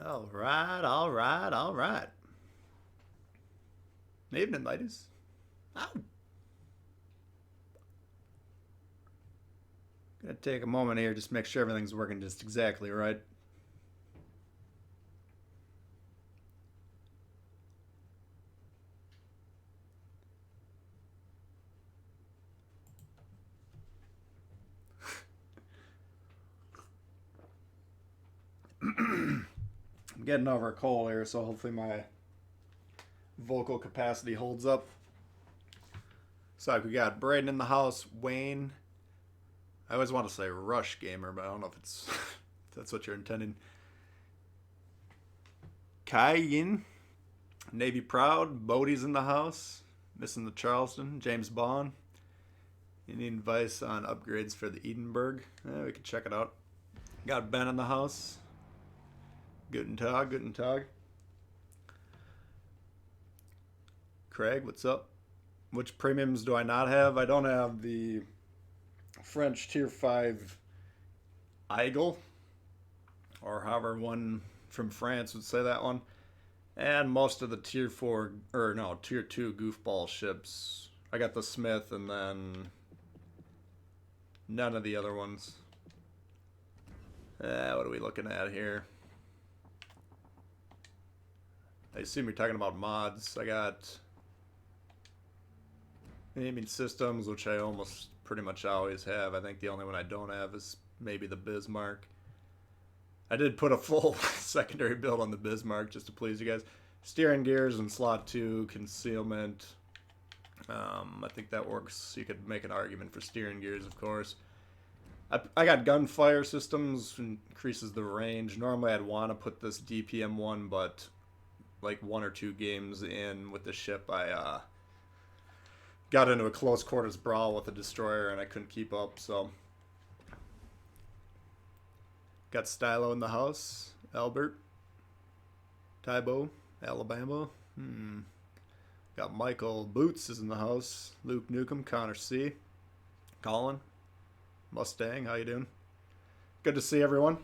All right, all right, all right. Evening, ladies. Ow. Gonna take a moment here, just make sure everything's working just exactly right. I'm getting over a cold here, so hopefully my vocal capacity holds up. So we got Braden in the house, Wayne. I always want to say Rush Gamer, but I don't know if it's if that's what you're intending. Kaiyin, Navy Proud, Bodie's in the house, missing the Charleston, James Bond. You need advice on upgrades for the Edinburgh? We can check it out. Got Ben in the house. Guten Tag, Guten Tag. Craig, what's up? Which premiums do I not have? I don't have the French Tier 5 Eagle, or however one from France would say that one. And most of the Tier 4, or no, Tier 2 goofball ships. I got the Smith and then none of the other ones. What are we looking at here? I assume you're talking about mods. I got aiming systems, which I almost pretty much always have. I think the only one I don't have is maybe the Bismarck. I did put a full secondary build on the Bismarck just to please you guys. Steering gears in slot 2, concealment. I think that works. You could make an argument for steering gears, of course. I got gunfire systems, increases the range. Normally I'd want to put this DPM one, but like 1 or 2 games in with the ship, I got into a close quarters brawl with a destroyer and I couldn't keep up, so. Got Stylo in the house. Albert. Tybo. Alabama. Got Michael Boots is in the house. Luke Newcomb. Connor C. Colin. Mustang. How you doing? Good to see everyone.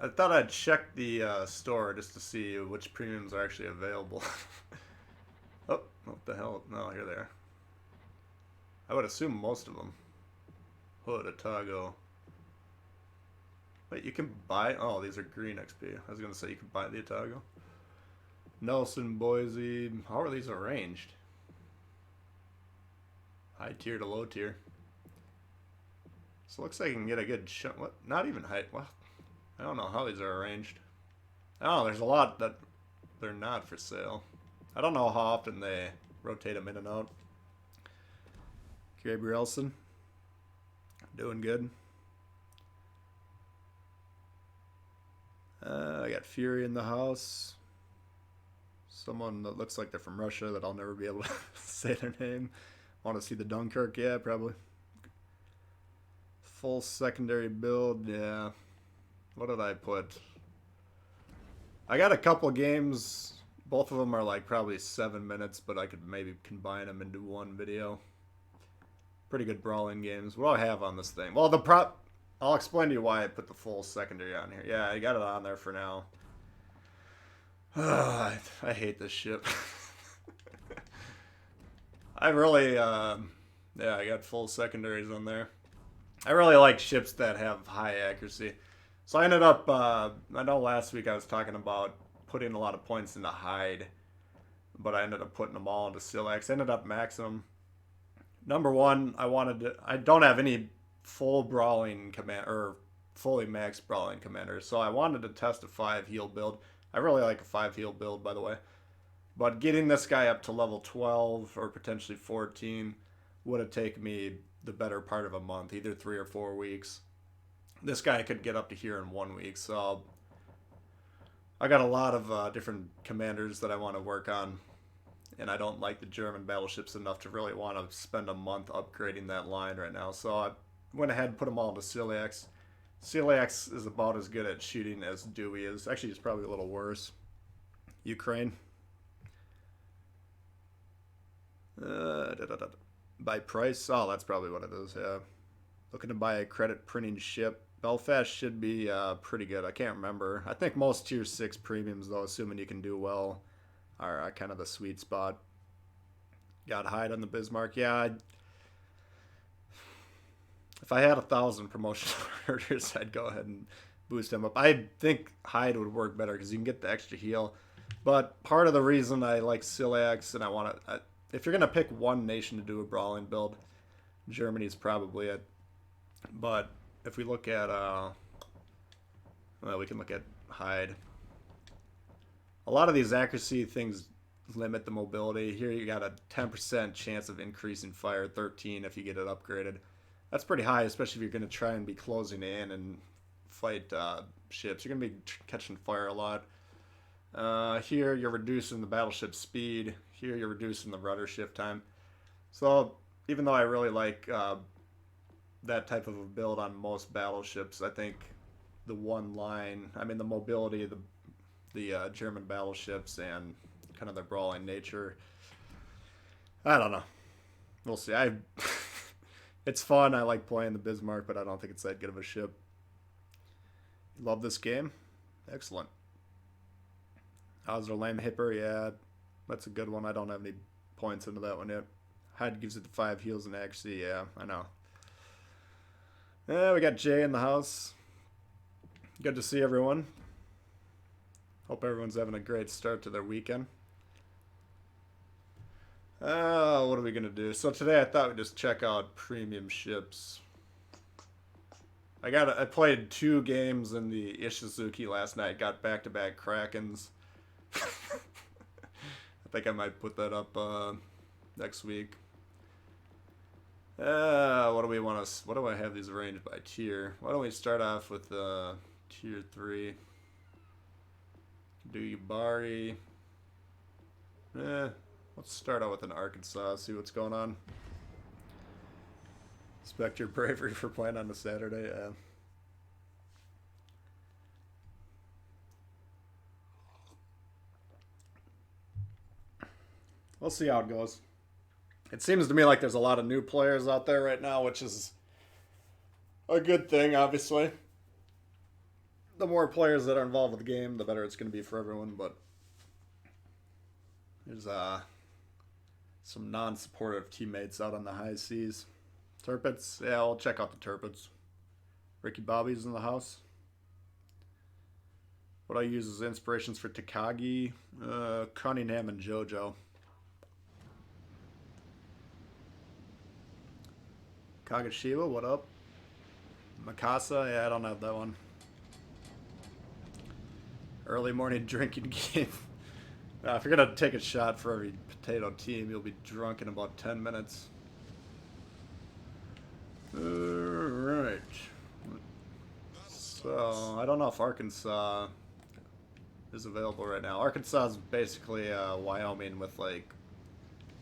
I thought I'd check the store just to see which premiums are actually available. Oh, what the hell? No, here they are. I would assume most of them. Hood, Otago. Wait, you can buy... Oh, these are green XP. I was going to say you can buy the Otago. Nelson, Boise. How are these arranged? High tier to low tier. So it looks like you can get a good shot. What? Not even high. Well, I don't know how these are arranged. Oh, there's a lot that they're not for sale. I don't know how often they rotate them in and out. Gabrielson. Doing good. I got Fury in the house. Someone that looks like they're from Russia that I'll never be able to say their name. Want to see the Dunkirk? Yeah, probably. Full secondary build, yeah. What did I put? I got a couple games. Both of them are like probably 7 minutes, but I could maybe combine them into one video. Pretty good brawling games. What do I have on this thing? Well, the prop... I'll explain to you why I put the full secondary on here. Yeah, I got it on there for now. I hate this ship. I really, yeah, I got full secondaries on there. I really like ships that have high accuracy. So I ended up, I know last week I was talking about putting a lot of points into Hyde, but I ended up putting them all into Silex. I ended up maxing them. Number one, I don't have any full brawling command or fully maxed brawling commanders, so I wanted to test a 5 heal build. I really like a 5 heal build, by the way, but getting this guy up to level 12 or potentially 14 would have taken me the better part of a month, either 3 or 4 weeks. This guy could get up to here in 1 week, so I got a lot of different commanders that I want to work on, and I don't like the German battleships enough to really want to spend a month upgrading that line right now, so I went ahead and put them all into Celiax. Celiax is about as good at shooting as Dewey is. Actually, it's probably a little worse. Ukraine. By price? Oh, that's probably what it is, yeah. Looking to buy a credit printing ship. Belfast should be pretty good. I can't remember. I think most tier 6 premiums, though, assuming you can do well, are kind of the sweet spot. Got Hyde on the Bismarck. Yeah, if I had 1,000 promotional orders, I'd go ahead and boost him up. I think Hyde would work better because you can get the extra heal. But part of the reason I like Ciliax and I want to, if you're gonna pick one nation to do a brawling build, Germany's probably it. But if we look at, well, we can look at Hyde. A lot of these accuracy things limit the mobility. Here you got a 10% chance of increasing fire, 13 if you get it upgraded. That's pretty high, especially if you're going to try and be closing in and fight ships. You're going to be catching fire a lot. Here you're reducing the battleship speed. Here you're reducing the rudder shift time. So even though I really like that type of a build on most battleships, I think the one line, I mean the mobility of the German battleships and kind of their brawling nature, I don't know. We'll see. It's fun. I like playing the Bismarck, but I don't think it's that good of a ship. Love this game? Excellent. Hauser Lame Hipper, yeah, that's a good one. I don't have any points into that one yet. Hyde gives it the 5 heals and accuracy, yeah, I know. Yeah, we got Jay in the house. Good to see everyone. Hope everyone's having a great start to their weekend. What are we gonna do? So today I thought we'd just check out premium ships. I played 2 games in the Ishizuki last night. Got back-to-back Krakens. I think I might put that up next week. What do we want to? What do I have these arranged by tier? Why don't we start off with tier 3? Do Yubari. Let's start out with an Arkansas. See what's going on. Respect your bravery for playing on a Saturday. Yeah. We'll see how it goes. It seems to me like there's a lot of new players out there right now, which is a good thing, obviously. The more players that are involved with the game, the better it's going to be for everyone, but there's some non-supportive teammates out on the high seas. Turpits? Yeah, I'll check out the Turpits. Ricky Bobby's in the house. What I use as inspirations for Takagi, Cunningham, and JoJo. Kagashiwa, what up? Mikasa, yeah, I don't have that one. Early morning drinking game. If you're gonna take a shot for every potato team, you'll be drunk in about 10 minutes. Alright. So, I don't know if Arkansas is available right now. Arkansas is basically Wyoming with like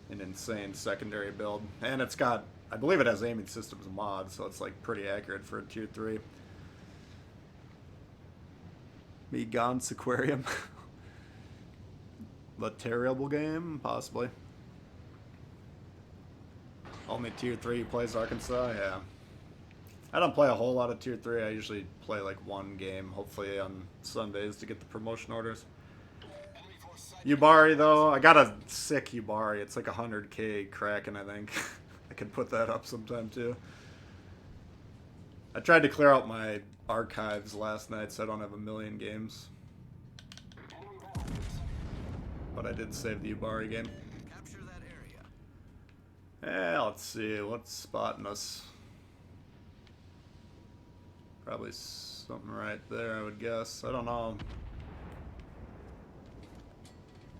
an insane secondary build. And it's got, I believe it has aiming systems mod, so it's like pretty accurate for a tier 3. Me Gaunt's Aquarium. The terrible game? Possibly. Only tier 3 plays Arkansas? Yeah. I don't play a whole lot of tier 3. I usually play like one game, hopefully on Sundays to get the promotion orders. Yubari though, I got a sick Yubari. It's like 100k Kraken, I think. I can put that up sometime too. I tried to clear out my archives last night so I don't have a million games. But I did save the Yubari game. Capture that area. Yeah, let's see. What's spotting us? Probably something right there, I would guess. I don't know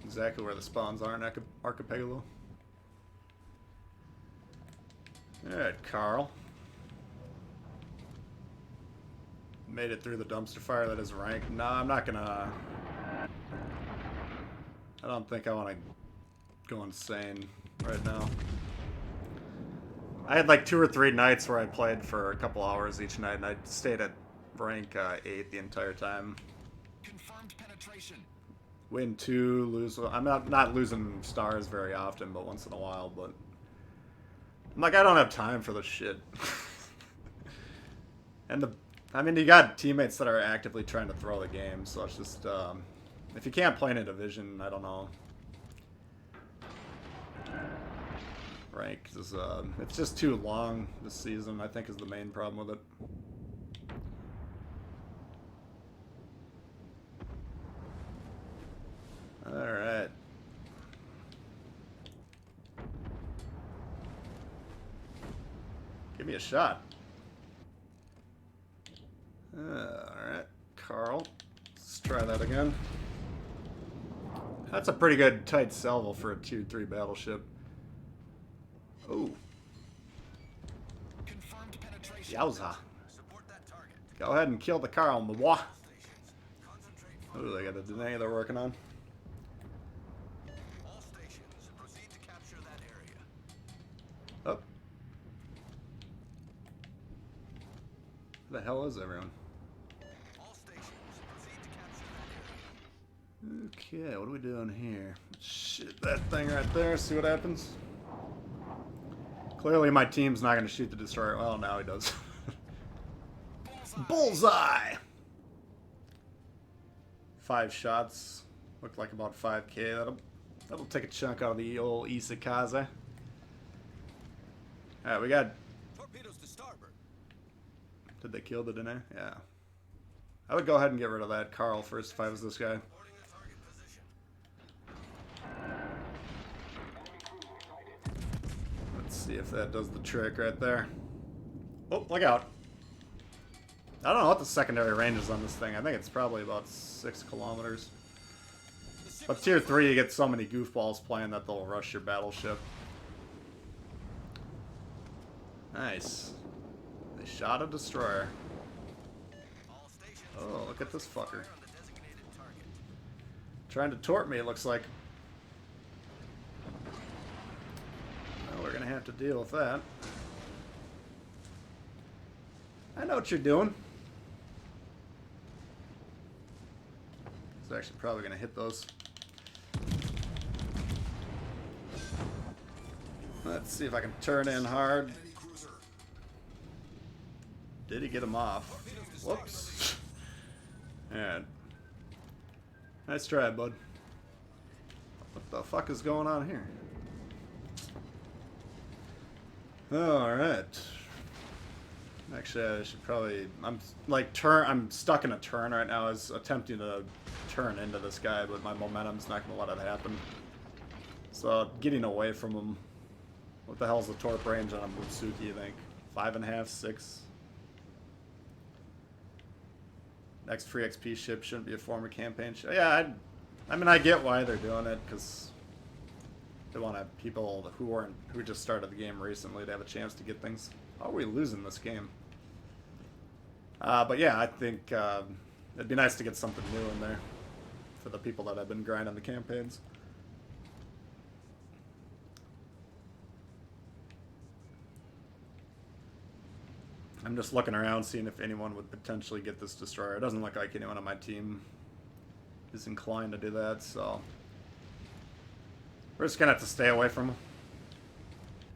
exactly where the spawns are in Archipelago. Alright, Carl. Made it through the dumpster fire that is ranked. No, I'm not gonna... I don't think I want to go insane right now. I had like 2 or 3 nights where I played for a couple hours each night, and I stayed at rank 8 the entire time. Confirmed penetration. Win 2, lose... I'm not losing stars very often, but once in a while, but... I'm like, I don't have time for this shit. And I mean, you got teammates that are actively trying to throw the game, so it's just, if you can't play in a division, I don't know. Rank is, it's just too long this season, I think, is the main problem with it. Alright. Give me a shot. Alright, Carl. Let's try that again. That's a pretty good tight salvo for a tier 3 battleship. Ooh. Confirmed penetration. Yowza. Support that target. Go ahead and kill the Carl, my boy. Stations. Concentrate. Ooh, they got a deny they're working on. All stations. Proceed to capture that area. Oh. Where the hell is everyone? All stations. Proceed to capture that area. Okay, what are we doing here? Shoot that thing right there, see what happens. Clearly my team's not going to shoot the destroyer. Well, now he does. Bullseye! 5 shots. Looked like about 5k. That'll take a chunk out of the old Isakaze. Alright, we got... Torpedoes to starboard. Did they kill the Dene? Yeah. I would go ahead and get rid of that Carl first if I was this guy. Boarding the target position. Let's see if that does the trick right there. Oh, look out. I don't know what the secondary range is on this thing. I think it's probably about 6 kilometers. But tier 3, you get so many goofballs playing that they'll rush your battleship. Nice. They shot a destroyer. All stations. Oh, look at this fucker. On the designated target. Trying to tort me, it looks like. Well, we're gonna have to deal with that. I know what you're doing. It's actually probably gonna hit those. Let's see if I can turn in hard. Enemy cruiser. Did he get him off? Whoops. Alright. Nice try, bud. What the fuck is going on here? Alright. Actually, I should probably... I'm stuck in a turn right now. I was attempting to turn into this guy, but my momentum's not going to let it happen. So, getting away from him. What the hell's the torp range on a Mutsuki, you think? 5.5, 6? Next free XP ship shouldn't be a former campaign ship. Yeah, I mean, I get why they're doing it, because they want to have people who just started the game recently to have a chance to get things. How are we losing this game? But yeah, I think it'd be nice to get something new in there for the people that have been grinding the campaigns. I'm just looking around, seeing if anyone would potentially get this destroyer. It doesn't look like anyone on my team is inclined to do that, so we're just gonna have to stay away from him.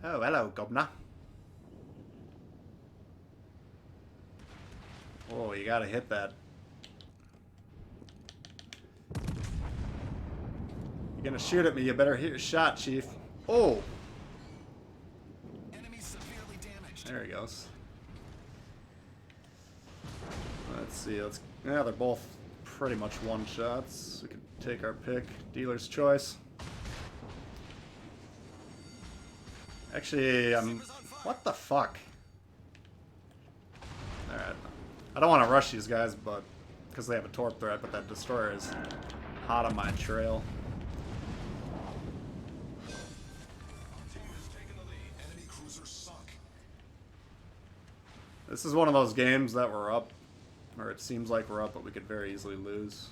Oh, hello, Governor. Oh, you gotta hit that. You're gonna shoot at me, you better hit your shot, Chief. Oh! Enemy severely damaged. There he goes. Let's see, yeah, they're both pretty much one-shots. We could take our pick. Dealer's choice. Actually, what the fuck? Alright. I don't want to rush these guys, but because they have a torp threat, but that destroyer is hot on my trail. Team has taken the lead. Enemy cruiser sunk. This is one of those games that we're up, or it seems like we're up, but we could very easily lose.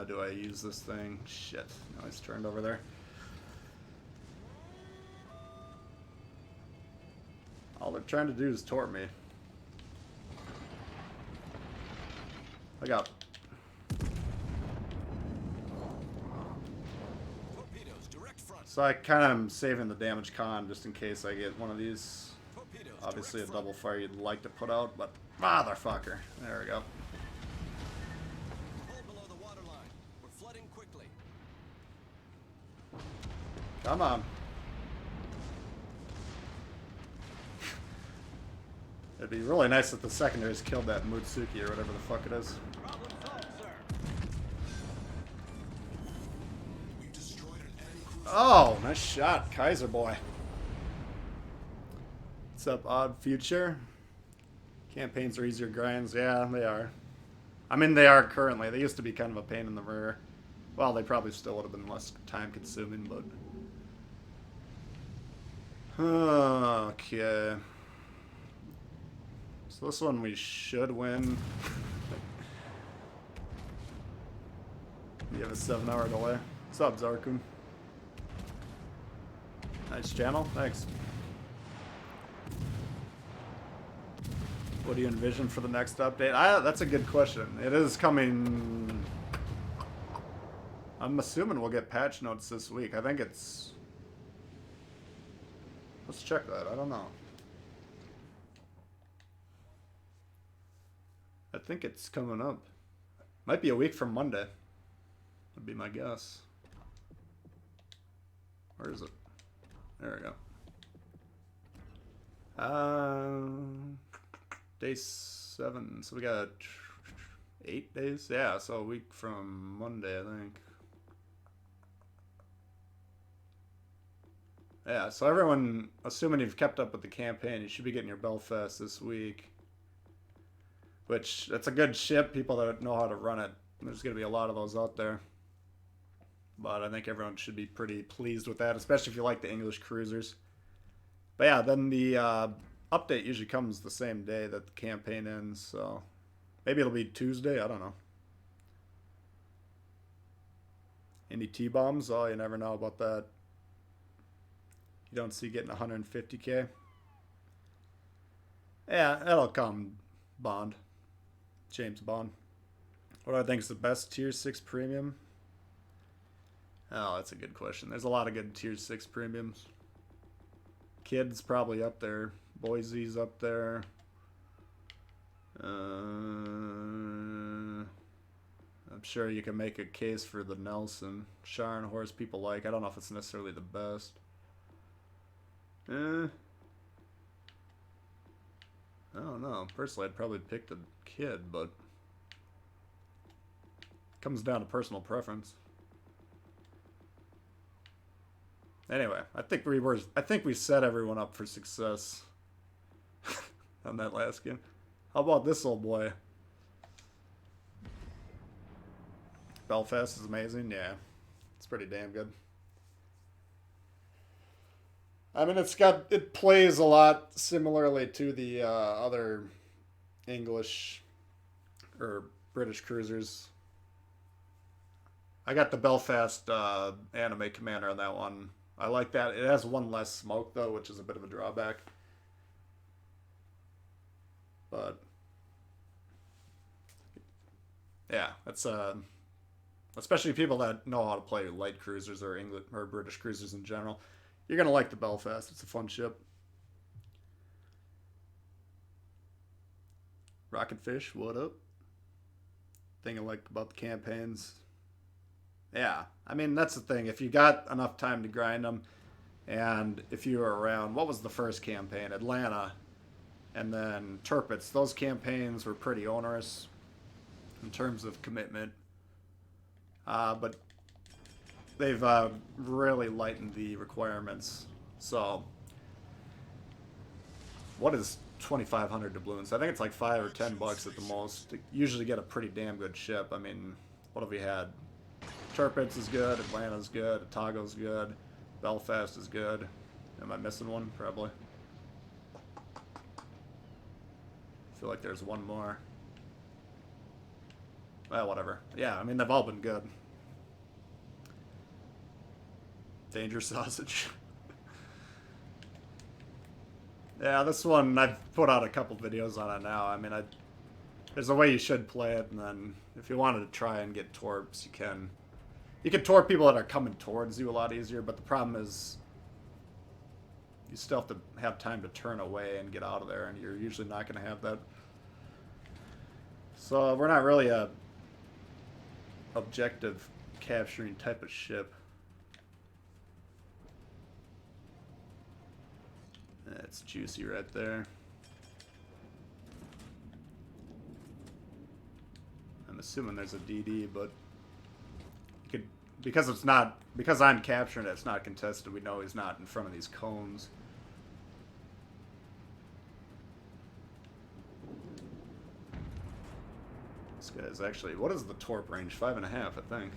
Do I use this thing? Shit. No, he's turned over there. All they're trying to do is torp me. Look out. Torpedoes direct front. So I kind of am saving the damage con just in case I get one of these. Torpedoes Obviously a direct double front. fire you'd like to put out, but motherfucker. There we go. Hold below the water line. We're flooding quickly. Come on. It'd be really nice if the secondaries killed that Mutsuki or whatever the fuck it is. Problem solved, sir. We've destroyed an enemy cruiser. Oh, nice shot, Kaiser boy. What's up, Odd Future? Campaigns are easier grinds. Yeah, they are. I mean, they are currently. They used to be kind of a pain in the rear. Well, they probably still would have been less time consuming, but... Okay. So this one we should win. You have a 7-hour delay. What's up, Zarkun? Nice channel. Thanks. What do you envision for the next update? That's a good question. It is coming... I'm assuming we'll get patch notes this week. I think it's... Let's check that. I don't know. I think it's coming up. Might be a week from Monday. Would be my guess. Where is it? There we go. Day 7. So we got 8 days? Yeah, so a week from Monday, I think. Yeah, so everyone, assuming you've kept up with the campaign, you should be getting your Belfast this week. Which, that's a good ship, people that know how to run it. There's going to be a lot of those out there. But I think everyone should be pretty pleased with that, especially if you like the English cruisers. But yeah, then the update usually comes the same day that the campaign ends, so... Maybe it'll be Tuesday, I don't know. Any T-bombs? Oh, you never know about that. You don't see getting 150k. Yeah, that'll come, Bond. James Bond. What do I think is the best Tier 6 premium? Oh, that's a good question. There's a lot of good Tier 6 premiums. Kid's probably up there. Boise's up there. I'm sure you can make a case for the Nelson. Sharon horse people like. I don't know if it's necessarily the best. I don't know. Personally, I'd probably pick the Kid, but it comes down to personal preference. Anyway, I think we set everyone up for success on that last game. How about this old boy? Belfast is amazing. Yeah, it's pretty damn good. I mean, it plays a lot similarly to the other English or British cruisers. I got the Belfast anime commander on that one. I like that. It has one less smoke though, which is a bit of a drawback. But yeah, that's especially people that know how to play light cruisers or English or British cruisers in general. You're gonna like the Belfast. It's a fun ship. Rocketfish, what up? Thing I like about the campaigns. Yeah, I mean, that's the thing. If you got enough time to grind them, and if you were around, what was the first campaign? Atlanta, and then Tirpitz. Those campaigns were pretty onerous in terms of commitment. But they've really lightened the requirements. So, what is 2,500 doubloons? I think it's like $5 or $10 at the most to usually get a pretty damn good ship. I mean, what have we had? Tirpitz is good, Atlanta's good, Otago's good, Belfast is good. Am I missing one? Probably. I feel like there's one more. Well, whatever. Yeah, I mean, they've all been good. Danger sausage. Yeah, this one, I've put out a couple videos on it now. I mean, there's a way you should play it, and then if you wanted to try and get torps, you can. You can torp people that are coming towards you a lot easier, but the problem is you still have to have time to turn away and get out of there, and you're usually not going to have that. So we're not really a objective capturing type of ship. That's juicy right there. I'm assuming there's a DD, but you could, because I'm capturing it, it's not contested. We know he's not in front of these cones. This guy's actually, what is the torp range? 5.5, I think.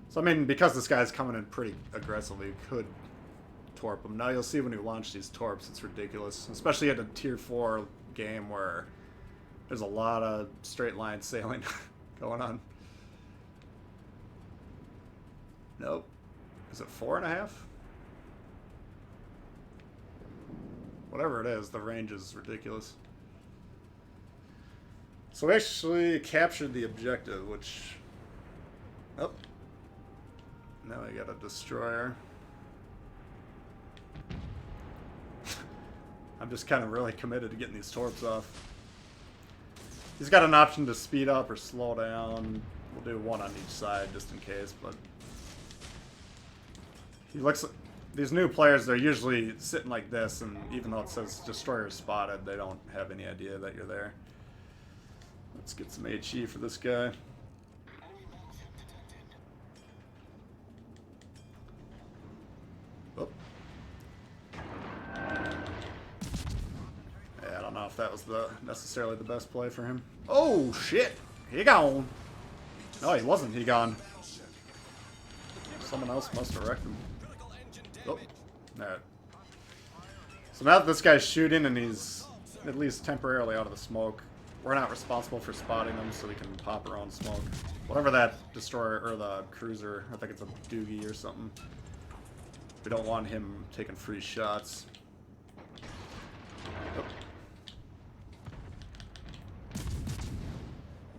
So I mean, because this guy's coming in pretty aggressively, you could torp him. Now you'll see when you launch these torps, it's ridiculous, especially at a tier 4 game where there's a lot of straight line sailing going on. Nope. Is it 4.5? Whatever it is, the range is ridiculous. So we actually captured the objective, which... Oh. Now we got a destroyer. I'm just kind of really committed to getting these torps off. He's got an option to speed up or slow down. We'll do one on each side just in case, but... He looks... These new players, they're usually sitting like this, and even though it says destroyer spotted, they don't have any idea that you're there. Let's get some HE for this guy. Oh. Yeah, I don't know if that was necessarily the best play for him. Oh, shit! He gone! No, he wasn't. He gone. Someone else must have wrecked him. Oh. Alright. So now that this guy's shooting and he's at least temporarily out of the smoke, we're not responsible for spotting him, so we can pop our own smoke. Whatever that destroyer, or the cruiser, I think it's a Doogie or something. We don't want him taking free shots. Oh.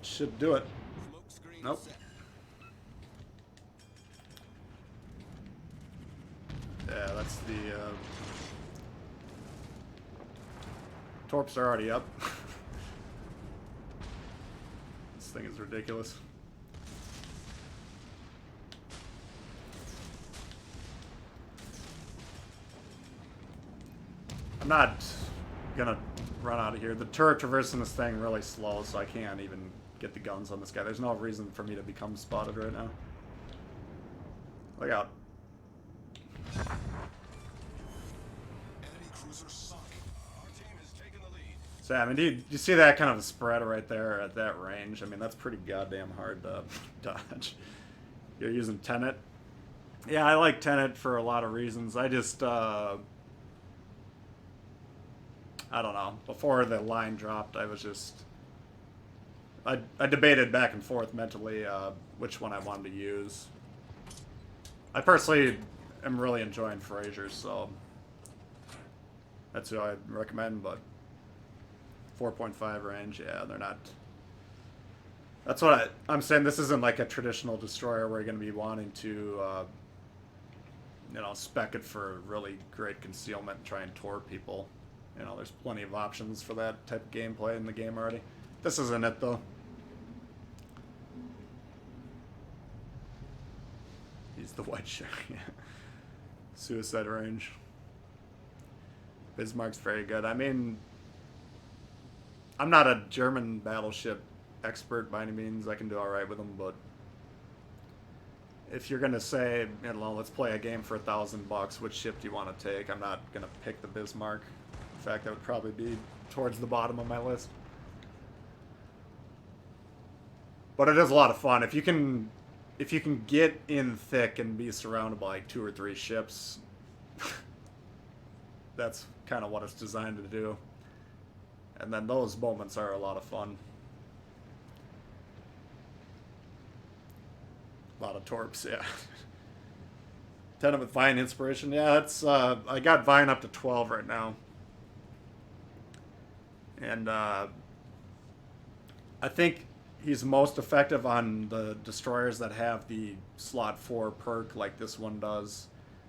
Should do it. Nope. Yeah, that's the... Torps are already up. This thing is ridiculous. I'm not gonna run out of here. The turret traversing this thing really slow, so I can't even get the guns on this guy. There's no reason for me to become spotted right now. Look out. So, I mean, do you see that kind of a spread right there at that range? I mean, that's pretty goddamn hard to dodge. You're using Tenet. Yeah, I like Tenet for a lot of reasons. I just, I don't know. Before the line dropped, I was just... I debated back and forth mentally which one I wanted to use. I personally am really enjoying Frazier, so that's who I'd recommend, but 4.5 range, yeah, they're not... That's what I'm saying. This isn't like a traditional destroyer where you're going to be wanting to, you know, spec it for really great concealment and try and torp people. You know, there's plenty of options for that type of gameplay in the game already. This isn't it, though. He's the white shark, yeah. Suicide range. Bismarck's very good. I mean, I'm not a German battleship expert by any means. I can do alright with them, but if you're going to say, you know, let's play a game for $1,000, which ship do you want to take? I'm not going to pick the Bismarck. In fact, that would probably be towards the bottom of my list. But it is a lot of fun. If you can get in thick and be surrounded by like 2 or 3 ships, that's kind of what it's designed to do. And then those moments are a lot of fun. A lot of torps, yeah. Tenet with Vine inspiration, yeah. That's I got Vine up to 12 right now, and I think he's most effective on the destroyers that have the slot 4 perk like this one does.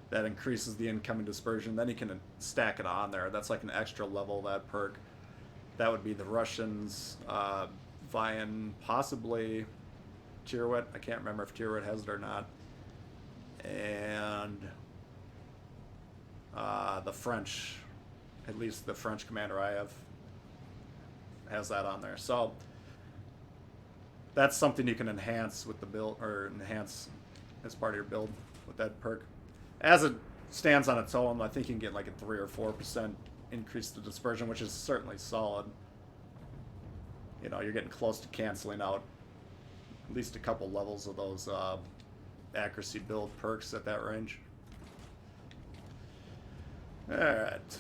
That increases the incoming dispersion. Then he can stack it on there. That's like an extra level, that perk. That would be the Russians, Vian, possibly Tirwit. I can't remember if Tirwit has it or not. And the French, at least the French commander I have, has that on there. So that's something you can enhance with the build, or enhance as part of your build with that perk. As it stands on its own, I think you can get like a 3 or 4% increase to dispersion, which is certainly solid. You know, you're getting close to canceling out at least a couple levels of those accuracy build perks at that range. Alright.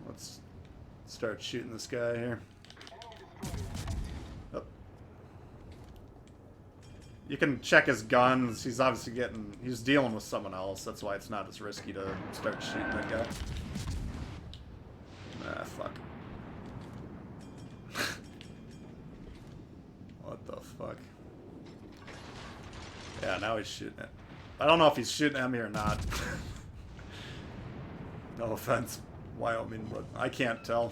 Let's start shooting this guy here. Oh. You can check his guns. He's obviously he's dealing with someone else. That's why it's not as risky to start shooting that guy. Ah, fuck. What the fuck? Yeah, now he's shooting it. I don't know if he's shooting at me or not. No offense, Wyoming, but I can't tell.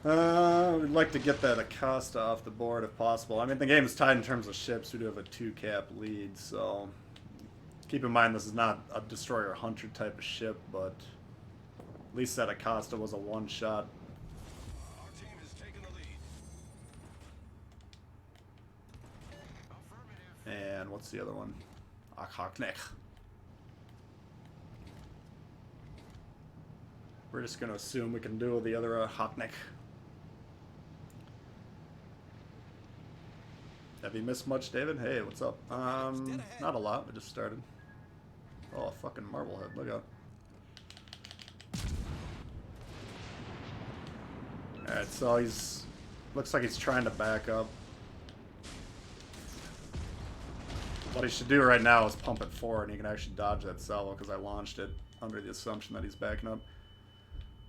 We'd like to get that Acosta off the board if possible. I mean, the game is tied in terms of ships. We do have a 2-cap lead, so keep in mind this is not a destroyer hunter type of ship, but at least that Acosta was a one-shot. Our team is taking the lead. And what's the other one? Akhaknek. We're just going to assume we can do the other Akhaknek. Have you missed much, David? Hey, what's up? Not a lot. We just started. Oh, fucking Marblehead. Look out. Alright, so looks like he's trying to back up. What he should do right now is pump it forward, and he can actually dodge that salvo because I launched it under the assumption that he's backing up.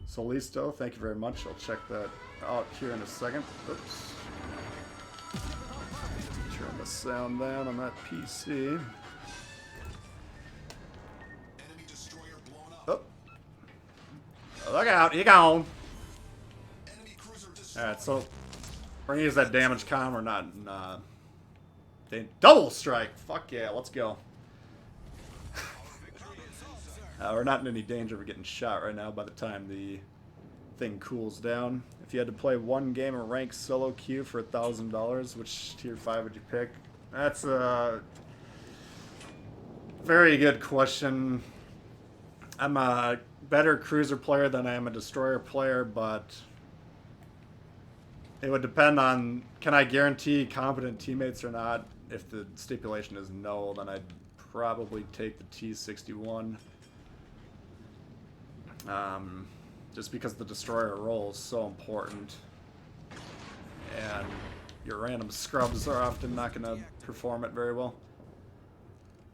Solisto, thank you very much. I'll check that out here in a second. Oops. Turn the sound down on that PC. Enemy destroyer blown up. Oh. Look out, he gone. Enemy cruiser destroyed. Alright, so we're gonna use that damage con. We're not in, double strike. Fuck yeah, let's go. We're not in any danger of getting shot right now by the time the thing cools down. If you had to play one game of ranked solo queue for $1,000, which tier 5 would you pick? That's a very good question. I'm a better cruiser player than I am a destroyer player, but it would depend on, can I guarantee competent teammates or not? If the stipulation is no, then I'd probably take the T-61. Just because the destroyer role is so important, and your random scrubs are often not going to perform it very well.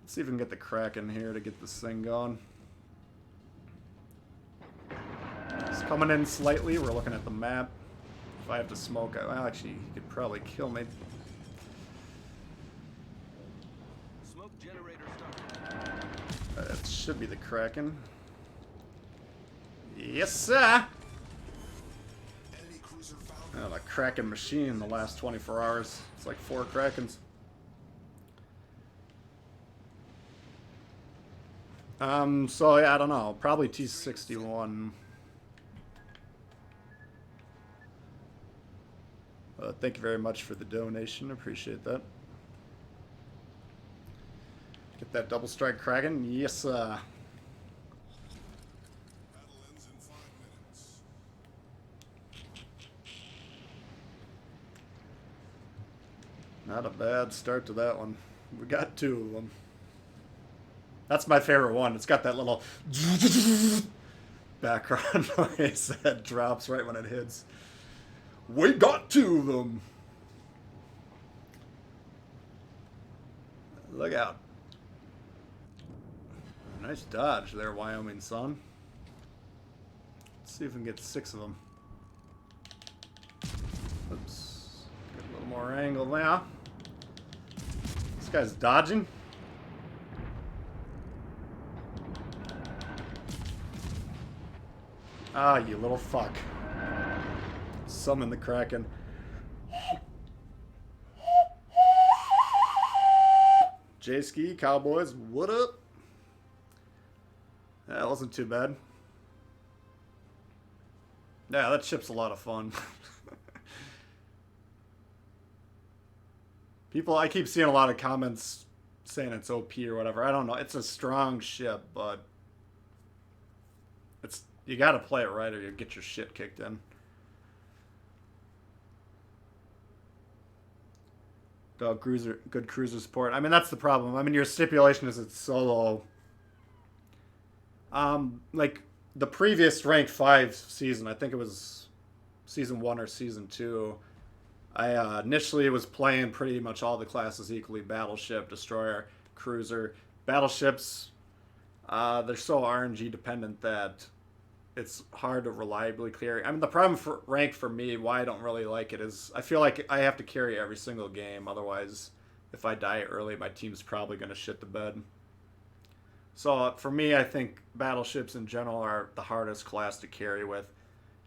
Let's see if we can get the Kraken here to get this thing going. It's coming in slightly. We're looking at the map. If I have to smoke, well, actually, he could probably kill me. Smoke generator started. It should be the Kraken. Yes, sir! Enemy cruiser found. Oh, the Kraken machine in the last 24 hours. It's like 4 Krakens. So yeah, I don't know. Probably T-61. Thank you very much for the donation. Appreciate that. Get that double strike Kraken. Yes, sir. Battle ends in 5 minutes. Not a bad start to that one. We got 2 of them. That's my favorite one. It's got that little background noise that drops right when it hits. We got 2 of them. Look out. Nice dodge there, Wyoming son. Let's see if we can get 6 of them. Oops. Get a little more angle now. This guy's dodging. Ah, you little fuck. Summon the Kraken. J-Ski, Cowboys, what up? That wasn't too bad. Yeah, that ship's a lot of fun. People, I keep seeing a lot of comments saying it's OP or whatever. I don't know. It's a strong ship, but it's you got to play it right or you get your shit kicked in. Good cruiser support. I mean, that's the problem. I mean, your stipulation is it's solo. Like the previous rank 5 season, I think it was season 1 or season 2. I initially was playing pretty much all the classes equally: battleship, destroyer, cruiser. Battleships, they're so RNG dependent that it's hard to reliably carry. I mean, the problem for rank for me, why I don't really like it, is I feel like I have to carry every single game. Otherwise, if I die early, my team's probably going to shit the bed. So for me, I think battleships in general are the hardest class to carry with.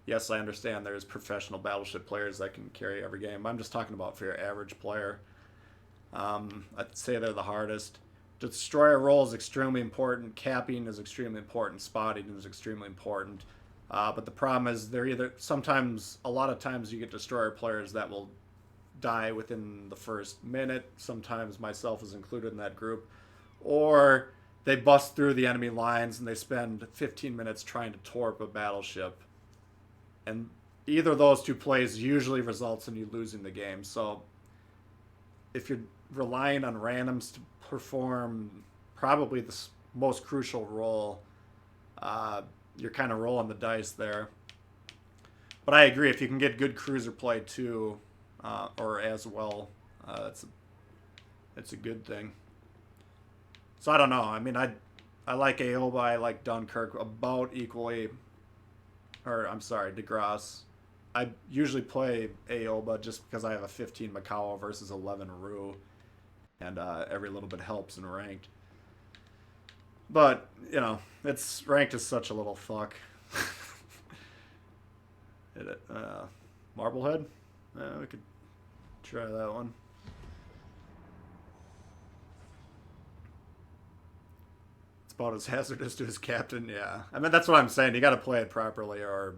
Yes, I understand there's professional battleship players that can carry every game. I'm just talking about for your average player. I'd say they're the hardest. Destroyer role is extremely important. Capping is extremely important. Spotting is extremely important. But the problem is they're either a lot of times you get destroyer players that will die within the first minute. Sometimes myself is included in that group. Or they bust through the enemy lines and they spend 15 minutes trying to torp a battleship. And either of those two plays usually results in you losing the game. So if you're relying on randoms to perform probably the most crucial role, you're kind of rolling the dice there. But I agree, if you can get good cruiser play too, or as well, it's a good thing. So I don't know. I mean, I like Aoba, I like Dunkirk about equally. Or, I'm sorry, DeGrasse. I usually play Aoba just because I have a 15 Macau versus 11 Rue. And every little bit helps in ranked. But, you know, it's ranked as such a little fuck. Marblehead? We could try that one. About as hazardous to his captain, yeah. I mean, that's what I'm saying. You got to play it properly or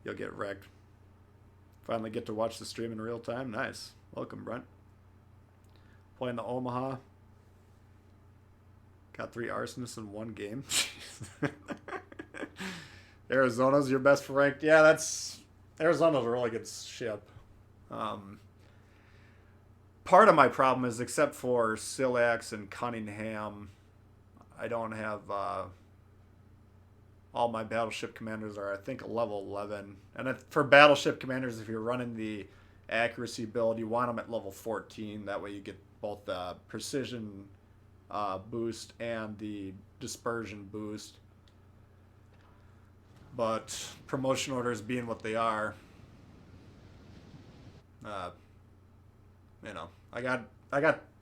you'll get wrecked. Finally get to watch the stream in real time. Nice. Welcome, Brent. Playing the Omaha. Got 3 arsonists in 1 game. Arizona's your best for ranked. Yeah, Arizona's a really good ship. Part of my problem is, except for Silax and Cunningham, I don't have all my battleship commanders are, I think, level 11. And for battleship commanders, if you're running the accuracy build, you want them at level 14. That way you get both the precision boost and the dispersion boost. But promotion orders being what they are, you know, I got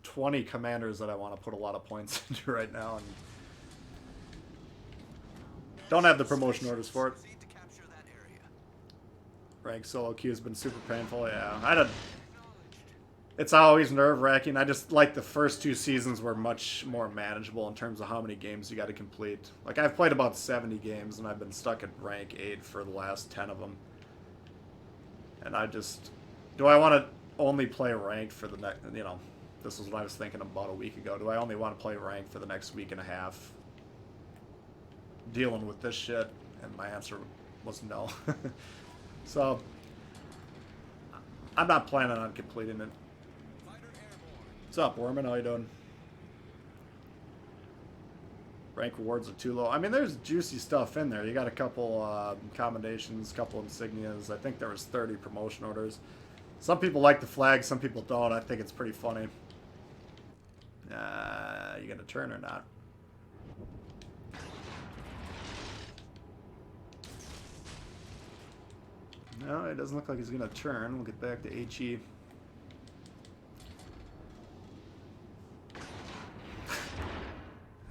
20 commanders that I want to put a lot of points into right now, and don't have the promotion orders for it. Rank solo queue has been super painful. Yeah, it's always nerve-wracking. I just like the first 2 seasons were much more manageable in terms of how many games you got to complete. Like, I've played about 70 games, and I've been stuck at rank 8 for the last 10 of them. And do I want to only play ranked for the next, you know, this is what I was thinking about a week ago. Do I only want to play ranked for the next week and a half dealing with this shit? And my answer was no. So, I'm not planning on completing it. What's up, Worman? How you doing? Rank rewards are too low. I mean, there's juicy stuff in there. You got a couple commendations, couple insignias. I think there was 30 promotion orders. Some people like the flag, some people don't. I think it's pretty funny. You gonna turn or not? No, it doesn't look like he's going to turn. We'll get back to HE.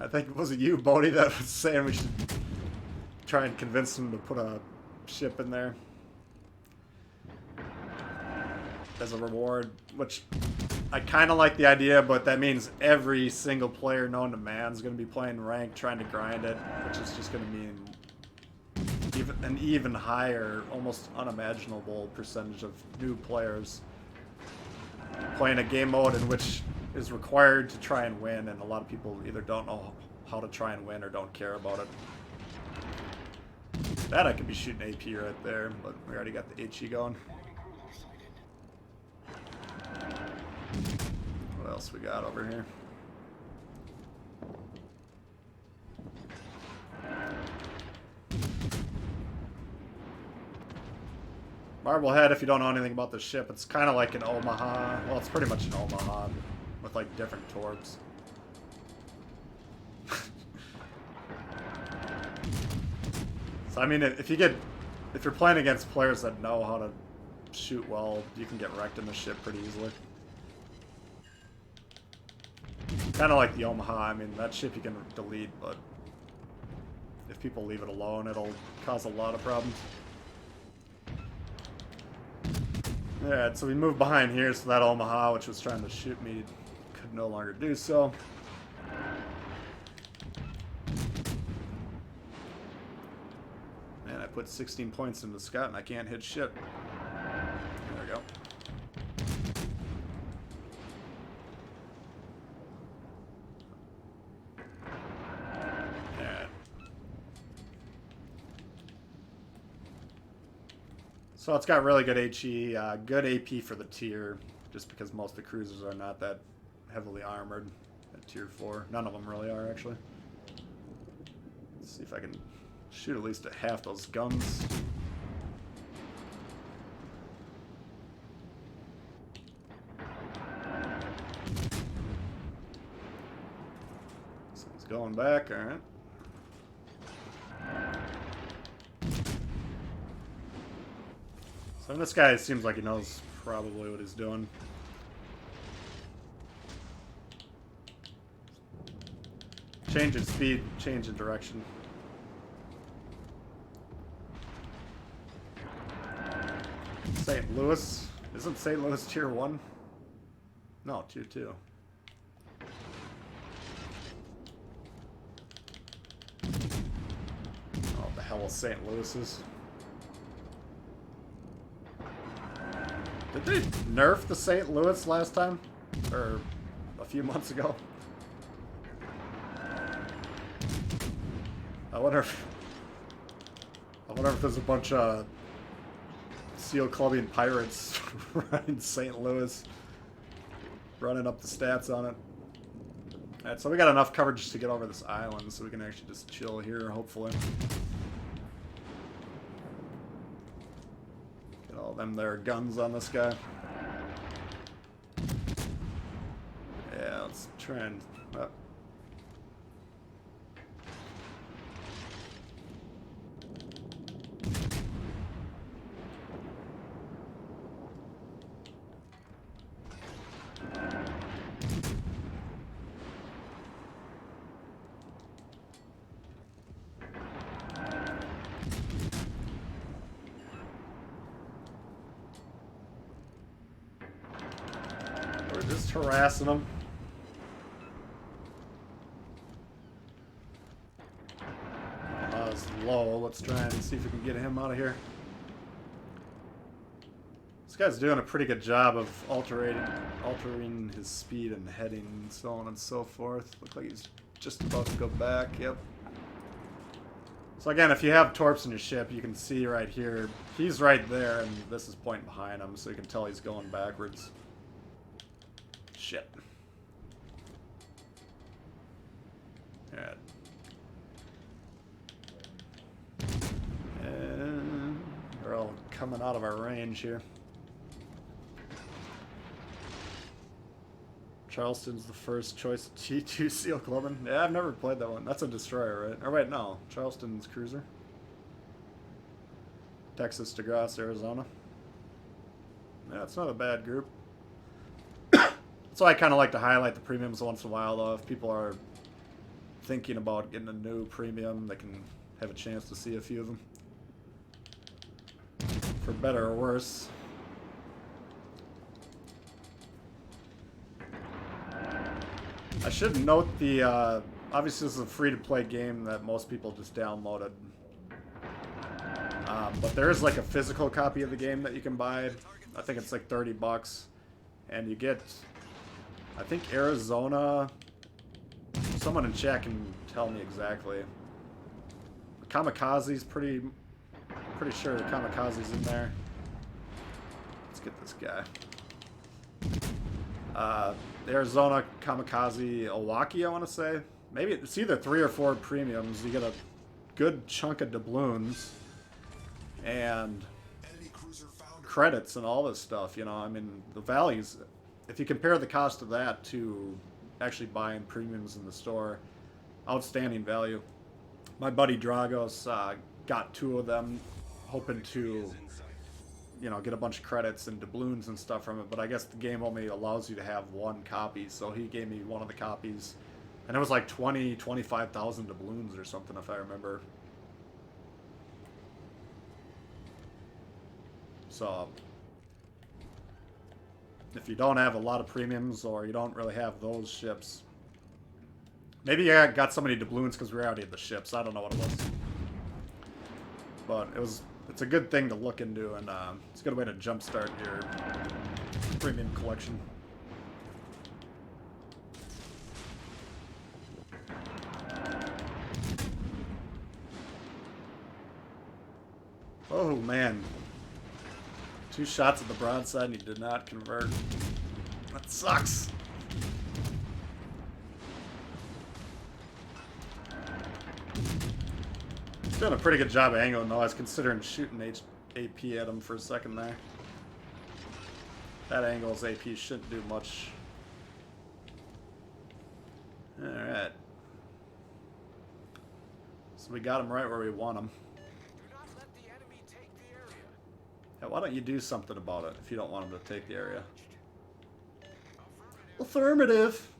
I think, was it you, Bodie, that was saying we should try and convince him to put a ship in there as a reward, which I kind of like the idea, but that means every single player known to man is going to be playing ranked, trying to grind it, which is just going to mean an even higher, almost unimaginable percentage of new players playing a game mode in which is required to try and win, and a lot of people either don't know how to try and win or don't care about it. That I could be shooting AP right there, but we already got the HE going. What else we got over here? Marblehead, if you don't know anything about the ship, it's kind of like an Omaha. Well, it's pretty much an Omaha with like different torps. So I mean, if you're playing against players that know how to shoot well, you can get wrecked in the ship pretty easily. Kind of like the Omaha. I mean, that ship you can delete, but if people leave it alone, it'll cause a lot of problems. Alright, so we moved behind here, so that Omaha, which was trying to shoot me, could no longer do so. Man, I put 16 points into Scout and I can't hit shit. There we go. Alright. So it's got really good HE, good AP for the tier, just because most of the cruisers are not that heavily armored at tier 4. None of them really are, actually. Let's see if I can shoot at least half those guns. So he's going back, alright. So this guy seems like he knows probably what he's doing. Change in speed, change in direction. St. Louis? Isn't St. Louis tier 1? No, tier 2. Oh, the hell is St. Louis is? Did they nerf the St. Louis last time? Or a few months ago? I wonder if there's a bunch of Seal Clubbing pirates running St. Louis, running up the stats on it. Alright, so we got enough coverage to get over this island, so we can actually just chill here, hopefully. Get all them there guns on this guy. Yeah, let's try and... we're just harassing them. It's low. Let's try and see if we can get him out of here. This guy's doing a pretty good job of altering his speed and heading and so on and so forth. Looks like he's just about to go back. Yep. So again, if you have torps in your ship, you can see right here, he's right there, and this is pointing behind him, so you can tell he's going backwards. Shit. Alright. And they're all coming out of our range here. Charleston's the first choice T2 Seal Clubbing. Yeah, I've never played that one. That's a destroyer, right? Or wait, no. Charleston's cruiser. Texas to Gross, Arizona. Yeah, it's not a bad group. So I kind of like to highlight the premiums once in a while, though. If people are thinking about getting a new premium, they can have a chance to see a few of them. For better or worse. I should note the, obviously this is a free-to-play game that most people just downloaded. But there is like a physical copy of the game that you can buy. I think it's like $30. And you get, I think Arizona, someone in chat can tell me exactly. Kamikaze's pretty sure the Kamikaze's in there. Let's get this guy. Arizona Kamikaze Owaki, I want to say. Maybe it's either 3 or 4 premiums. You get a good chunk of doubloons and credits and all this stuff, you know. I mean, the values, if you compare the cost of that to actually buying premiums in the store, outstanding value. My buddy Dragos got 2 of them, hoping to, you know, get a bunch of credits and doubloons and stuff from it, but I guess the game only allows you to have 1 copy, so he gave me one of the copies, and it was like 25,000 doubloons or something, if I remember. So, if you don't have a lot of premiums, or you don't really have those ships, maybe I got so many doubloons because we were already at the ships, I don't know what it was. But it's a good thing to look into, and it's a good way to jumpstart your premium collection. Oh man. 2 shots at the broadside and he did not convert. That sucks. He's doing a pretty good job of angling though. I was considering shooting AP at him for a second there. That angle's AP shouldn't do much. Alright. So we got him right where we want him. Yeah, why don't you do something about it if you don't want him to take the area? Affirmative!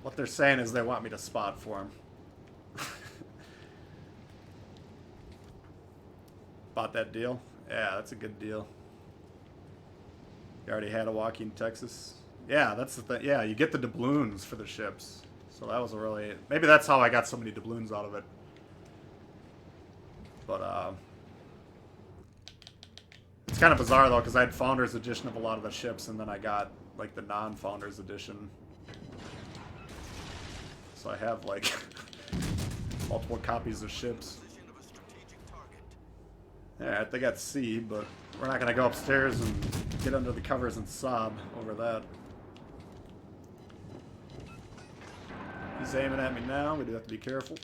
What they're saying is they want me to spot for him. Bought that deal? Yeah, that's a good deal. You already had a walkie in Texas? Yeah, that's the thing. Yeah, you get the doubloons for the ships. So that was a really... Maybe that's how I got so many doubloons out of it. But, it's kind of bizarre, though, because I had Founders Edition of a lot of the ships, and then I got, like, the non-Founders Edition. So I have, like, multiple copies of ships. Alright, they got C, but we're not going to go upstairs and get under the covers and sob over that. He's aiming at me now. We do have to be careful.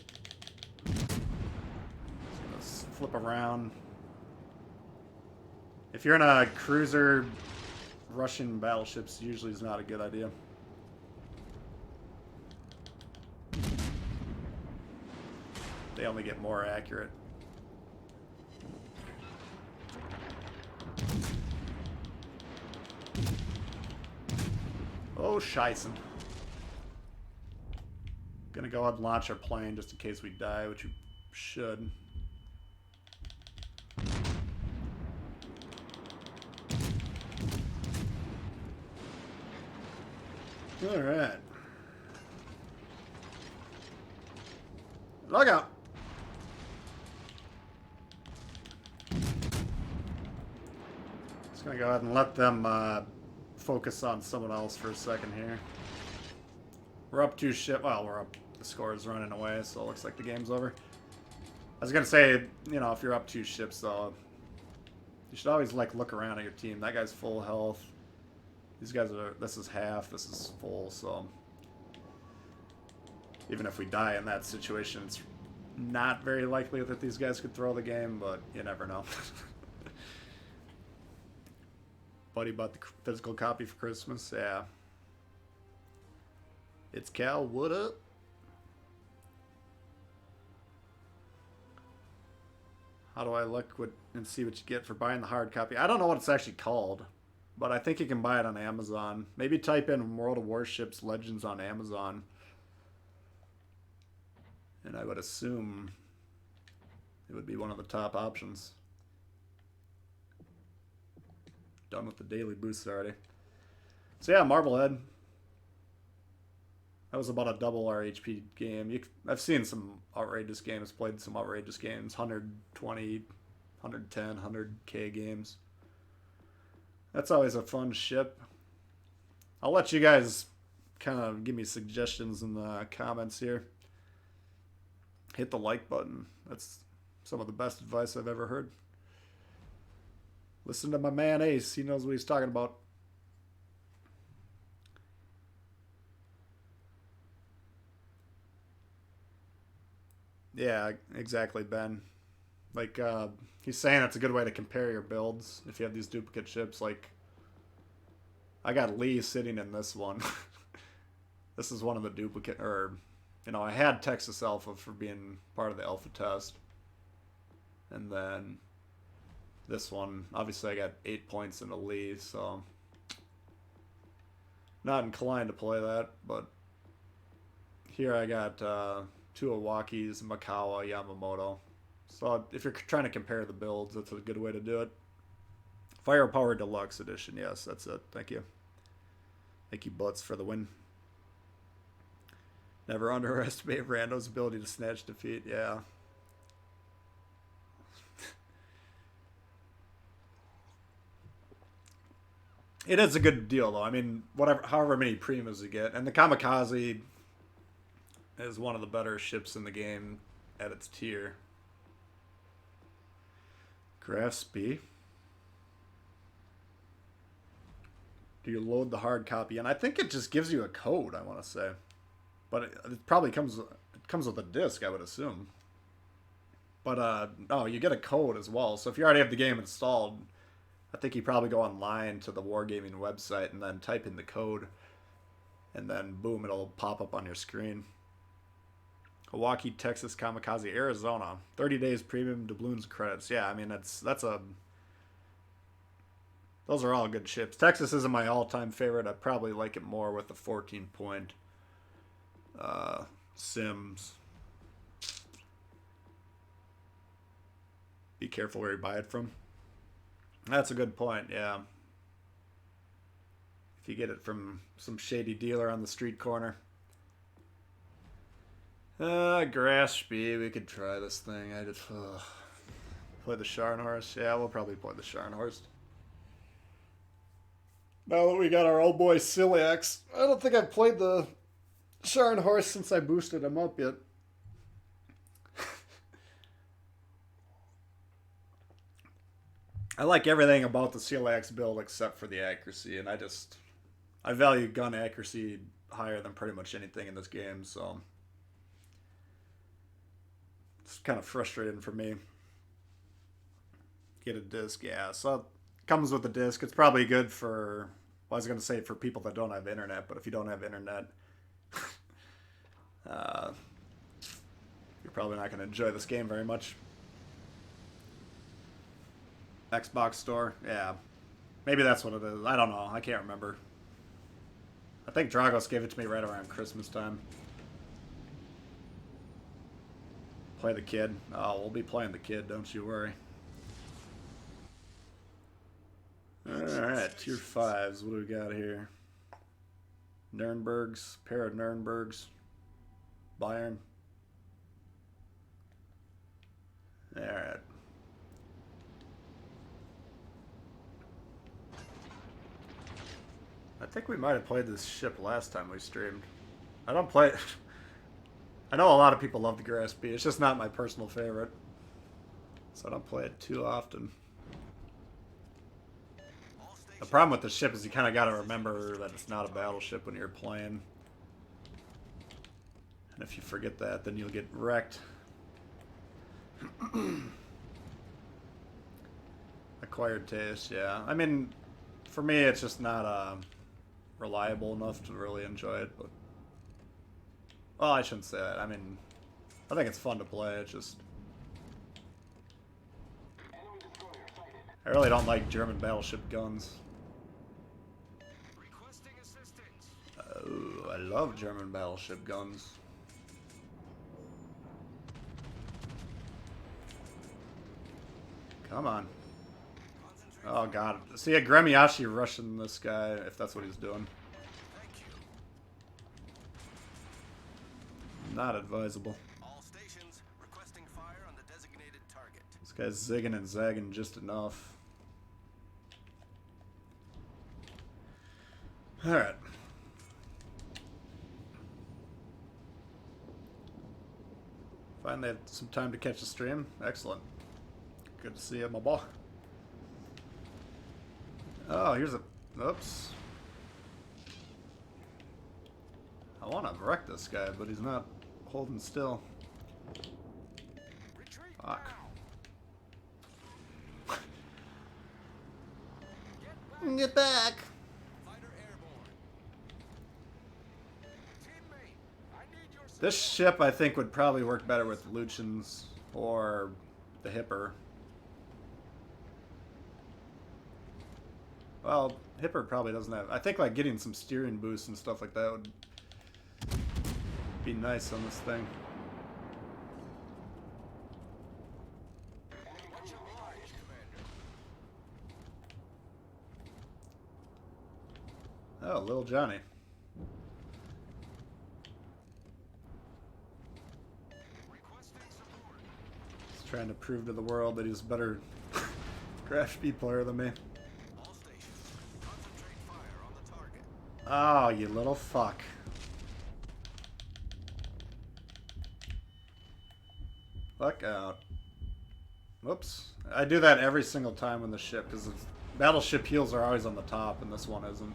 Just going to flip around. If you're in a cruiser, rushing battleships usually is not a good idea. They only get more accurate. Oh, scheisse. Gonna go ahead and launch our plane just in case we die, which we should. Alright. Look out! Just gonna go ahead and let them focus on someone else for a second here. We're up 2 ship. Well, we're up. The score is running away, so it looks like the game's over. I was gonna say, you know, if you're up 2 ships, though, you should always like look around at your team. That guy's full health. These guys are. This is half. This is full. So even if we die in that situation, it's not very likely that these guys could throw the game, but you never know. Buddy bought the physical copy for Christmas. Yeah. It's Cal. What up? How do I look and see what you get for buying the hard copy? I don't know what it's actually called, but I think you can buy it on Amazon. Maybe type in World of Warships Legends on Amazon. And I would assume it would be one of the top options. Done with the daily boosts already. So yeah, Marblehead. That was about a double our HP game. I've seen some outrageous games, played some outrageous games, 120, 110, 100k games. That's always a fun ship. I'll let you guys kind of give me suggestions in the comments here. Hit the like button. That's some of the best advice I've ever heard. Listen to my man Ace. He knows what he's talking about. Yeah, exactly, Ben. Like, he's saying it's a good way to compare your builds if you have these duplicate ships. Like, I got Lee sitting in this one. This is one of the duplicate, or, you know, I had Texas Alpha for being part of the alpha test. And then this one, obviously I got 8 points into Lee, so not inclined to play that, but here I got two Iwakis, Makawa, Yamamoto. So if you're trying to compare the builds, that's a good way to do it. Firepower Deluxe Edition, yes, that's it. Thank you. Thank you, Butts, for the win. Never underestimate Rando's ability to snatch defeat. Yeah. It is a good deal, though. I mean, however many Primas you get. And the Kamikaze is one of the better ships in the game at its tier. Grasp-B. Do you load the hard copy? And I think it just gives you a code, I want to say. But it probably comes with a disc, I would assume. But, no, you get a code as well. So if you already have the game installed, I think you probably go online to the Wargaming website and then type in the code. And then, boom, it'll pop up on your screen. Milwaukee, Texas, Kamikaze, Arizona. 30 days premium doubloons credits. Yeah, I mean, those are all good ships. Texas isn't my all-time favorite. I probably like it more with the 14-point Sims. Be careful where you buy it from. That's a good point, yeah. If you get it from some shady dealer on the street corner. Grasp-B, we could try this thing. I just play the Scharnhorst. Yeah, we'll probably play the Scharnhorst. Now that we got our old boy Ciliax, I don't think I've played the Scharnhorst since I boosted him up yet. I like everything about the Ciliax build except for the accuracy, and I value gun accuracy higher than pretty much anything in this game, so it's kind of frustrating for me. Get a disc, yeah. So it comes with a disc. It's probably good for, well, I was going to say for people that don't have internet, but if you don't have internet, you're probably not going to enjoy this game very much. Xbox store, yeah. Maybe that's what it is. I don't know. I can't remember. I think Dragos gave it to me right around Christmas time. Play the kid. Oh, we'll be playing the kid, don't you worry. Alright, tier 5s. What do we got here? Nürnbergs, pair of Nürnbergs. Bayern. Alright. I think we might have played this ship last time we streamed. I don't play it. I know a lot of people love the Grasp-B. It's just not my personal favorite. So I don't play it too often. The problem with the ship is you kind of got to remember that it's not a battleship when you're playing. And if you forget that, then you'll get wrecked. Acquired taste, yeah. I mean, for me, it's just not reliable enough to really enjoy it. But, well, I shouldn't say that. I mean, I think it's fun to play. It's just I really don't like German battleship guns. Requesting assistance. Oh, I love German battleship guns. Come on. Concentrate. Oh god. See a Gremiashi rushing this guy, if that's what he's doing. Thank you. Not advisable. All stations requesting fire on the designated target. This guy's zigging and zagging just enough. Alright. Finally had some time to catch the stream. Excellent. Good to see you, my boy. Oh, here's a... Oops. I want to wreck this guy, but he's not holding still. Retreat Fuck. now. Get back! Fighter airborne. Teammate, I need your support. This ship, I think, would probably work better with Lucians or the Hipper. Well, Hipper probably doesn't have... I think, like, getting some steering boosts and stuff like that would be nice on this thing. Much obliged, Commander. Oh, little Johnny. Requesting support. He's trying to prove to the world that he's a better Crash B player than me. All stations, concentrate fire on the target. Oh, you little fuck. Fuck out. Whoops. I do that every single time on the ship, because battleship heals are always on the top, and this one isn't.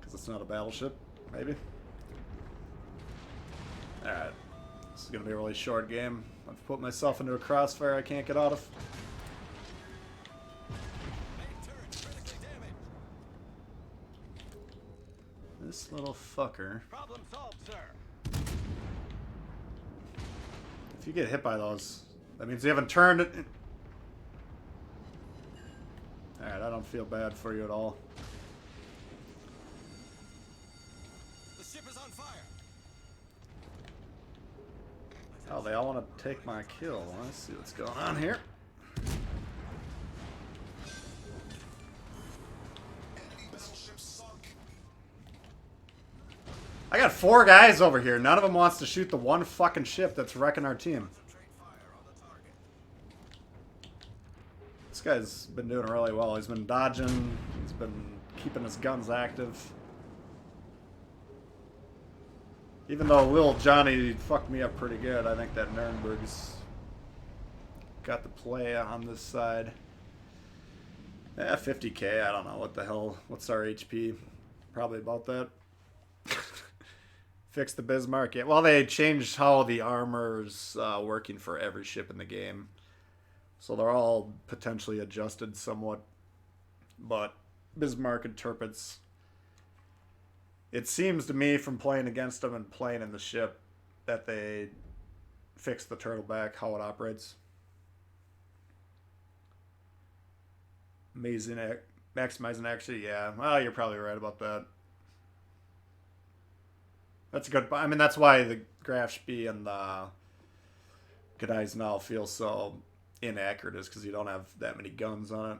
Because it's not a battleship, maybe. Alright. This is going to be a really short game. I've put myself into a crossfire I can't get out of. Main turret critically damaged. This little fucker. Problem solved, sir. If you get hit by those, that means you haven't turned it. Alright, I don't feel bad for you at all. The ship is on fire. Oh, they all want to take my kill. Let's see what's going on here. Enemy battleship sunk. I got 4 guys over here. None of them wants to shoot the one fucking ship that's wrecking our team. Concentrate fire on the target. This guy's been doing really well. He's been dodging. He's been keeping his guns active. Even though little Johnny fucked me up pretty good, I think that Nuremberg's got the play on this side. Yeah, 50k. I don't know what the hell. What's our HP? Probably about that. Fix the Bismarck. Yeah, well, they changed how the armor's working for every ship in the game. So they're all potentially adjusted somewhat. But Bismarck interprets... It seems to me from playing against them and playing in the ship that they fixed the turtle back, how it operates. Maximizing actually, yeah. Well, you're probably right about that. That's a good... I mean, that's why the Graf Spee and the G'days now feel so inaccurate, is because you don't have that many guns on it.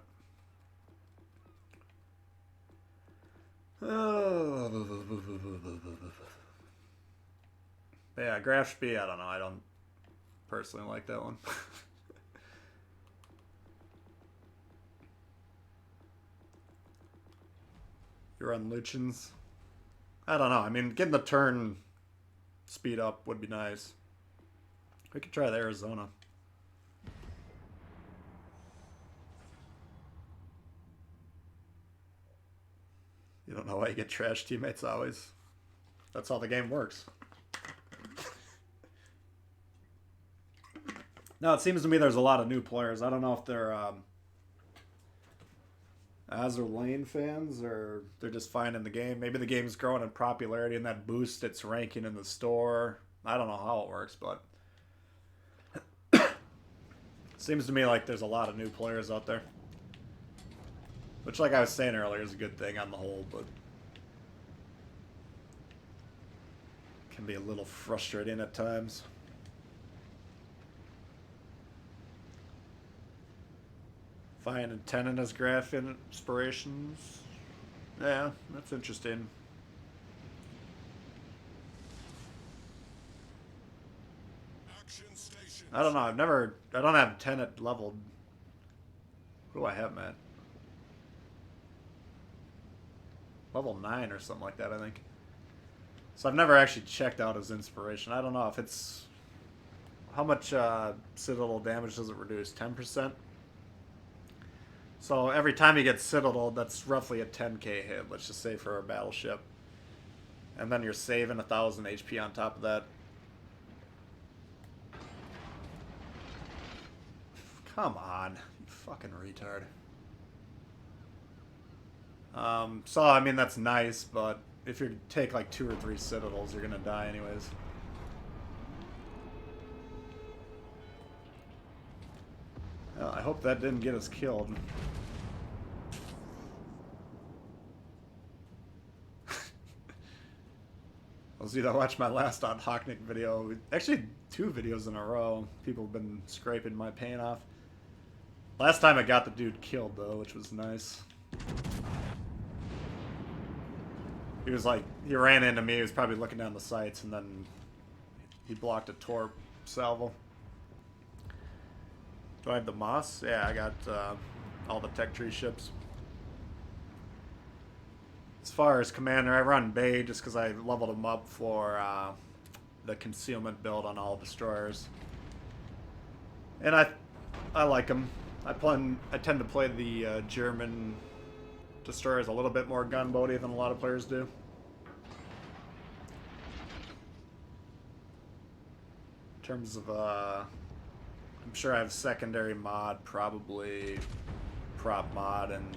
Yeah, Graf Spee, I don't know. I don't personally like that one. You're on Luchins. I don't know. I mean, getting the turn speed up would be nice. We could try the Arizona. You don't know why you get trash teammates always. That's how the game works. No, it seems to me there's a lot of new players. I don't know if they're Azur Lane fans or they're just finding the game. Maybe the game's growing in popularity and that boosts its ranking in the store. I don't know how it works, but seems to me like there's a lot of new players out there. Which, like I was saying earlier, is a good thing on the whole, but can be a little frustrating at times. Find antenna as graph inspirations. Yeah, that's interesting. Action stations. I don't know. I don't have tenet leveled. What do I have, man? Level 9 or something like that, I think. So I've never actually checked out his inspiration. I don't know if it's... How much citadel damage does it reduce? 10%? So every time you get citadel, that's roughly a 10k hit, let's just say, for a battleship. And then you're saving 1,000 HP on top of that. Come on, you fucking retard. So, I mean, that's nice, but if you take like 2 or 3 citadels, you're gonna die anyways. Well, I hope that didn't get us killed. Those of you that watched my last on Hocknick video, actually 2 videos in a row, people have been scraping my paint off. Last time I got the dude killed though, which was nice. He was like, he ran into me, he was probably looking down the sights, and then he blocked a torp salvo. Do I have the moss? Yeah, I got all the tech tree ships. As far as commander, I run Bay just because I leveled him up for the concealment build on all destroyers. And I like him. I tend to play the German destroyers a little bit more gunboaty than a lot of players do. In terms of, I'm sure I have secondary mod, probably prop mod and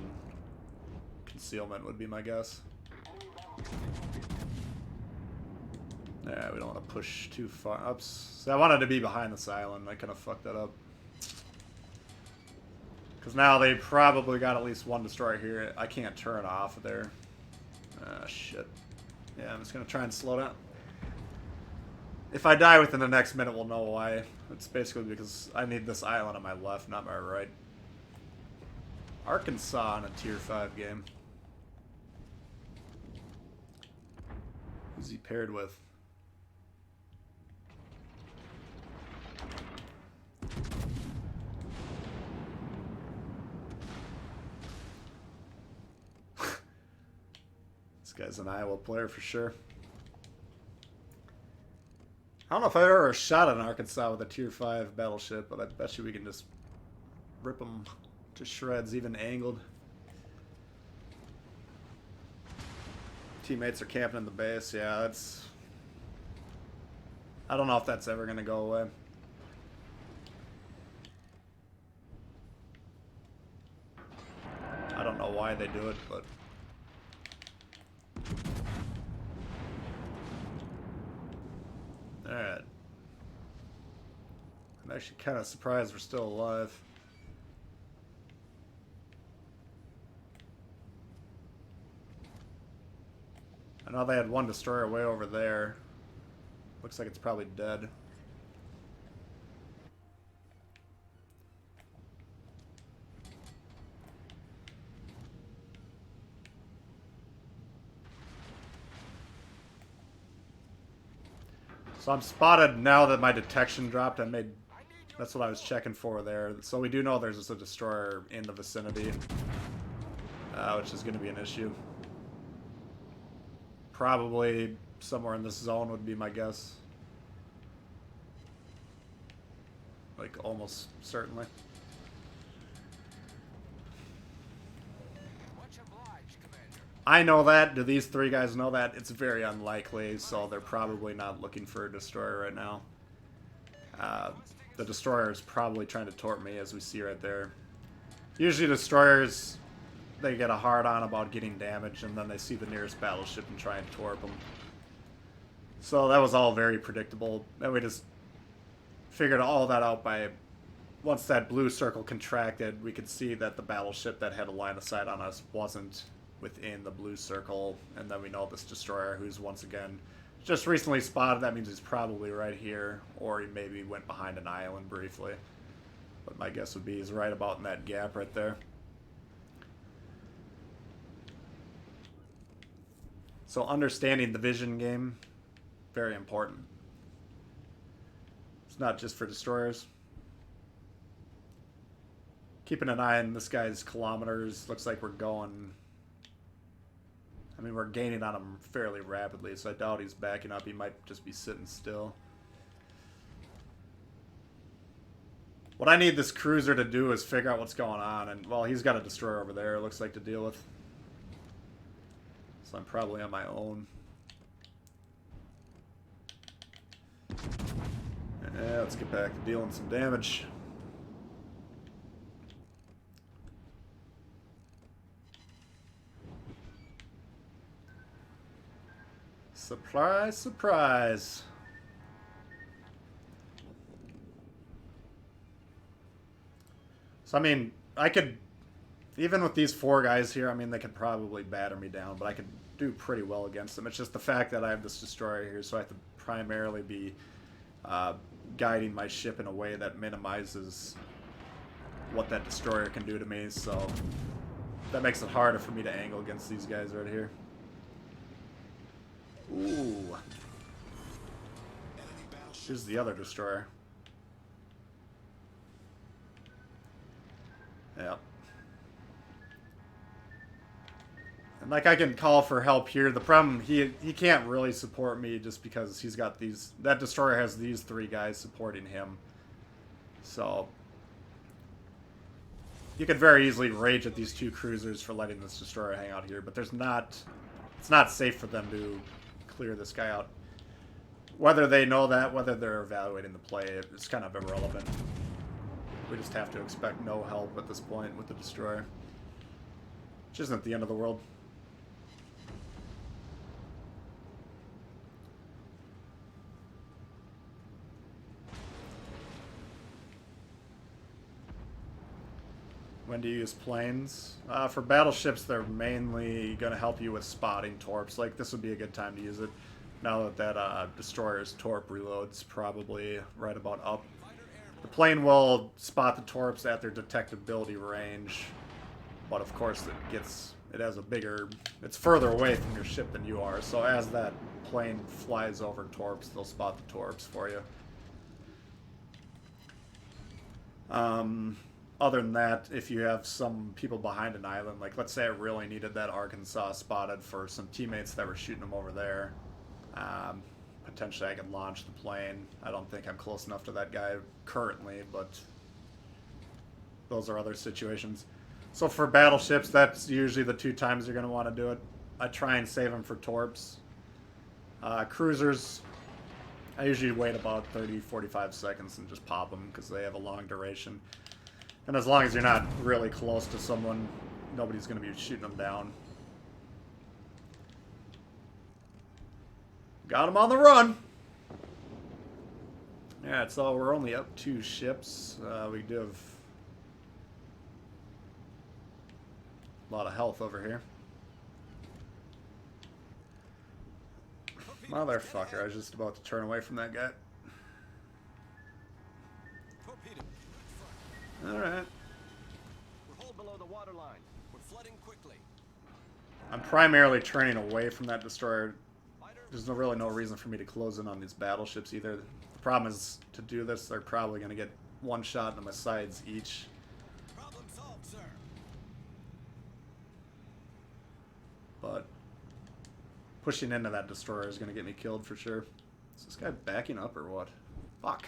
concealment would be my guess. Yeah, we don't want to push too far. Oops. So I wanted to be behind this island. I kind of fucked that up. Because now they probably got at least 1 destroyer here. I can't turn off of there. Ah, shit. Yeah, I'm just going to try and slow down. If I die within the next minute, we'll know why. It's basically because I need this island on my left, not my right. Arkansas in a tier 5 game. Who's he paired with? This guy's an Iowa player for sure. I don't know if I've ever shot an Arkansas with a tier 5 battleship, but I bet you we can just rip them to shreds, even angled. Teammates are camping in the base. Yeah, that's... I don't know if that's ever going to go away. I don't know why they do it, but... Alright. I'm actually kind of surprised we're still alive. I know they had 1 destroyer way over there. Looks like it's probably dead. So I'm spotted now that my detection dropped. That's what I was checking for there. So we do know there's a destroyer in the vicinity, which is going to be an issue. Probably somewhere in this zone would be my guess. Like, almost certainly. Much obliged, Commander. I know that. Do these 3 guys know that? It's very unlikely, so they're probably not looking for a destroyer right now. The destroyer is probably trying to torp me, as we see right there. Usually destroyers, they get a hard-on about getting damaged, and then they see the nearest battleship and try and torp them. So that was all very predictable. And we just figured all that out by once that blue circle contracted, we could see that the battleship that had a line of sight on us wasn't within the blue circle, and then we know this destroyer, who's once again just recently spotted. That means he's probably right here, or he maybe went behind an island briefly. But my guess would be he's right about in that gap right there. So understanding the vision game, very important. It's not just for destroyers. Keeping an eye on this guy's kilometers. Looks like we're going... I mean, we're gaining on him fairly rapidly, so I doubt he's backing up. He might just be sitting still. What I need this cruiser to do is figure out what's going on. And, well, he's got a destroyer over there, it looks like, to deal with. So I'm probably on my own. Yeah, let's get back to dealing some damage. Surprise, surprise. So, I mean, I could, even with these 4 guys here, I mean, they could probably batter me down, but I could do pretty well against them. It's just the fact that I have this destroyer here, so I have to primarily be guiding my ship in a way that minimizes what that destroyer can do to me, so that makes it harder for me to angle against these guys right here. Ooh. Here's the other destroyer. Yep. And like I can call for help here. The problem, he can't really support me just because he's got these... That destroyer has these 3 guys supporting him. So... You could very easily rage at these 2 cruisers for letting this destroyer hang out here, but there's not... It's not safe for them to clear this guy out. Whether they know that, whether they're evaluating the play, it's kind of irrelevant. We just have to expect no help at this point with the destroyer. Which isn't the end of the world. When do you use planes? For battleships, they're mainly going to help you with spotting torps. Like, this would be a good time to use it. Now that that destroyer's torp reloads probably right about up. The plane will spot the torps at their detectability range. But of course, it has a bigger... It's further away from your ship than you are. So as that plane flies over torps, they'll spot the torps for you. Other than that, if you have some people behind an island, like let's say I really needed that Arkansas spotted for some teammates that were shooting them over there, potentially I could launch the plane. I don't think I'm close enough to that guy currently, but those are other situations. So for battleships, that's usually the 2 times you're going to want to do it. I try and save them for torps. Cruisers, I usually wait about 30-45 seconds and just pop them because they have a long duration. And as long as you're not really close to someone, nobody's going to be shooting them down. Got him on the run! Yeah, so we're only up 2 ships. We do have a lot of health over here. Motherfucker, I was just about to turn away from that guy. Alright. We're hold below the waterline. We're flooding quickly. I'm primarily turning away from that destroyer. There's really no reason for me to close in on these battleships either. The problem is, to do this, they're probably going to get 1 shot into my sides each. Problem solved, sir. But pushing into that destroyer is going to get me killed for sure. Is this guy backing up or what? Fuck.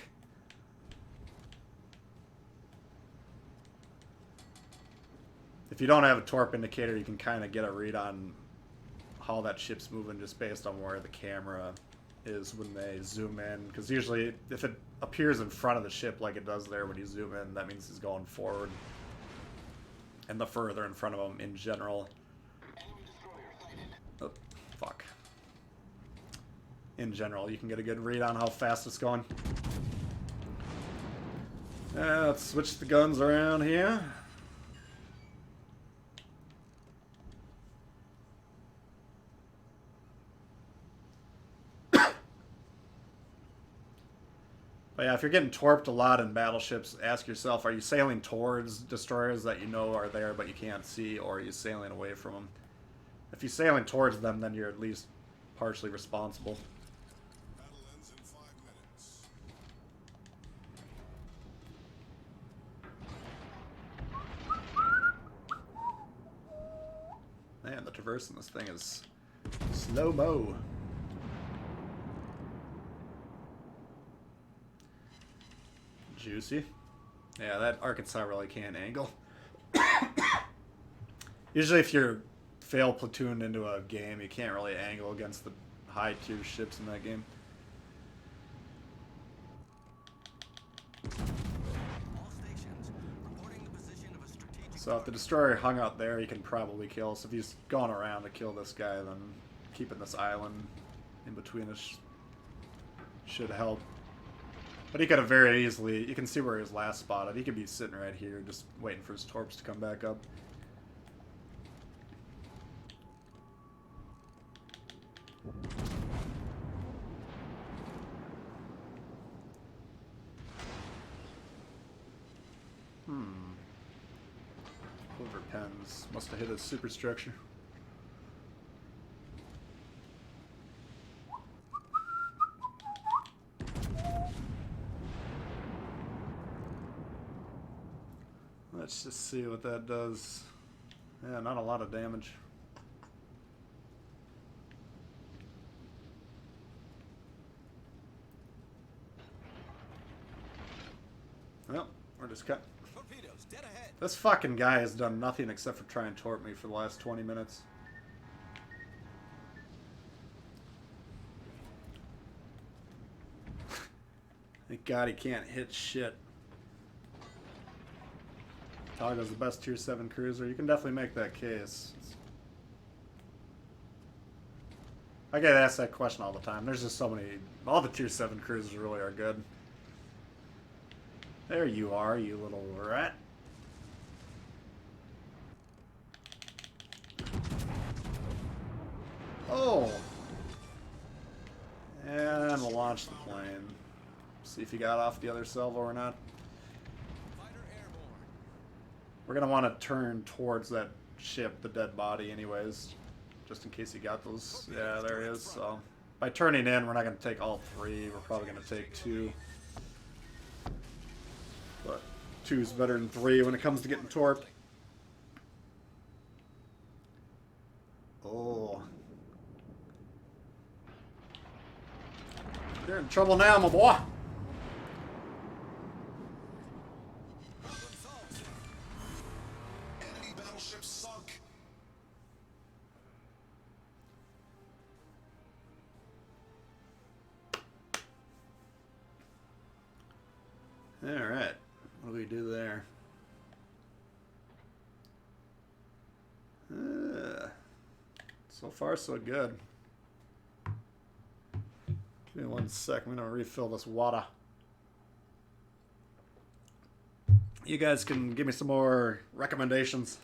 If you don't have a torp indicator, you can kind of get a read on how that ship's moving just based on where the camera is when they zoom in. Because usually, if it appears in front of the ship like it does there when you zoom in, that means he's going forward. And the further in front of him in general... Oh, fuck. In general, you can get a good read on how fast it's going. Let's switch the guns around here. But yeah, if you're getting torped a lot in battleships, ask yourself, are you sailing towards destroyers that you know are there but you can't see, or are you sailing away from them? If you're sailing towards them, then you're at least partially responsible. Battle ends in 5 minutes. Man, the traverse in this thing is slow-mo. Juicy. Yeah, that Arkansas really can't angle. Usually if you're fail platooned into a game, you can't really angle against the high tier ships in that game. All stations reporting the position of a strategic So if the destroyer hung out there, he can probably kill us. If he's going around to kill this guy, then keeping this island in between us should help. But he could have very easily, you can see where he was last spotted. He could be sitting right here just waiting for his torps to come back up. Over pens. Must have hit a superstructure. Let's just see what that does. Yeah, not a lot of damage. Well, we're just cut. torpedoes dead ahead. This fucking guy has done nothing except for try and torp me for the last 20 minutes. Thank God he can't hit shit. Toggo's the best tier 7 cruiser. You can definitely make that case. I get asked that question all the time. There's just so many... All the tier 7 cruisers really are good. There you are, you little rat. Oh! And we'll launch the plane. See if he got off the other salvo or not. Fighter airborne. We're going to want to turn towards that ship, the dead body anyways. Just in case he got those. Yeah, there he is. So by turning in, we're not going to take all 3. We're probably going to take 2. But 2 is better than 3 when it comes to getting torped. Oh. You're in trouble now, my boy. Enemy battleship sunk. Alright. What do we do there? So far, so good. Give me 1 sec. I'm going to refill this water. You guys can give me some more recommendations.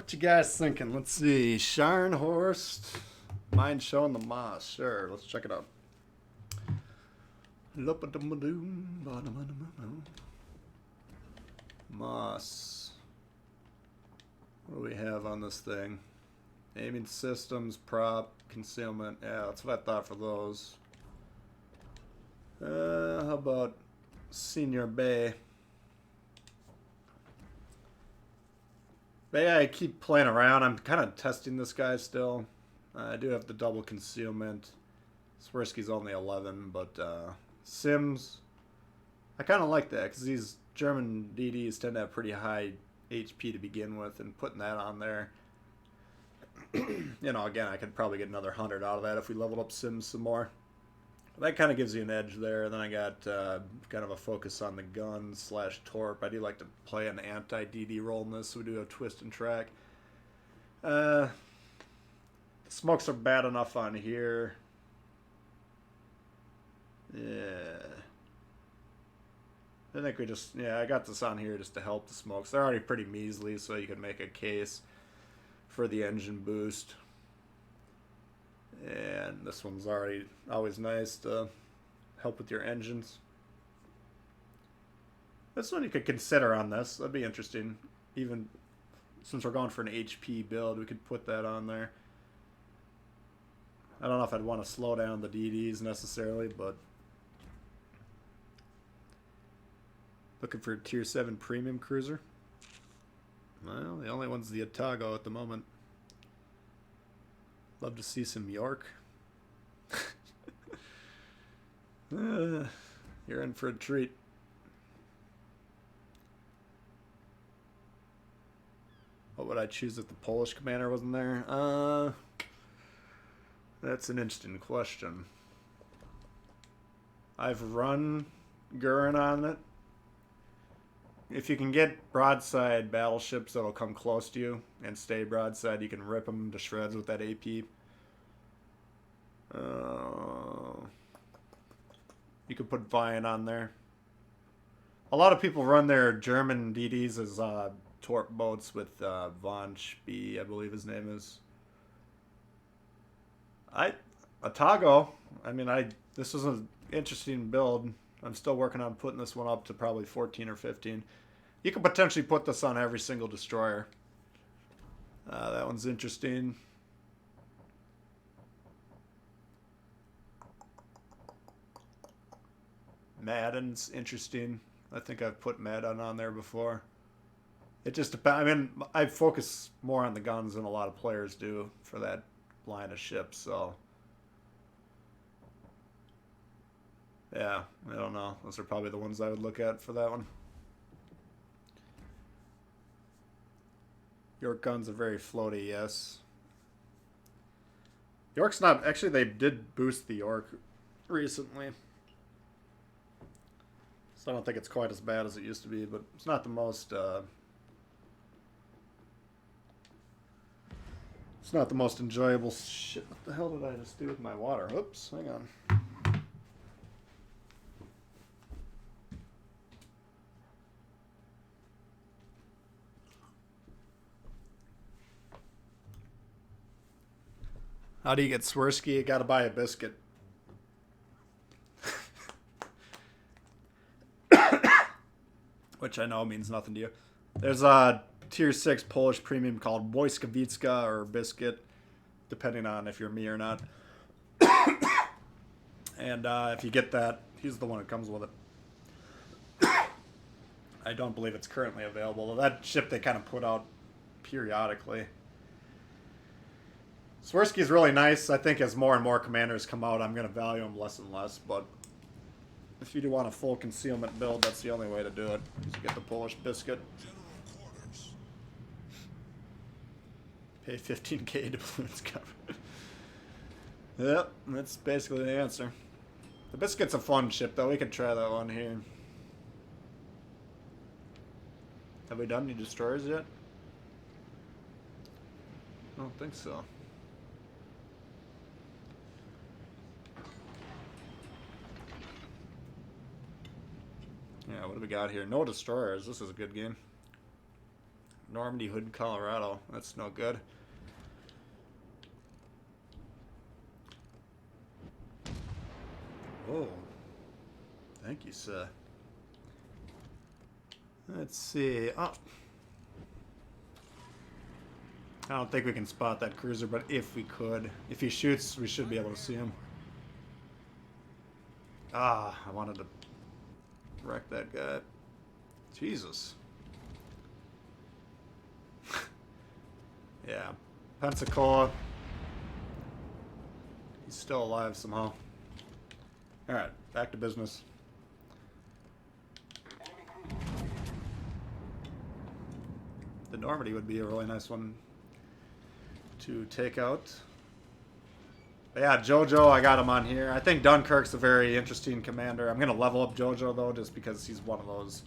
What you guys thinking? Let's see. Scharnhorst. Mind showing the moss. Sure, let's check it out. Moss. What do we have on this thing? Aiming systems, prop, concealment. Yeah, that's what I thought for those. How about Senior Bay? Bay, I keep playing around. I'm kind of testing this guy still. I do have the double concealment. Swirsky's only 11, but Sims, I kind of like that because these German DDs tend to have pretty high HP to begin with, and putting that on there, you know, again, I could probably get another 100 out of that if we leveled up Sims some more. That kind of gives you an edge there. Then I got kind of a focus on the gun / torp. I do like to play an anti-DD role in this, so we do have twist and track. The smokes are bad enough on here. Yeah. I think we just, yeah, I got this on here just to help the smokes. They're already pretty measly, so you can make a case for the engine boost. And this one's already always nice to help with your engines. This one you could consider on this. That'd be interesting. Even since we're going for an HP build, we could put that on there. I don't know if I'd want to slow down the DDs necessarily, but looking for a tier 7 premium cruiser. Well, the only one's the Otago at the moment. Love to see some York. You're in for a treat. What would I choose if the Polish commander wasn't there? That's an interesting question. I've run Gurren on it. If you can get broadside battleships that'll come close to you and stay broadside, you can rip them to shreds with that AP. You could put Vian on there. A lot of people run their German DDs as torp boats with Von Spee, I believe his name is. Otago. I mean, this was an interesting build. I'm still working on putting this one up to probably 14 or 15. You could potentially put this on every single destroyer. That one's interesting. Madden's interesting. I think I've put Madden on there before. It just depends. I mean, I focus more on the guns than a lot of players do for that line of ships, so yeah, I don't know. Those are probably the ones I would look at for that one. York guns are very floaty, yes. York's not... Actually, they did boost the York recently. So I don't think it's quite as bad as it used to be, but it's not the most... It's not the most enjoyable shit. What the hell did I just do with my water? Oops, hang on. How do you get Swirsky? You gotta buy a biscuit. Which I know means nothing to you. There's a tier 6 Polish premium called Wojskowicka or biscuit, depending on if you're me or not. And if you get that, he's the one that comes with it. I don't believe it's currently available. That ship they kind of put out periodically. Swirsky's really nice. I think as more and more commanders come out, I'm going to value him less and less. But if you do want a full concealment build, that's the only way to do it. Is to get the Polish biscuit. General quarters. Pay 15k to balloons cover. Yep, that's basically the answer. The biscuit's a fun ship, though. We could try that one here. Have we done any destroyers yet? I don't think so. Yeah, what do we got here? No destroyers. This is a good game. Normandy Hood, Colorado. That's no good. Oh. Thank you, sir. Let's see. Oh. I don't think we can spot that cruiser, but if we could. If he shoots, we should be able to see him. Ah, I wanted to wreck that guy. Jesus. Yeah. Pensacola. He's still alive somehow. Alright, back to business. The Normandy would be a really nice one to take out. But yeah, Jojo, I got him on here. I think Dunkirk's a very interesting commander. I'm going to level up Jojo, though, just because he's one of those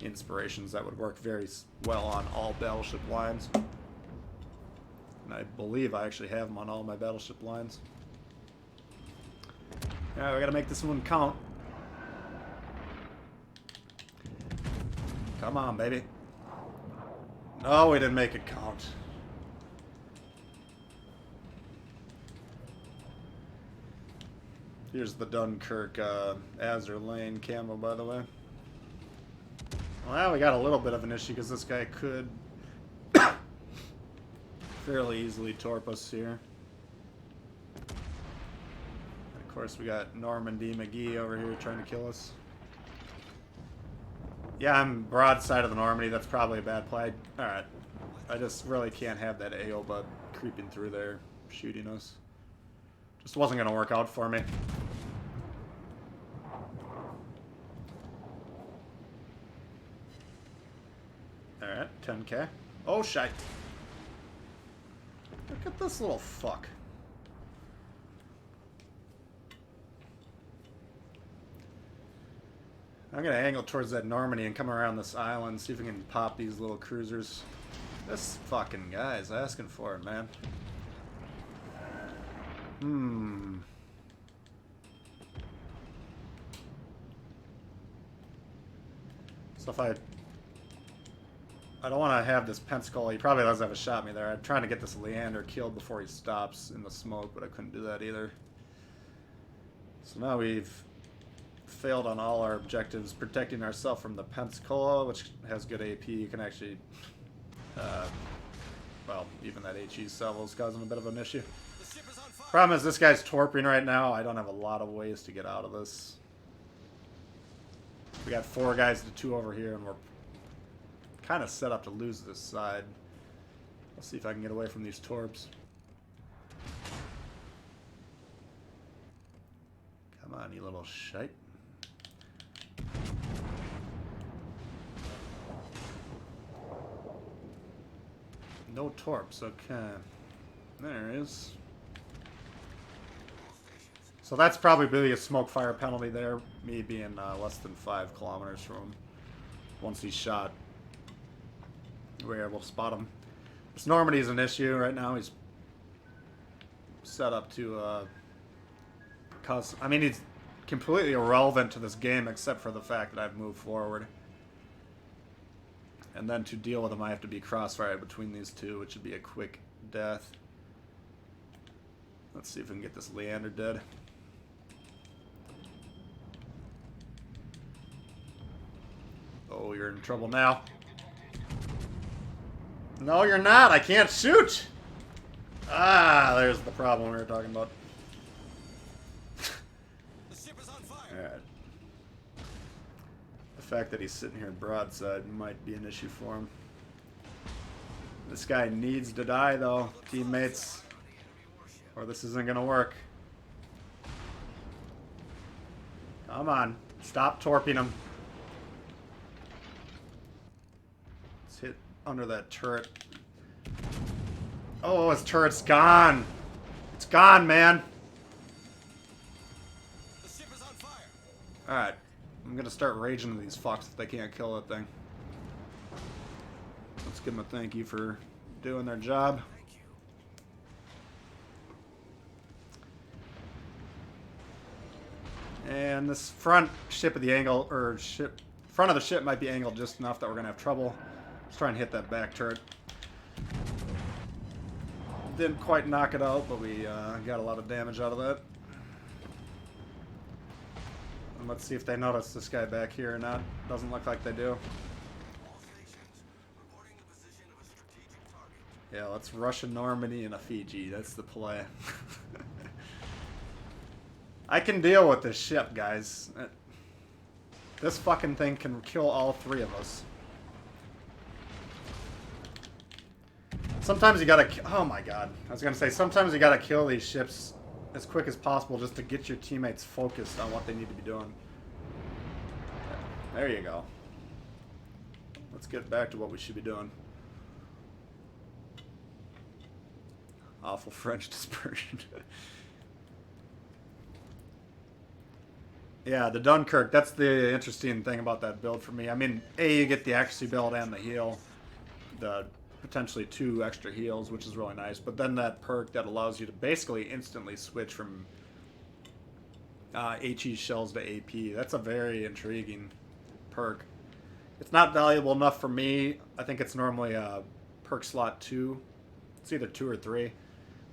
inspirations that would work very well on all battleship lines. And I believe I actually have him on all my battleship lines. Alright, we got to make this one count. Come on, baby. No, we didn't make it count. Here's the Dunkirk Azure Lane camo, by the way. Well, we got a little bit of an issue because this guy could fairly easily torp us here. And of course, we got Normandy McGee over here trying to kill us. Yeah, I'm broadside of the Normandy. That's probably a bad play. Alright. I just really can't have that AO bud creeping through there, shooting us. Just wasn't going to work out for me. Alright, 10k. Oh, shite. Look at this little fuck. I'm going to angle towards that Normandy and come around this island, see if we can pop these little cruisers. This fucking guy's asking for it, man. So if I don't want to have this Pensacola. He probably does have a shot at me there. I'm trying to get this Leander killed before he stops in the smoke, but I couldn't do that either. So now we've failed on all our objectives, protecting ourselves from the Pensacola, which has good AP. You can actually, well, even that HE salvo is causing a bit of an issue. Problem is, this guy's torping right now. I don't have a lot of ways to get out of this. We got 4 guys to 2 over here, and we're kind of set up to lose this side. Let's see if I can get away from these torps. Come on, you little shite. No torps, okay. There it is. So that's probably a smoke fire penalty there, me being less than 5 kilometers from him. Once he's shot, we're able to spot him. This Normandy's an issue right now. He's set up to cause... I mean, he's completely irrelevant to this game except for the fact that I've moved forward. And then to deal with him, I have to be crossfire between these two, which would be a quick death. Let's see if we can get this Leander dead. Oh, you're in trouble now. No, you're not. I can't shoot. Ah, there's the problem we were talking about. The ship is on fire. Alright. The fact that he's sitting here broadside might be an issue for him. This guy needs to die, though, teammates, or this isn't going to work. Come on. Stop torping him. Let's hit under that turret. Oh, his turret's gone. It's gone, man. The ship is on fire. Alright. I'm going to start raging at these fucks if they can't kill that thing. Let's give them a thank you for doing their job. Thank you. And this front ship of the angle, or front of the ship might be angled just enough that we're going to have trouble Let's try and hit that back turret. Didn't quite knock it out, but we got a lot of damage out of that. And let's see if they notice this guy back here or not. Doesn't look like they do. All stations reporting the position of a strategic target. Yeah, let's rush a Normandy and a Fiji. That's the play. I can deal with this ship, guys. This fucking thing can kill all three of us. Sometimes you gotta... Oh my god. I was gonna say, sometimes you gotta kill these ships as quick as possible just to get your teammates focused on what they need to be doing. There you go. Let's get back to what we should be doing. Awful French dispersion. Yeah, the Dunkirk, that's the interesting thing about that build for me. I mean, A, you get the accuracy build and the heal. The potentially 2 extra heals, which is really nice. But then that perk that allows you to basically instantly switch from HE shells to AP. That's a very intriguing perk. It's not valuable enough for me. I think it's normally perk slot 2. It's either 2 or 3.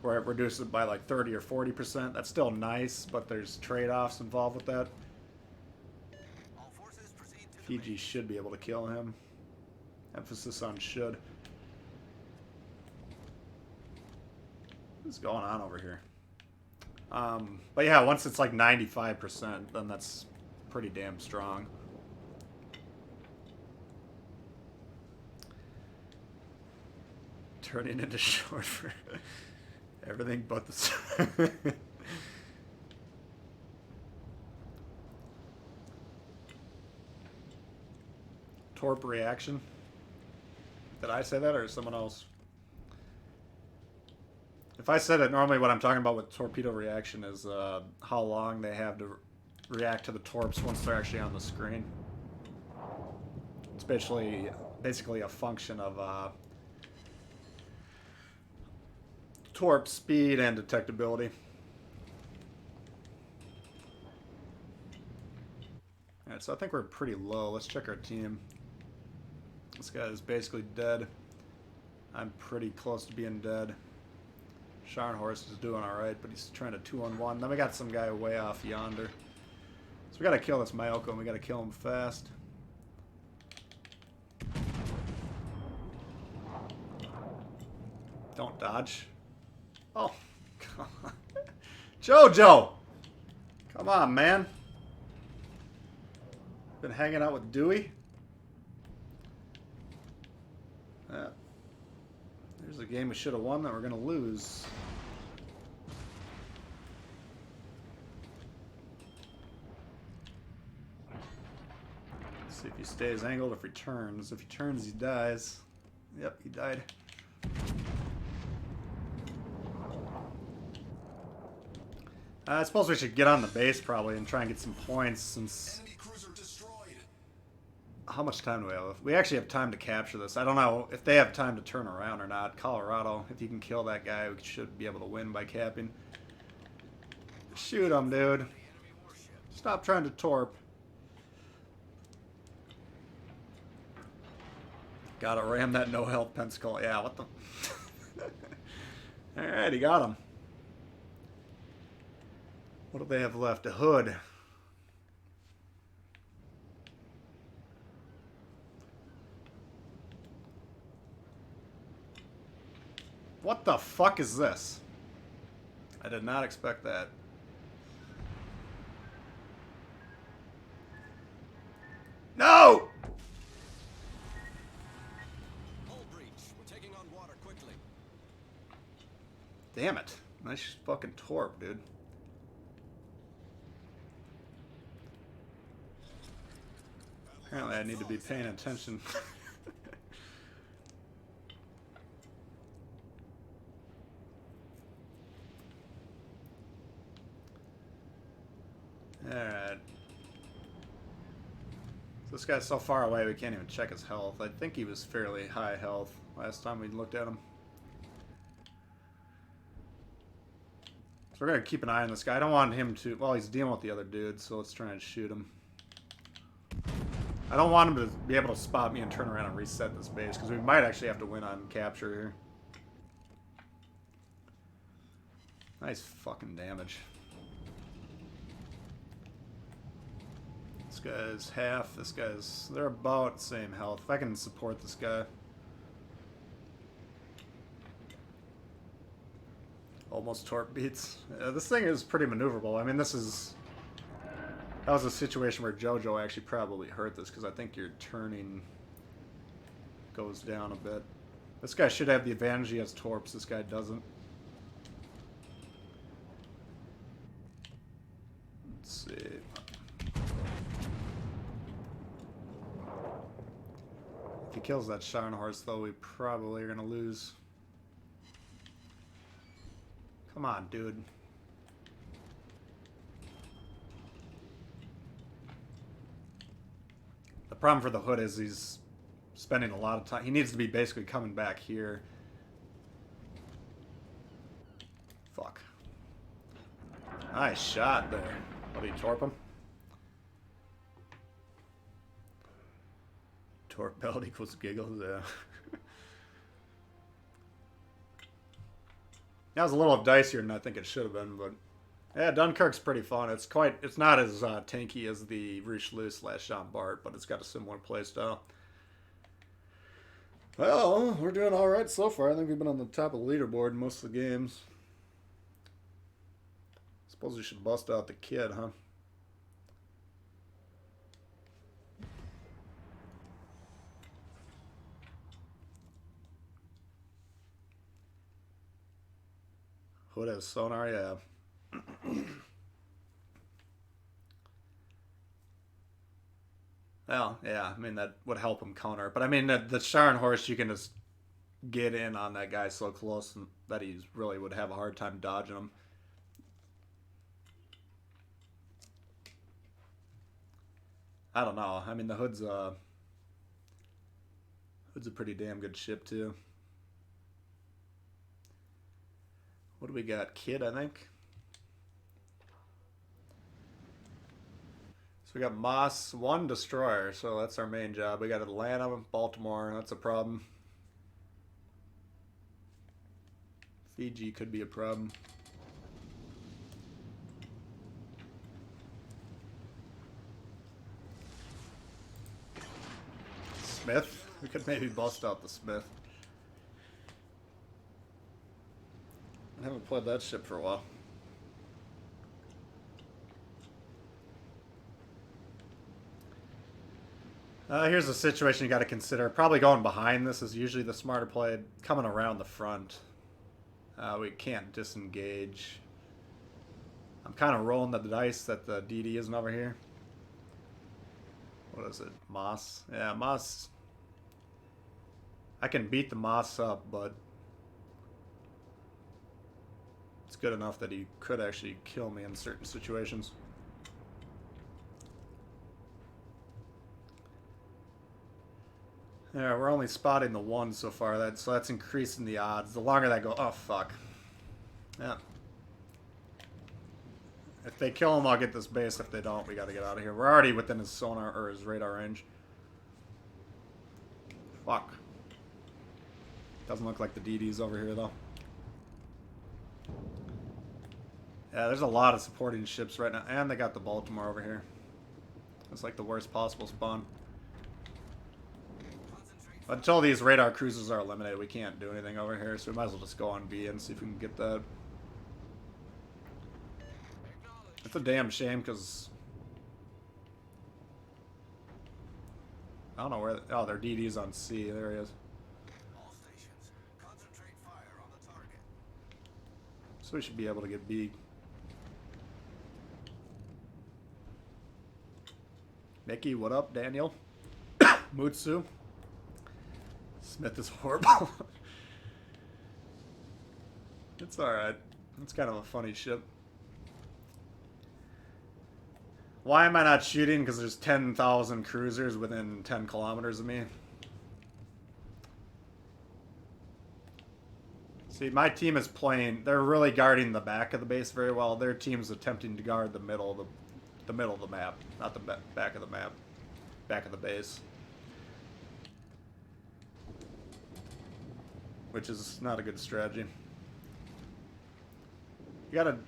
Where it reduces it by like 30 or 40%. That's still nice, but there's trade-offs involved with that. All forces proceed to Fiji should be able to kill him. Emphasis on should. What's going on over here? But yeah, once it's like 95%, then that's pretty damn strong. Turning into short for everything but the... Torp reaction. Did I say that or someone else? If I said it, normally what I'm talking about with torpedo reaction is how long they have to react to the torps once they're actually on the screen. It's basically a function of torp speed and detectability. Alright, so I think we're pretty low. Let's check our team. This guy is basically dead. I'm pretty close to being dead. Scharnhorst is doing alright, but he's trying to 2-on-1. Then we got some guy way off yonder. So we gotta kill this Myoko, and we gotta kill him fast. Don't dodge. Oh, come on. Jojo! Come on, man. Been hanging out with Dewey? There's a game we should have won that we're going to lose. Let's see if he stays angled, if he turns. If he turns, he dies. Yep, he died. I suppose we should get on the base probably and try and get some points since... Enemy cruiser destroyed. How much time do we have? We actually have time to capture this. I don't know if they have time to turn around or not. Colorado, if you can kill that guy, we should be able to win by capping. Shoot him, dude. Stop trying to torp. Gotta ram that no-health Pensacola. Yeah, what the... Alright, he got him. What do they have left? A hood. What the fuck is this? I did not expect that. No! hull breach. We're taking on water quickly. Damn it. Nice fucking torp, dude. Apparently I need to be paying attention. Alright. So this guy's so far away we can't even check his health. I think he was fairly high health last time we looked at him. So we're going to keep an eye on this guy. I don't want him to... Well, he's dealing with the other dude, so let's try and shoot him. I don't want him to be able to spot me and turn around and reset this base, because we might actually have to win on capture here. Nice fucking damage. This guy's half, this guy's... They're about the same health. If I can support this guy. Almost torp beats. This thing is pretty maneuverable. I mean, this is... That was a situation where JoJo actually probably hurt this, because I think your turning goes down a bit. This guy should have the advantage. He has torps. This guy doesn't. Let's see. If he kills that Scharnhorst, though, we probably are going to lose. Come on, dude. The problem for the Hood is he's spending a lot of time. He needs to be basically coming back here. Fuck. Nice shot there. What did he torp him? Torp belt equals giggles, yeah. That was a little dicier than I think it should have been, but yeah, Dunkirk's pretty fun. It's not as tanky as the Richelieu / Jean Bart, but it's got a similar playstyle. Well, we're doing all right so far. I think we've been on the top of the leaderboard in most of the games. Suppose we should bust out the kid, huh? Hood has sonar, yeah. Well, yeah, I mean, that would help him counter. But I mean, the Scharnhorst, you can just get in on that guy so close that he really would have a hard time dodging him. I don't know. I mean, the Hood's a pretty damn good ship, too. What do we got? Kid, I think. So we got Moss, 1 destroyer, so that's our main job. We got Atlanta, Baltimore, that's a problem. Fiji could be a problem. Smith? We could maybe bust out the Smith. I haven't played that ship for a while. Here's a situation you got to consider. Probably going behind this is usually the smarter play. Coming around the front. We can't disengage. I'm kind of rolling the dice that the DD isn't over here. What is it? Moss? Yeah, Moss. I can beat the Moss up, but it's good enough that he could actually kill me in certain situations. Yeah, we're only spotting the 1 so far, so that's increasing the odds. The longer that goes, oh fuck. Yeah. If they kill him, I'll get this base. If they don't, we gotta get out of here. We're already within his sonar or his radar range. Fuck. Doesn't look like the DD's over here though. Yeah, there's a lot of supporting ships right now, and they got the Baltimore over here. It's like the worst possible spawn. Until these radar cruisers are eliminated, we can't do anything over here, so we might as well just go on B and see if we can get that. It's a damn shame, because I don't know where... Oh, their DD's on C. There he is. All stations, concentrate fire on the target. So we should be able to get B. Mickey, what up? Daniel? Mutsu? Smith is horrible. It's alright. It's kind of a funny ship. Why am I not shooting? Because there's 10,000 cruisers within 10 kilometers of me. See, my team is playing... They're really guarding the back of the base very well. Their team's attempting to guard the middle of the map, not the back of the map. back of the base. Which is not a good strategy. You gotta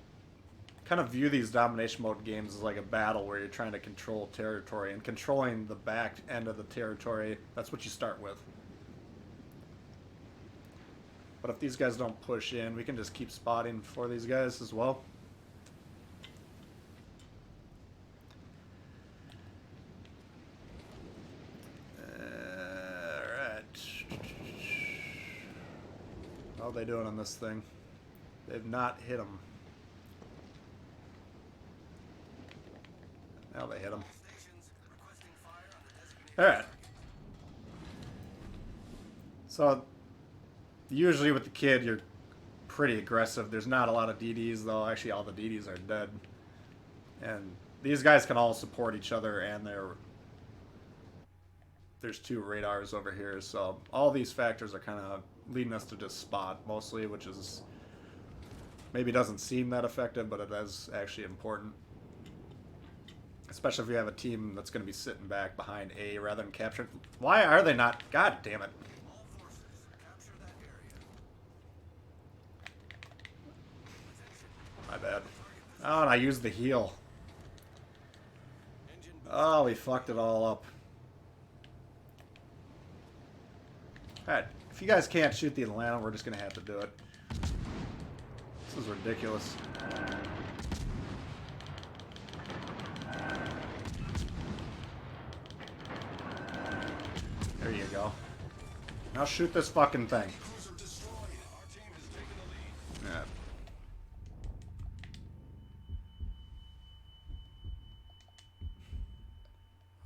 kind of view these domination mode games as like a battle where you're trying to control territory, and controlling the back end of the territory, that's what you start with. But if these guys don't push in, we can just keep spotting for these guys as well. Alright. How are they doing on this thing? They've not hit them. Now they hit them. Alright. So, usually with the kid, you're pretty aggressive. There's not a lot of DDs, though. Actually, all the DDs are dead. And these guys can all support each other, and there's 2 radars over here. So all these factors are kind of leading us to just spot, mostly, which is maybe doesn't seem that effective, but it is actually important. Especially if you have a team that's going to be sitting back behind A rather than capturing. Why are they not? God damn it. My bad. Oh, and I used the heal. Oh, we fucked it all up. Alright, if you guys can't shoot the Atlanta, we're just going to have to do it. This is ridiculous. There you go. Now shoot this fucking thing. Yeah.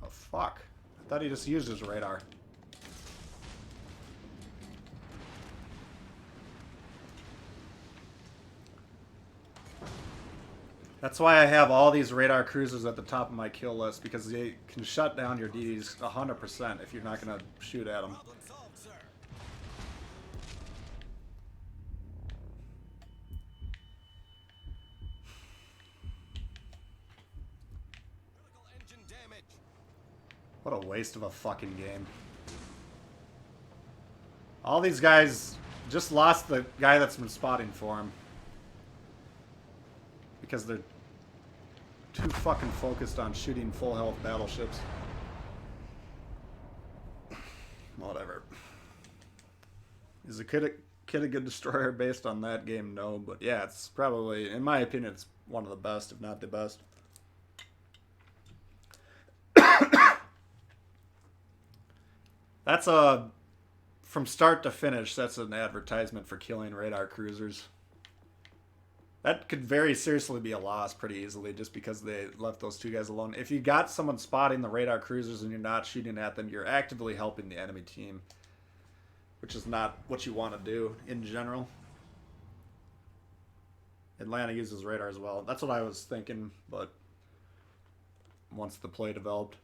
Oh, fuck. I thought he just used his radar. That's why I have all these radar cruisers at the top of my kill list, because they can shut down your DDs 100% if you're not going to shoot at them. What a waste of a fucking game. All these guys just lost the guy that's been spotting for him. Because they're too fucking focused on shooting full health battleships. Whatever. Is a kid a good destroyer based on that game? No, but yeah, it's probably, in my opinion, it's one of the best, if not the best. That's a, from start to finish, that's an advertisement for killing radar cruisers. That could very seriously be a loss pretty easily just because they left those 2 guys alone. If you got someone spotting the radar cruisers and you're not shooting at them, you're actively helping the enemy team, which is not what you want to do in general. Atlanta uses radar as well. That's what I was thinking, but once the play developed.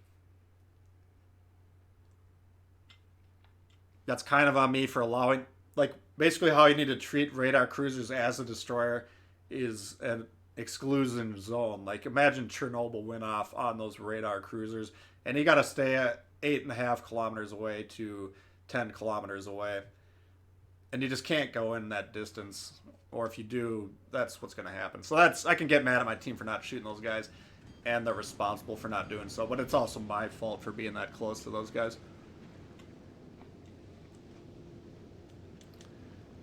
That's kind of on me for allowing, like, basically how you need to treat radar cruisers as a destroyer is an exclusion zone. Like, imagine Chernobyl went off on those radar cruisers, and you got to stay at 8.5 kilometers away to 10 kilometers away. And you just can't go in that distance, or if you do, that's what's going to happen. So that's, I can get mad at my team for not shooting those guys, and they're responsible for not doing so, but it's also my fault for being that close to those guys.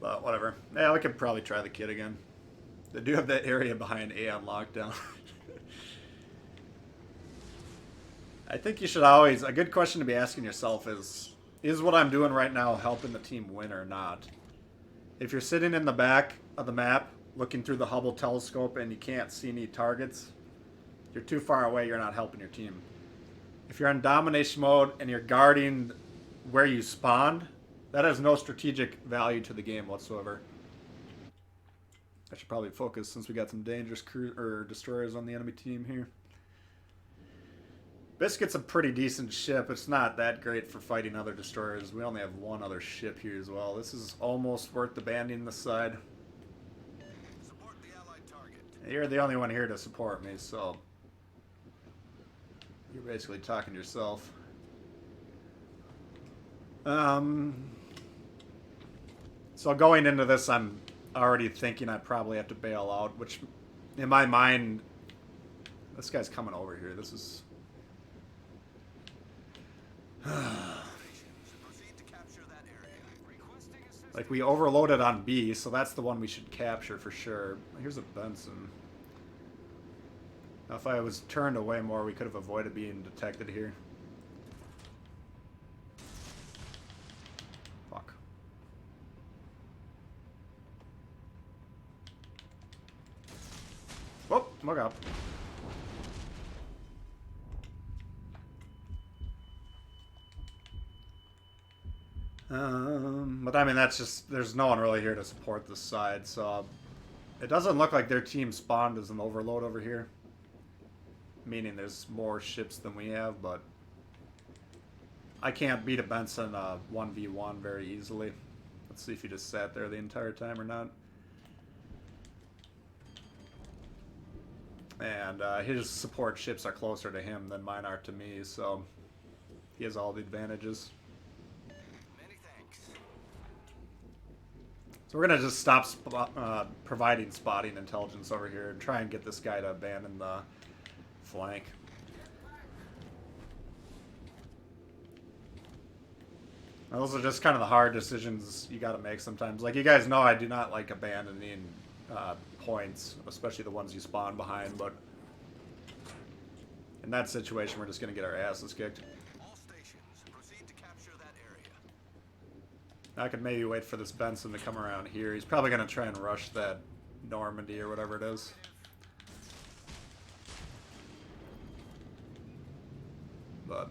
But whatever. Yeah, we could probably try the kid again. They do have that area behind A on lockdown. I think you should always, a good question to be asking yourself is what I'm doing right now helping the team win or not? If you're sitting in the back of the map, looking through the Hubble telescope and you can't see any targets, you're too far away, you're not helping your team. If you're in domination mode and you're guarding where you spawned, that has no strategic value to the game whatsoever. I should probably focus since we got some dangerous destroyers on the enemy team here. Biscuit's a pretty decent ship. It's not that great for fighting other destroyers. We only have 1 other ship here as well. This is almost worth abandoning this side. Support the allied target. You're the only one here to support me, so you're basically talking to yourself. So going into this, I'm already thinking I'd probably have to bail out, which in my mind, this guy's coming over here. This is... Proceed to capture that area. Requesting assistance. Like, we overloaded on B, so that's the one we should capture for sure. Here's a Benson. Now, if I was turned away more, we could have avoided being detected here. Fuck. Oh, look up. But I mean, that's just, there's no one really here to support this side, so it doesn't look like their team spawned as an overload over here. Meaning there's more ships than we have, but I can't beat a Benson 1v1 very easily. Let's see if he just sat there the entire time or not. And his support ships are closer to him than mine are to me, so he has all the advantages. Many thanks. So we're going to just stop providing spotting intelligence over here and try and get this guy to abandon the flank. Now, those are just kind of the hard decisions you got to make sometimes. Like, you guys know I do not like abandoning points, especially the ones you spawn behind, but in that situation we're just going to get our asses kicked. All stations, proceed to capture that area. I could maybe wait for this Benson to come around here. He's probably going to try and rush that Normandy or whatever it is. But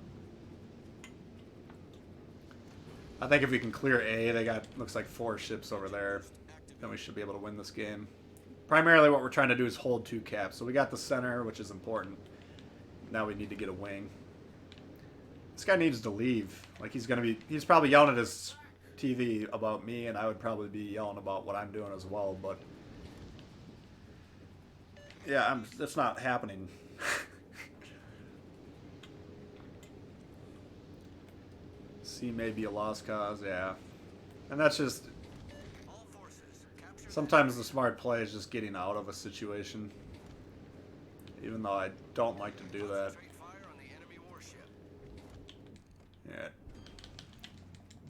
I think if we can clear A, they got, looks like 4 ships over there, then we should be able to win this game. Primarily what we're trying to do is hold 2 caps. So we got the center, which is important. Now we need to get a wing. This guy needs to leave. Like, he's probably yelling at his TV about me, and I would probably be yelling about what I'm doing as well, but yeah, that's not happening. C may be a lost cause, yeah. And that's just... All forces, capture sometimes the smart play is just getting out of a situation. Even though I don't like to do that. straight fire on the enemy warship. Yeah.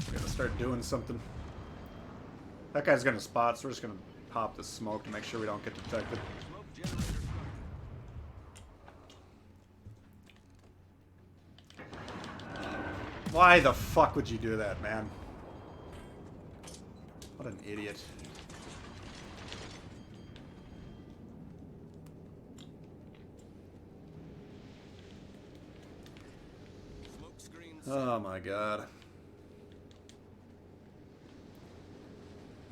We gotta start doing something. That guy's gonna spot, so we're just gonna pop the smoke to make sure we don't get detected. Smoke generator started. Why the fuck would you do that, man? What an idiot. Smoke screens. Oh my god.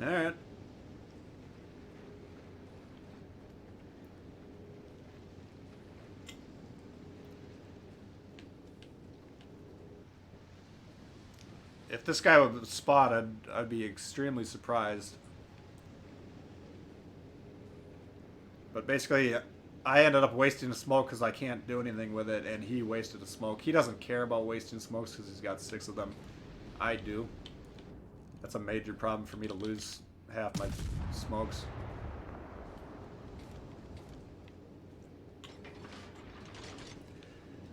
Alright. If this guy was spotted, I'd be extremely surprised. But basically, I ended up wasting a smoke because I can't do anything with it, and he wasted a smoke. He doesn't care about wasting smokes because he's got 6 of them. I do. That's a major problem for me to lose half my smokes.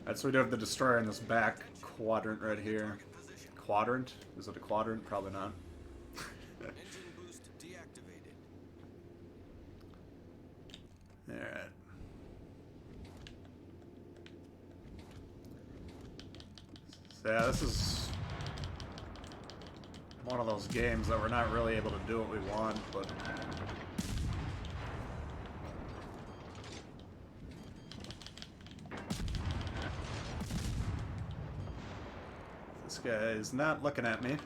Alright, so we do have the destroyer in this back quadrant right here. Quadrant? Is it a quadrant? Probably not. Engine boost deactivated. Alright. So yeah, this is one of those games that we're not really able to do what we want, but this guy is not looking at me.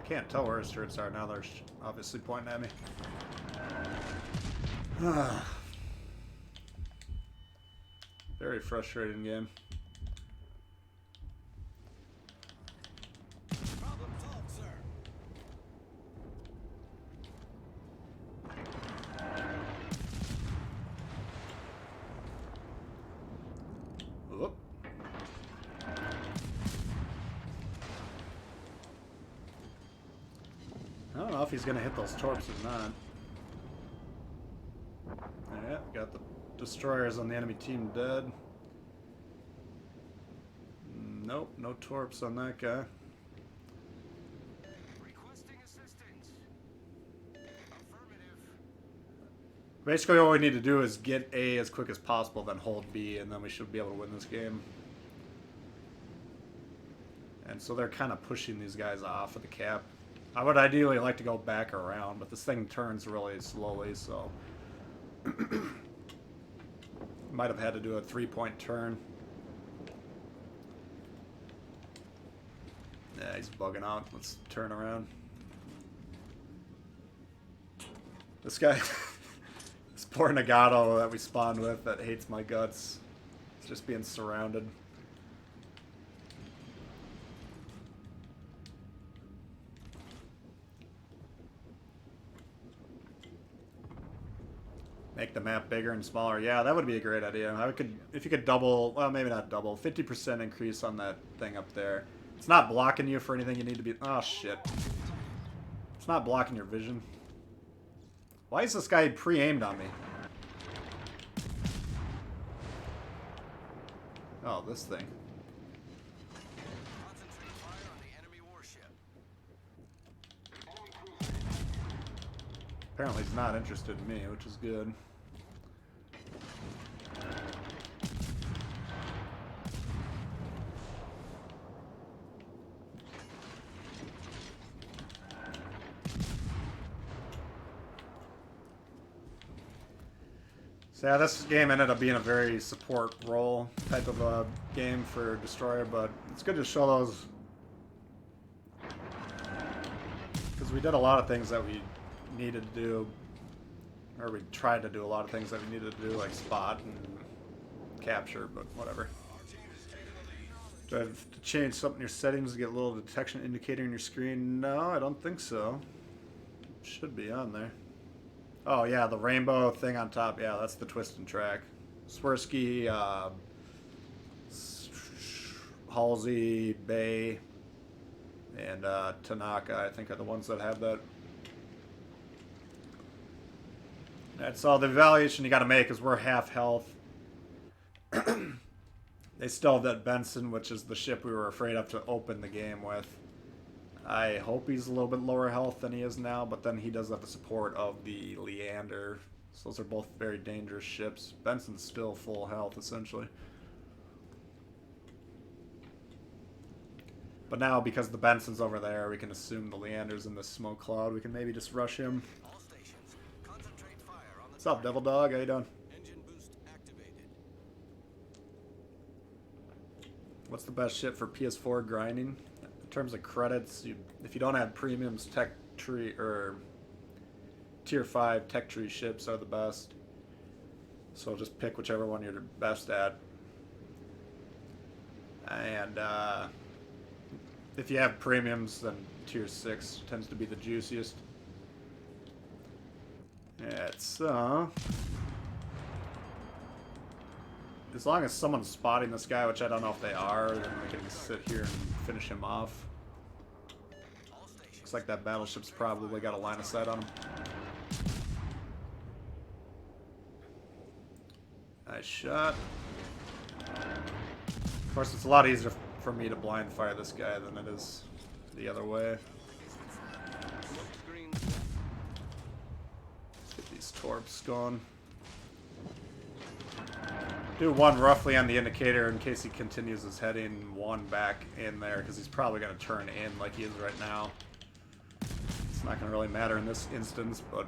I can't tell where his turrets are now. They're obviously pointing at me. Very frustrating game. Problem solved, sir. I don't know if he's gonna hit those torps or not. Yeah, got the destroyers on the enemy team dead. Nope, no torps on that guy. Requesting assistance. Affirmative. Basically, all we need to do is get A as quick as possible, then hold B, and then we should be able to win this game. And so they're kind of pushing these guys off of the cap. I would ideally like to go back around, but this thing turns really slowly, so... Might have had to do a 3-point turn. Yeah, he's bugging out. Let's turn around. This guy... this poor Nagato that we spawned with that hates my guts. It's just being surrounded. Make the map bigger and smaller. Yeah, that would be a great idea. I could, if you could double, well, maybe not double, 50% increase on that thing up there. It's not blocking you for anything you need to be. Oh shit! It's not blocking your vision. Why is this guy pre-aimed on me? Oh, this thing. Concentrate fire on the enemy warship. Apparently he's not interested in me, which is good. So yeah, this game ended up being a very support role type of a game for Destroyer, but it's good to show those, because we did a lot of things that we needed to do, or we tried to do a lot of things that we needed to do, like spot and capture, but whatever. Do I have to change something in your settings to get a little detection indicator in your screen? No, I don't think so. Should be on there. Oh yeah, the rainbow thing on top. Yeah, that's the twist and track. Swirsky, Halsey, Bay, and Tanaka, I think, are the ones that have that. That's all the evaluation you got to make is we're half health. They still have that Benson, which is the ship we were afraid of to open the game with. I hope he's a little bit lower health than he is now, but then he does have the support of the Leander. So those are both very dangerous ships. Benson's still full health, essentially. But now, because the Benson's over there, we can assume the Leander's in the smoke cloud. We can maybe just rush him. All stations, concentrate fire on the What's up, Devil Dog? How you doing? engine boost activated. What's the best ship for PS4 grinding? In terms of credits, if you don't have premiums, tech tree or tier 5 tech tree ships are the best. So just pick whichever one you're best at. And if you have premiums, then tier 6 tends to be the juiciest. Yeah, it's as long as someone's spotting this guy, which I don't know if they are, then we can sit here and finish him off. All stations. Looks like that battleship's probably got a line of sight on him. Nice shot. Of course, it's a lot easier for me to blind fire this guy than it is the other way. Screen. Let's get these torps going. Do one roughly on the indicator in case he continues his heading, one back in there, because he's probably going to turn in like he is right now. It's not going to really matter in this instance, but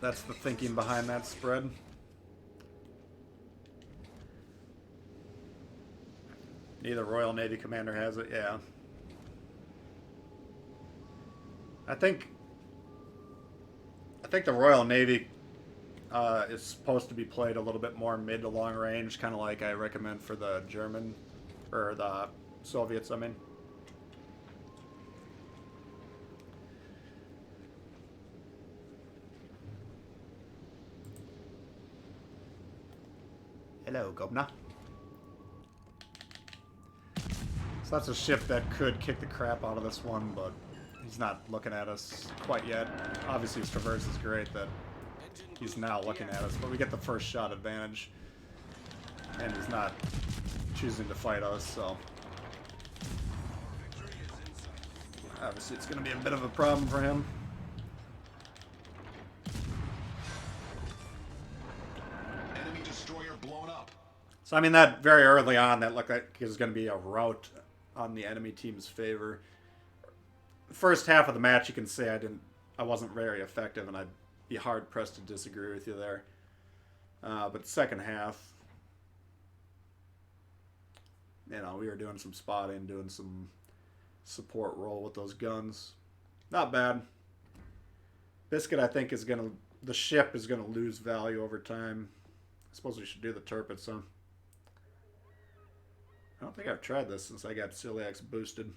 that's the thinking behind that spread. Neither Royal Navy commander has it, yeah. I think the Royal Navy is supposed to be played a little bit more mid to long range, kind of like I recommend for the German, or the Soviets, I mean. Hello, Gobna. So that's a ship that could kick the crap out of this one, but He's not looking at us quite yet. Obviously his traverse is great that he's now looking at us, but we get the first shot advantage. And he's not choosing to fight us, so obviously it's going to be a bit of a problem for him. Enemy destroyer blown up. So I mean that very early on that looked like it was going to be a rout on the enemy team's favor. The first half of the match you can say I wasn't very effective, and I'd be hard pressed to disagree with you there. But the second half, you know, we were doing some spotting, doing some support role with those guns. Not bad. Biscuit, I think, the ship is gonna lose value over time. I suppose we should do the turpets, huh? I don't think I've tried this since I got Celiax boosted.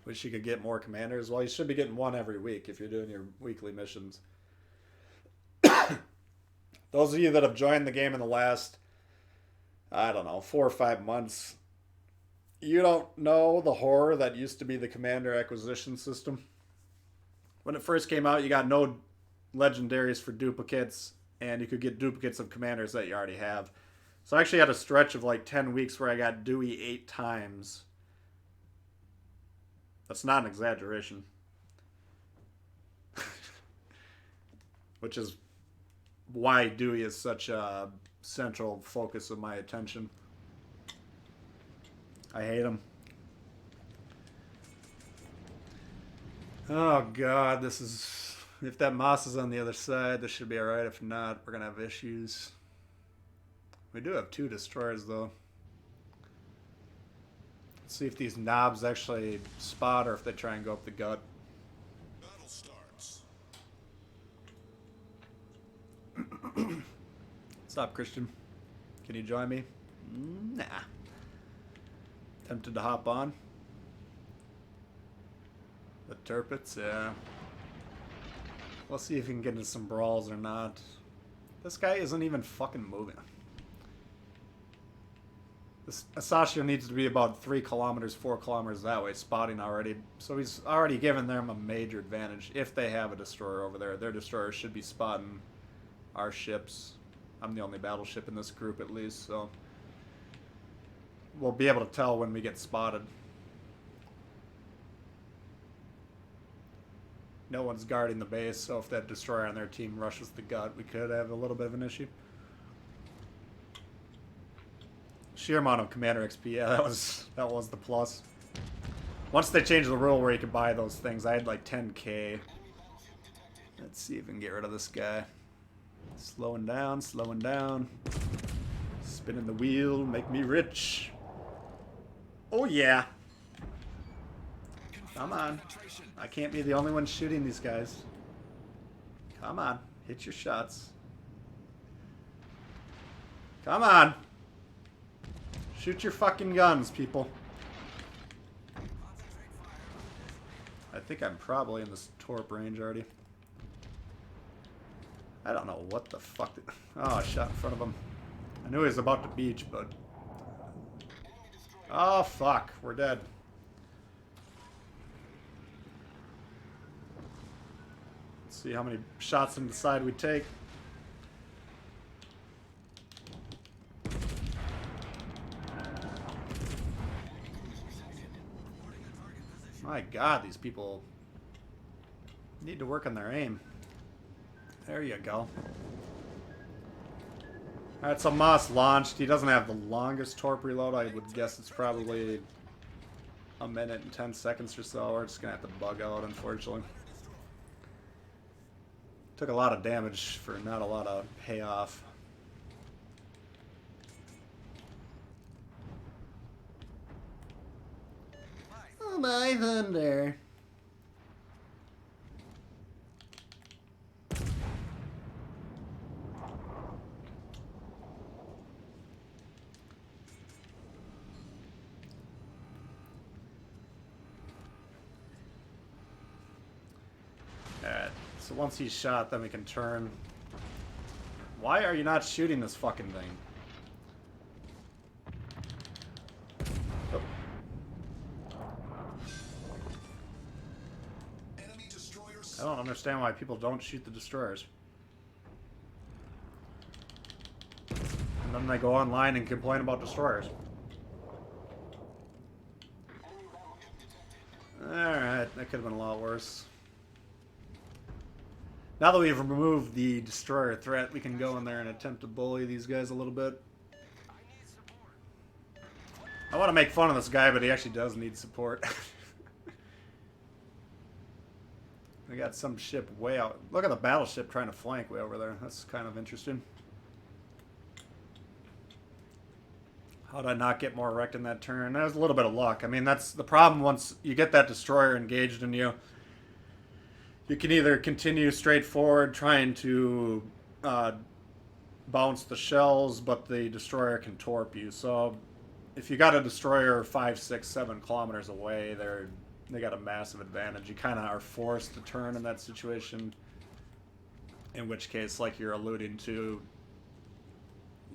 Wish you could get more commanders. Well, you should be getting one every week if you're doing your weekly missions. Those of you that have joined the game in the last, I don't know, 4 or 5 months, you don't know the horror that used to be the commander acquisition system. When it first came out, you got no legendaries for duplicates, and you could get duplicates of commanders that you already have. So I actually had a stretch of like 10 weeks where I got Dewey 8 times. That's not an exaggeration. Which is why Dewey is such a central focus of my attention. I hate him. Oh god, this is... If that moss is on the other side, this should be alright. If not, we're gonna have issues. We do have 2 destroyers though. Let's see if these knobs actually spot or if they try and go up the gut. Battle starts. Stop, Christian. Can you join me? Nah. Tempted to hop on. The turpets, yeah. We'll see if we can get into some brawls or not. This guy isn't even fucking moving. This Asashio needs to be about 3 kilometers, 4 kilometers that way, spotting already. So he's already given them a major advantage if they have a destroyer over there. Their destroyer should be spotting our ships. I'm the only battleship in this group at least, so we'll be able to tell when we get spotted. No one's guarding the base, so if that destroyer on their team rushes the gut, we could have a little bit of an issue. Sheer amount of commander XP, yeah, that was the plus. Once they changed the rule where you could buy those things, I had like 10k. Let's see if we can get rid of this guy. Slowing down, slowing down. Spinning the wheel, make me rich. Oh yeah. Come on. I can't be the only one shooting these guys. Come on. Hit your shots. Come on. Shoot your fucking guns, people. I think I'm probably in this torp range already. I don't know what the fuck. Oh, I shot in front of him. I knew he was about to beach, but... Oh, fuck. We're dead. Let's see how many shots in the side we take. My god, these people need to work on their aim. There you go. Alright, so Moss launched. He doesn't have the longest torp reload. I would guess it's probably a minute and 10 seconds or so. We're just going to have to bug out, unfortunately. Took a lot of damage for not a lot of payoff. Oh my thunder. Alright, so once he's shot, then we can turn. Why are you not shooting this fucking thing? I don't understand why people don't shoot the destroyers. And then they go online and complain about destroyers. Alright, that could have been a lot worse. Now that we've removed the destroyer threat, we can go in there and attempt to bully these guys a little bit. I want to make fun of this guy, but he actually does need support. We got some ship way out. Look at the battleship trying to flank way over there. That's kind of interesting. How did I not get more wrecked in that turn? That was a little bit of luck. I mean, that's the problem once you get that destroyer engaged in you. You can either continue straight forward trying to bounce the shells, but the destroyer can torp you. So if you got a destroyer 5, 6, 7 kilometers away, they got a massive advantage. You kind of are forced to turn in that situation, in which case, like you're alluding to,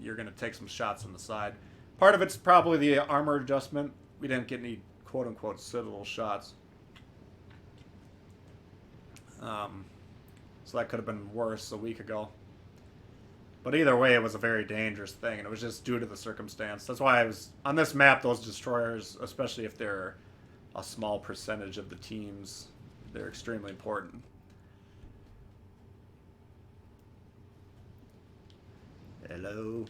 you're going to take some shots on the side. Part of it's probably the armor adjustment. We didn't get any quote-unquote citadel shots. So that could have been worse a week ago. But either way, it was a very dangerous thing, and it was just due to the circumstance. That's why I was on this map. Those destroyers, especially if they're a small percentage of the teams, they're extremely important. Hello.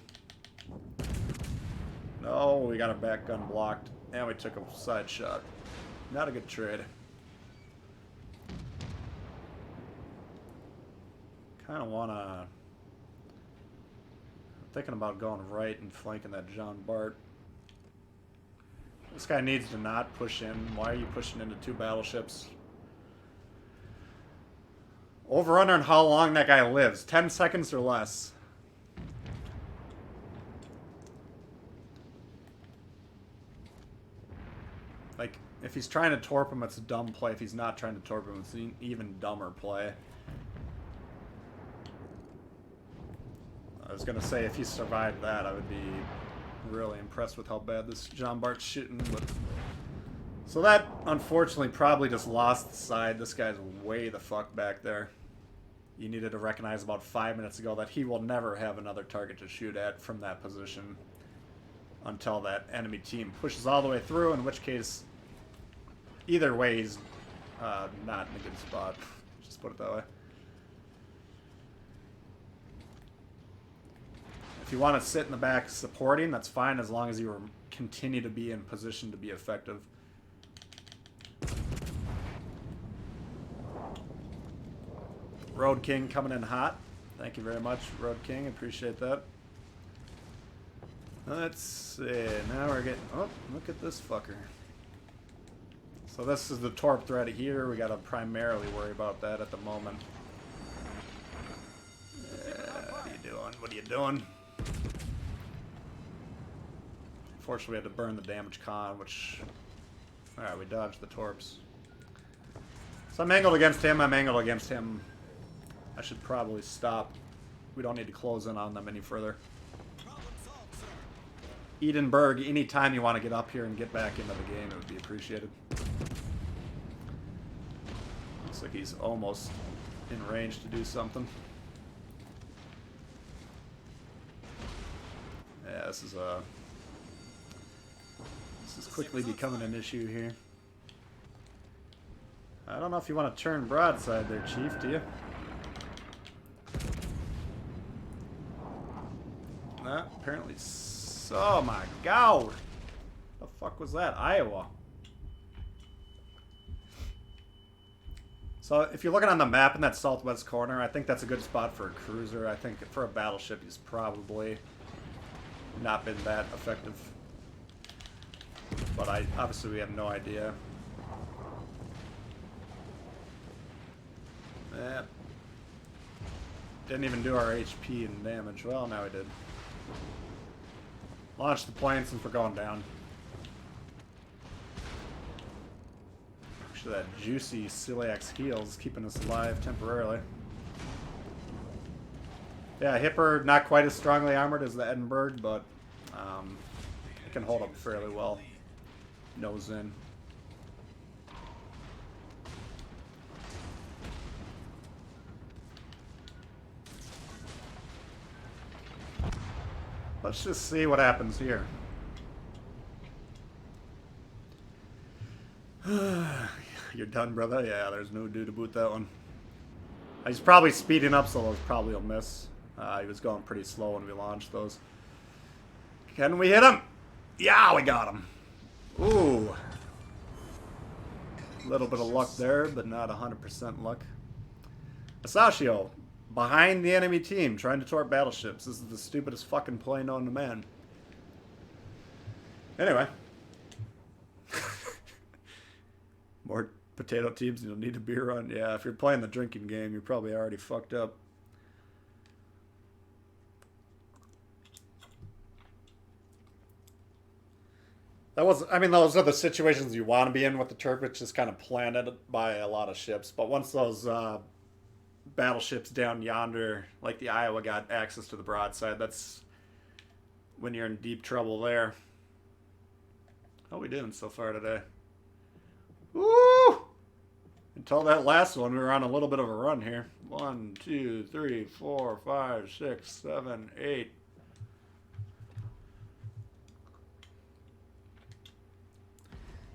No, we got our back gun blocked, and we took a side shot. Not a good trade. Kind of want to... I'm thinking about going right and flanking that John Bart. This guy needs to not push in. Why are you pushing into 2 battleships? Over-under on how long that guy lives. 10 seconds or less. Like, if he's trying to torp him, it's a dumb play. If he's not trying to torp him, it's an even dumber play. I was going to say, if he survived that, I would be really impressed with how bad this John Bart's shooting. But... So that, unfortunately, probably just lost the side. This guy's way the fuck back there. You needed to recognize about 5 minutes ago that he will never have another target to shoot at from that position until that enemy team pushes all the way through, in which case, either way, he's not in a good spot. Just put it that way. If you want to sit in the back supporting, that's fine, as long as you continue to be in position to be effective. Road King coming in hot. Thank you very much, Road King. Appreciate that. Let's see. Now we're getting... Oh, look at this fucker. So this is the torp threat here. We got to primarily worry about that at the moment. What are you doing? What are you doing? Unfortunately, we had to burn the damage con, which... Alright, we dodged the torps. So I'm angled against him. I'm angled against him. I should probably stop. We don't need to close in on them any further. Edinburgh, anytime you want to get up here and get back into the game, it would be appreciated. Looks like he's almost in range to do something. Yeah, this is quickly becoming an issue here. I don't know if you want to turn broadside there, Chief, do you? Nah, apparently so. Oh my god! The fuck was that? Iowa. So if you're looking on the map in that southwest corner, I think that's a good spot for a cruiser. I think for a battleship, he's probably not been that effective. But obviously we have no idea. Didn't even do our HP and damage. Well, now we did. Launch the plane since we're going down. Actually, that juicy celiac heel's keeping us alive temporarily. Yeah, Hipper, not quite as strongly armored as the Edinburgh, but it can hold up fairly well. Nose in. Let's just see what happens here. You're done, brother? Yeah, there's no do to boot that one. He's probably speeding up, so those probably will miss. He was going pretty slow when we launched those. Can we hit him? Yeah, we got him. Ooh. A little bit of luck there, but not 100% luck. Asashio, behind the enemy team, trying to torp battleships. This is the stupidest fucking play known to man. Anyway. More potato teams, you'll need a beer run. Yeah, if you're playing the drinking game, you're probably already fucked up. That was, I mean, those are the situations you want to be in with the turp. It's just kind of planted by a lot of ships. But once those battleships down yonder, like the Iowa, got access to the broadside, that's when you're in deep trouble there. How are we doing so far today? Woo! Until that last one, we were on a little bit of a run here. 1, 2, 3, 4, 5, 6, 7, 8.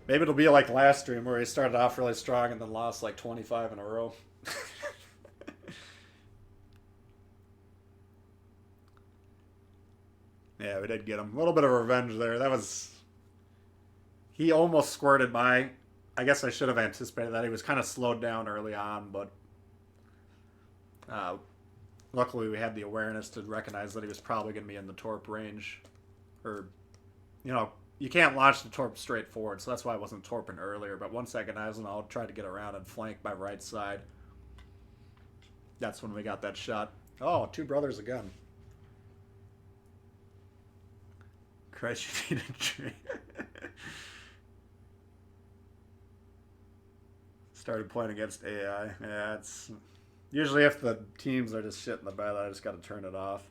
Maybe it'll be like last stream where he started off really strong and then lost like 25 in a row. Yeah, we did get him. A little bit of revenge there. That was... He almost squirted by. I guess I should have anticipated that. He was kind of slowed down early on, but... luckily we had the awareness to recognize that he was probably going to be in the torp range. Or, you know... You can't launch the torp straight forward, so that's why I wasn't torping earlier. But once I got and I'll try to get around and flank my right side. That's when we got that shot. Oh, two brothers again. Christ, you need a tree. Started playing against AI. Yeah, it's... Usually if the teams are just shit in the bed, I just got to turn it off.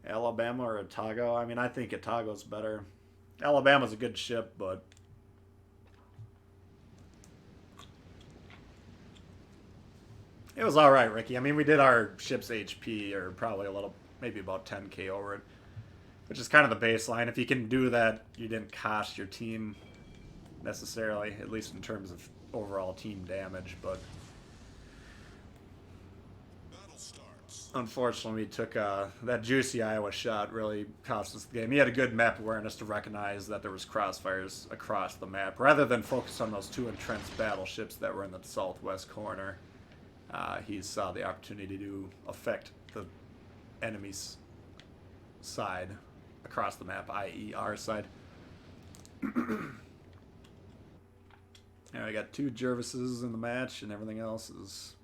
Alabama or Otago? I mean, I think Otago's better. Alabama's a good ship, but... It was alright, Ricky. I mean, we did our ship's HP, or probably a little, maybe about 10k over it. Which is kind of the baseline. If you can do that, you didn't cost your team necessarily, at least in terms of overall team damage, but... Unfortunately, we took that juicy Iowa shot really cost us the game. He had a good map awareness to recognize that there was crossfires across the map. Rather than focus on those two entrenched battleships that were in the southwest corner, he saw the opportunity to affect the enemy's side across the map, i.e. our side. Now we got two Jervises in the match, and everything else is...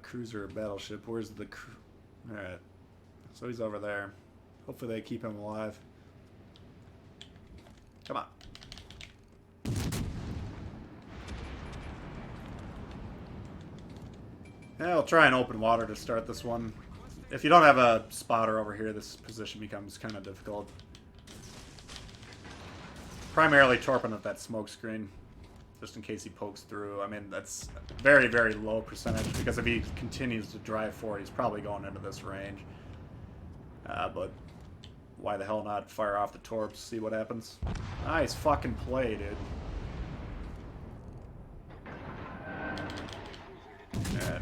cruiser or battleship. Where's the... Alright. So he's over there. Hopefully they keep him alive. Come on. Yeah, I'll try and open water to start this one. If you don't have a spotter over here, this position becomes kind of difficult. Primarily torping at that smoke screen, just in case he pokes through. I mean, that's very, very low percentage, because if he continues to drive forward, he's probably going into this range. But why the hell not fire off the torps, see what happens? Nice fucking play, dude. Alright.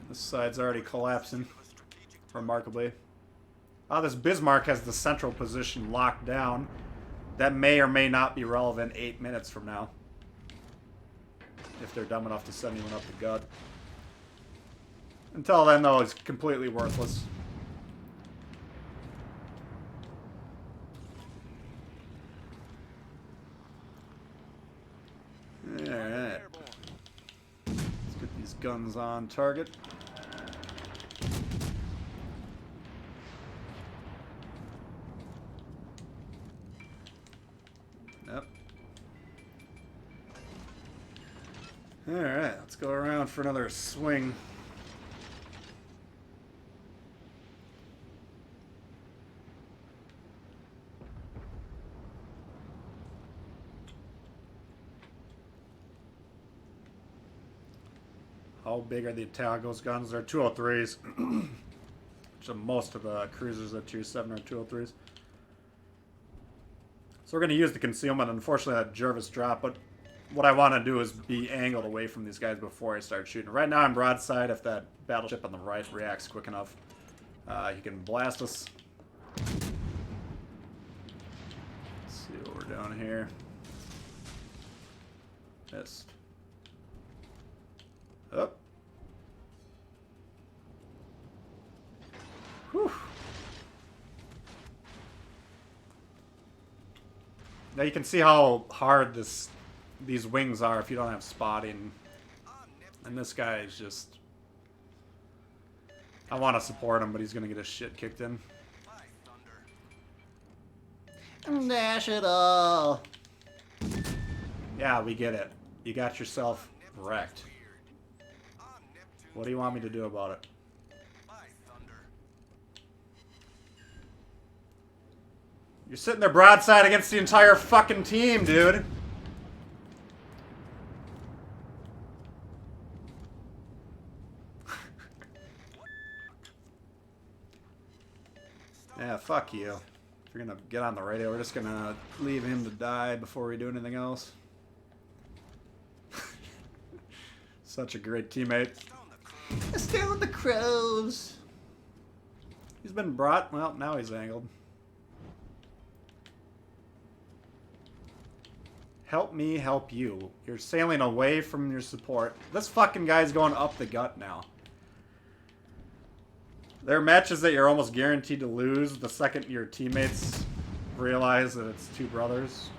This side's already collapsing, remarkably. Ah, this Bismarck has the central position locked down. That may or may not be relevant 8 minutes from now. If they're dumb enough to send anyone up the gut. Until then, though, it's completely worthless. Alright. Let's get these guns on target. Yep. Alright, let's go around for another swing. how big are the Italian guns? They're 203s. Which are most of the cruisers at tier 7 are 203s. So we're going to use the concealment. Unfortunately, that Jervis dropped, but what I want to do is be angled away from these guys before I start shooting. Right now I'm broadside. If that battleship on the right reacts quick enough, he can blast us. Let's see what we're doing here. Missed. Up. Whew. Now you can see how hard these wings are if you don't have spotting. And this guy is just... I want to support him, but he's going to get his shit kicked in. Dash it all. Yeah, we get it. You got yourself wrecked. What do you want me to do about it? You're sitting there broadside against the entire fucking team, dude. Yeah, fuck you. If you're gonna get on the radio, we're just gonna leave him to die before we do anything else. Such a great teammate. Stone the crows. He's been brought. Well, now he's angled. Help me help you. You're sailing away from your support. This fucking guy's going up the gut now. There are matches that you're almost guaranteed to lose the second your teammates realize that it's two brothers.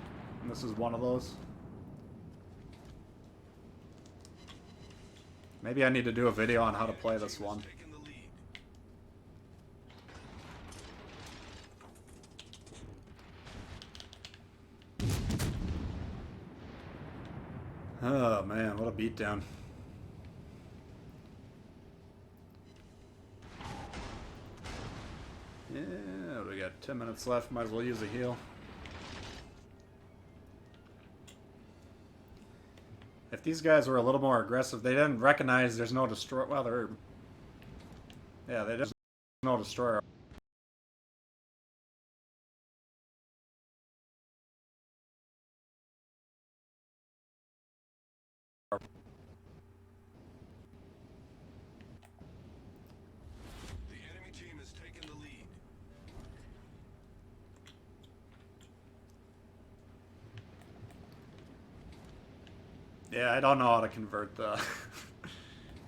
And this is one of those. Maybe I need to do a video on how to play this one. Oh man, what a beatdown. Yeah, we got 10 minutes left, might as well use a heal. If these guys were a little more aggressive, they didn't recognize there's no destroyer. Well, they're... Yeah, there's no destroyer. The enemy team has taken the lead. Yeah, I don't know how to convert the...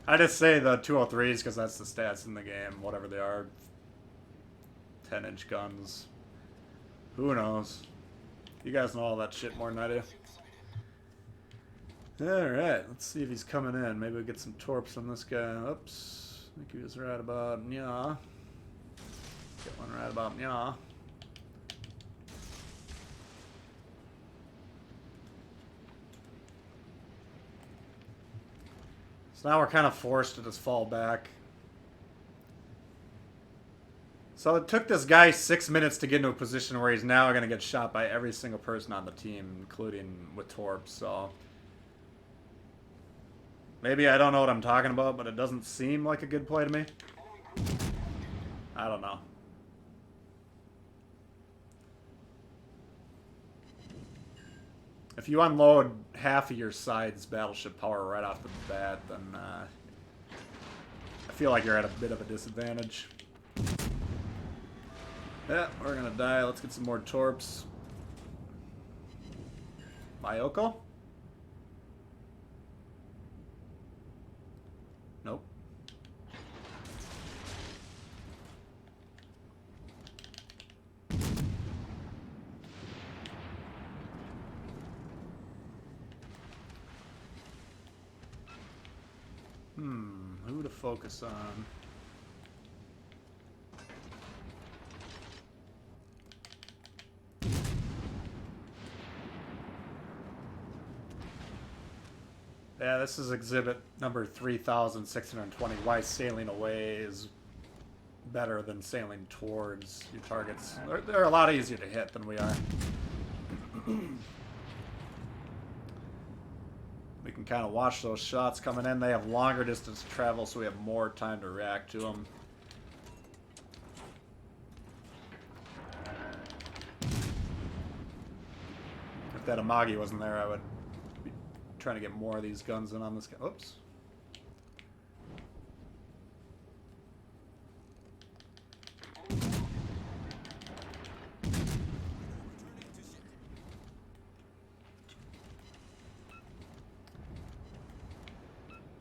I just say the 203s because that's the stats in the game, whatever they are. 10-inch guns. Who knows? You guys know all that shit more than I do. Alright, let's see if he's coming in. Maybe we get some torps on this guy. Oops. I think he was right about yeah. Get one right about yeah. So now we're kind of forced to just fall back. So it took this guy 6 minutes to get into a position where he's now going to get shot by every single person on the team, including with torps, so... Maybe I don't know what I'm talking about, but it doesn't seem like a good play to me. I don't know. If you unload half of your side's battleship power right off the bat, then I feel like you're at a bit of a disadvantage. Yeah, we're gonna die. Let's get some more torps. Mayoko? Nope. Who to focus on? Yeah, this is exhibit number 3620. Why sailing away is better than sailing towards your targets. They're a lot easier to hit than we are. We can kind of watch those shots coming in. They have longer distance to travel, so we have more time to react to them. If that Amagi wasn't there, I would be trying to get more of these guns in on this guy. Oops.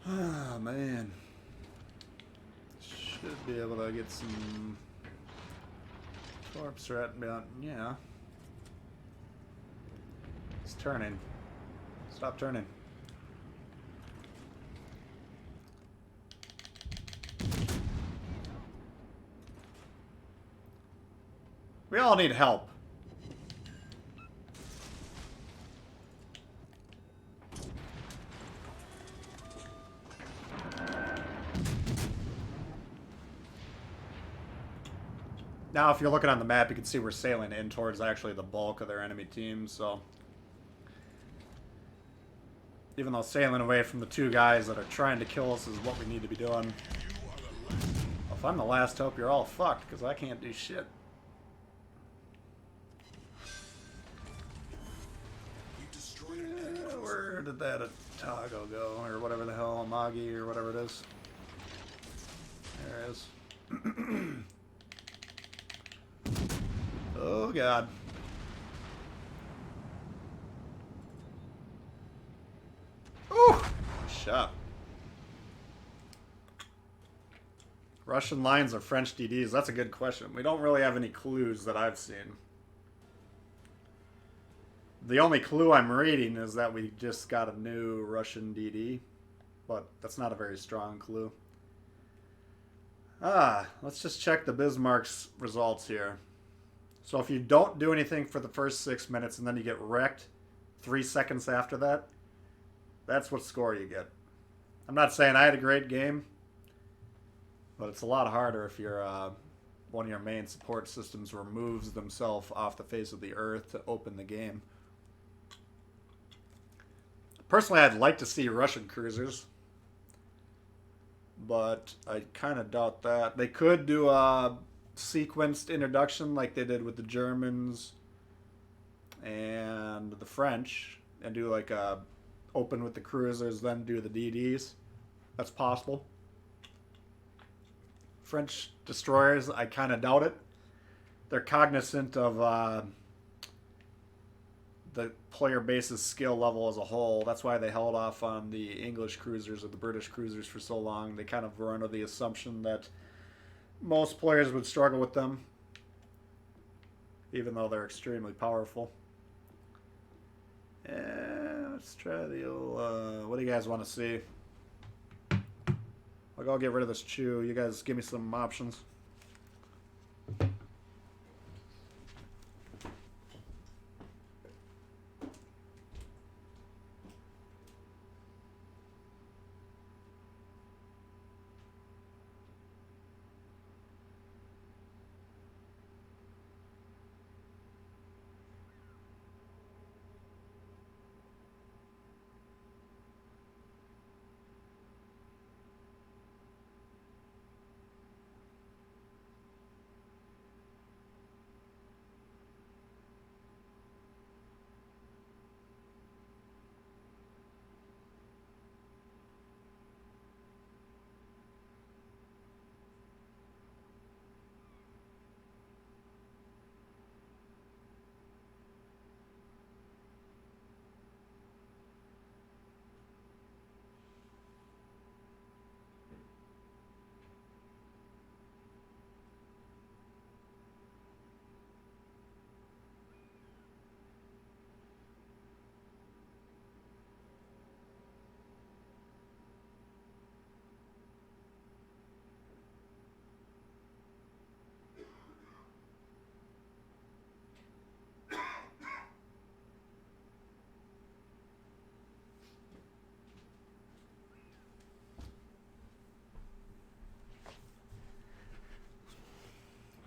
Ah, man. Should be able to get some torps right about, yeah. It's turning. Stop turning. We all need help. Now, if you're looking on the map, you can see we're sailing in towards actually the bulk of their enemy team, so... Even though sailing away from the two guys that are trying to kill us is what we need to be doing. If I'm the last hope, you're all fucked, because I can't do shit. Where did that Atago go? Or whatever the hell, Amagi, or whatever it is. There it is. Oh, God. Ooh! Shot. Russian lines or French DDs? That's a good question. We don't really have any clues that I've seen. The only clue I'm reading is that we just got a new Russian DD. But that's not a very strong clue. Let's just check the Bismarck's results here. So if you don't do anything for the first 6 minutes and then you get wrecked 3 seconds after that, that's what score you get. I'm not saying I had a great game, but it's a lot harder if you're one of your main support systems removes themselves off the face of the earth to open the game. Personally, I'd like to see Russian cruisers, but I kind of doubt that. They could do a sequenced introduction like they did with the Germans and the French, and do like a open with the cruisers, then do the DDs. That's possible. French destroyers, I kind of doubt it. They're cognizant of the player base's skill level as a whole. That's why they held off on the English cruisers or the British cruisers for so long. They kind of were under the assumption that most players would struggle with them, even though they're extremely powerful. Yeah, let's try the old, what do you guys want to see? I'll go get rid of this chew. You guys give me some options.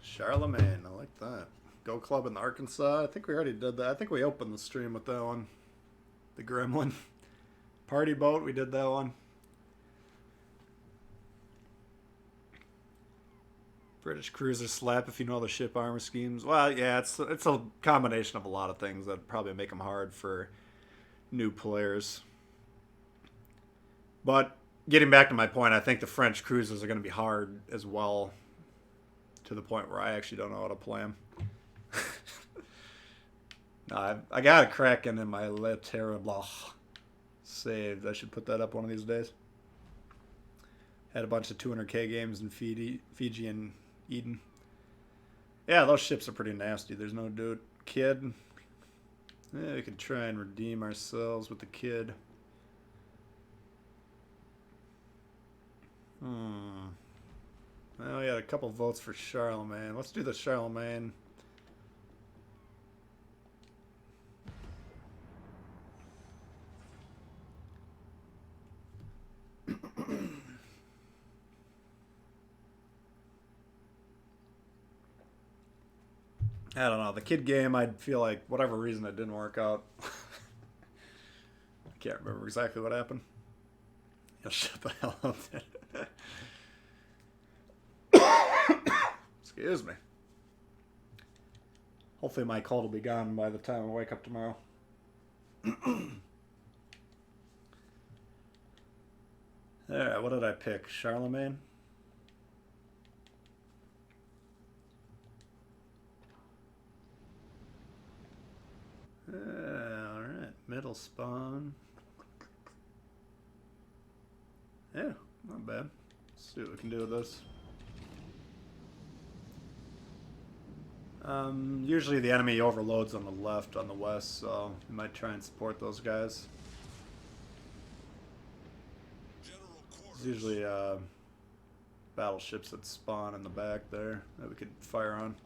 Charlemagne, I like that. Go Club in Arkansas. I think we already did that. I think we opened the stream with that one. The Gremlin. Party boat, we did that one. British cruiser slap, if you know the ship armor schemes. Well, yeah, it's a combination of a lot of things that probably make them hard for new players. But getting back to my point, I think the French cruisers are going to be hard as well, to the point where I actually don't know how to play them. No, I got a Kraken in my Le Terrible saved. I should put that up one of these days. Had a bunch of 200k games in Fiji and Eden. Yeah, those ships are pretty nasty. There's no dude. Kid. Yeah, we could try and redeem ourselves with the kid. Well, we got a couple votes for Charlemagne. Let's do the Charlemagne. I don't know. The kid game, I feel like, whatever reason, it didn't work out. I can't remember exactly what happened. You'll shut the hell up then. Excuse me. Hopefully my cold will be gone by the time I wake up tomorrow. Alright, what did I pick? Charlemagne? Alright, middle spawn. Yeah, not bad. Let's see what we can do with this. Usually the enemy overloads on the left, on the west, so we might try and support those guys. There's usually battleships that spawn in the back there that we could fire on.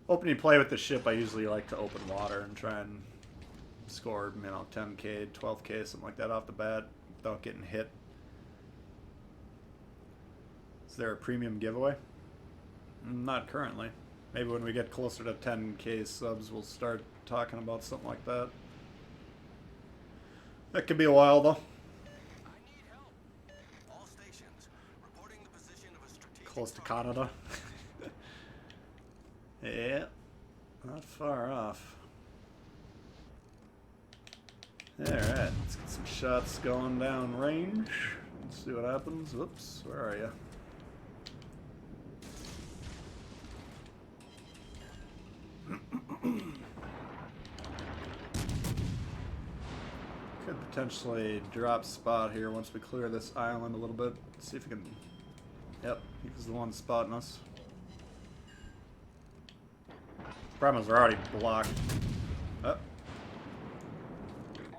Opening play with the ship, I usually like to open water and try and score, 10k, 12k, something like that off the bat without getting hit. Is there a premium giveaway? Not currently. Maybe when we get closer to 10k subs, we'll start talking about something like that. That could be a while, though. I need help. All stations reporting the position of a strategic Close to target. Canada. Yeah, not far off. Alright, let's get some shots going down range. Let's see what happens. Whoops, where are you? Could potentially drop spot here once we clear this island a little bit. See if we can... Yep, he's the one spotting us. Problem is we're already blocked. Oh.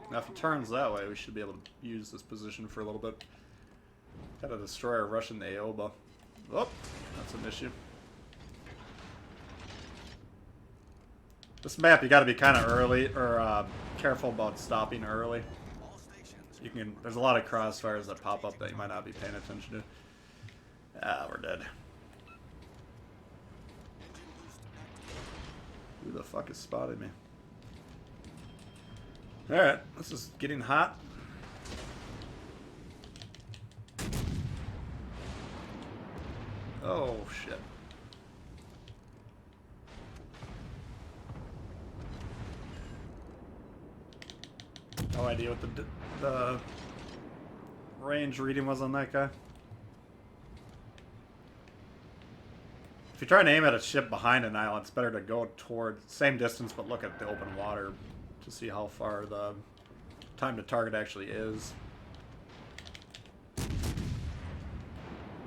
Now if he turns that way, we should be able to use this position for a little bit. Got a destroyer rushing the Aoba. Oh, that's an issue. This map, you got to be kind of early, or careful about stopping early. All stations. You can. There's a lot of crossfires that pop up that you might not be paying attention to. Ah, we're dead. Engine boost activated. Who the fuck is spotting me? Alright, this is getting hot. Oh, shit. No idea what the range reading was on that guy. If you're trying to aim at a ship behind an island, it's better to go towards same distance, but look at the open water to see how far the time to target actually is.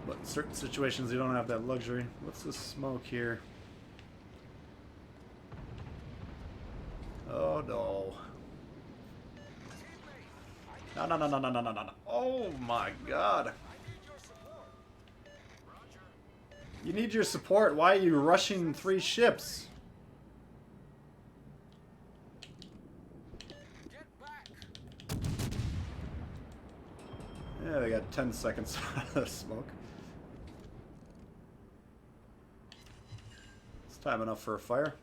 But in certain situations, you don't have that luxury. What's this smoke here? Oh no. No, no, no, no, no, no, no, no. Oh my god. You need your support. Why are you rushing 3 ships? Get back. Yeah, they got 10 seconds out of the smoke. It's time enough for a fire.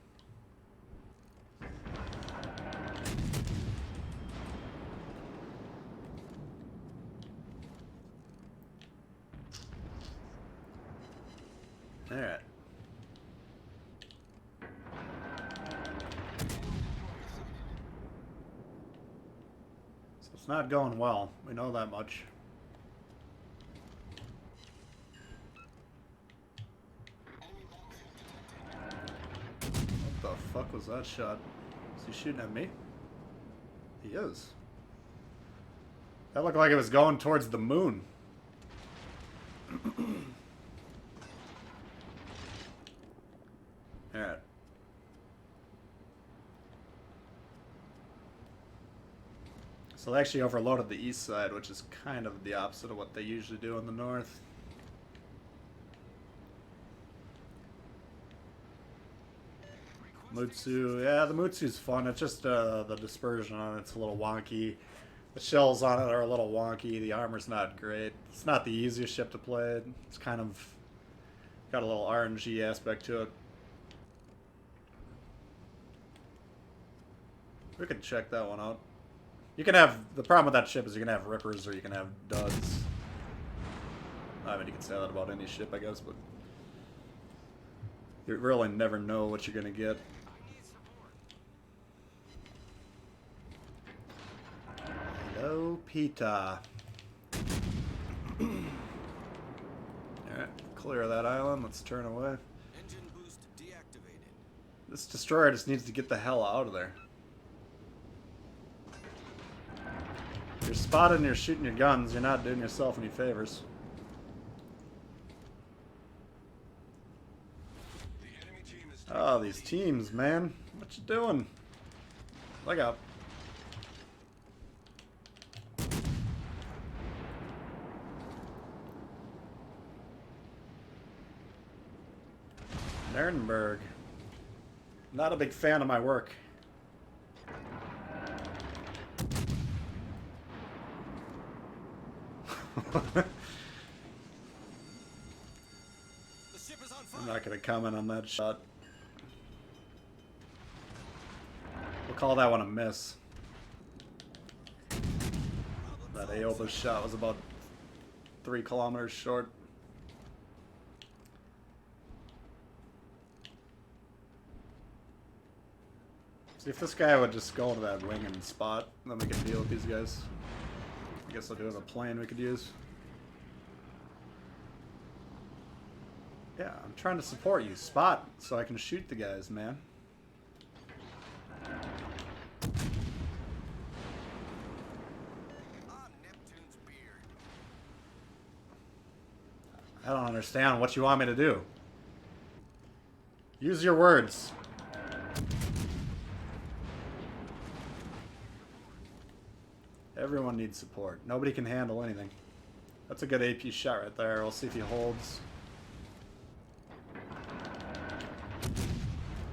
It's not going well. We know that much. What the fuck was that shot? Is he shooting at me? He is. That looked like it was going towards the moon. Alright. So they actually overloaded the east side, which is kind of the opposite of what they usually do in the north. Mutsu, yeah, the Mutsu's fun. It's just the dispersion on it's a little wonky. The shells on it are a little wonky. The armor's not great. It's not the easiest ship to play. It's kind of got a little RNG aspect to it. We could check that one out. You can have, the problem with that ship is you can have rippers or you can have duds. I mean, you can say that about any ship, I guess, but you really never know what you're going to get. Hello, Pita. Alright, clear that island. Let's turn away. Engine boost deactivated. This destroyer just needs to get the hell out of there. You're spotted and you're shooting your guns. You're not doing yourself any favors. The enemy team is Oh, these teams, man. What you doing? Look out. Nuremberg. Not a big fan of my work. The ship is on fire. I'm not going to comment on that shot. We'll call that one a miss. That Aoba shot was about 3 kilometers short. See if this guy would just go to that wing and spot, then we can deal with these guys. I guess I'll do have a plane we could use. Yeah, I'm trying to support you. Spot, so I can shoot the guys, man. On Neptune's beard. I don't understand what you want me to do. Use your words. Everyone needs support. Nobody can handle anything. That's a good AP shot right there. We'll see if he holds.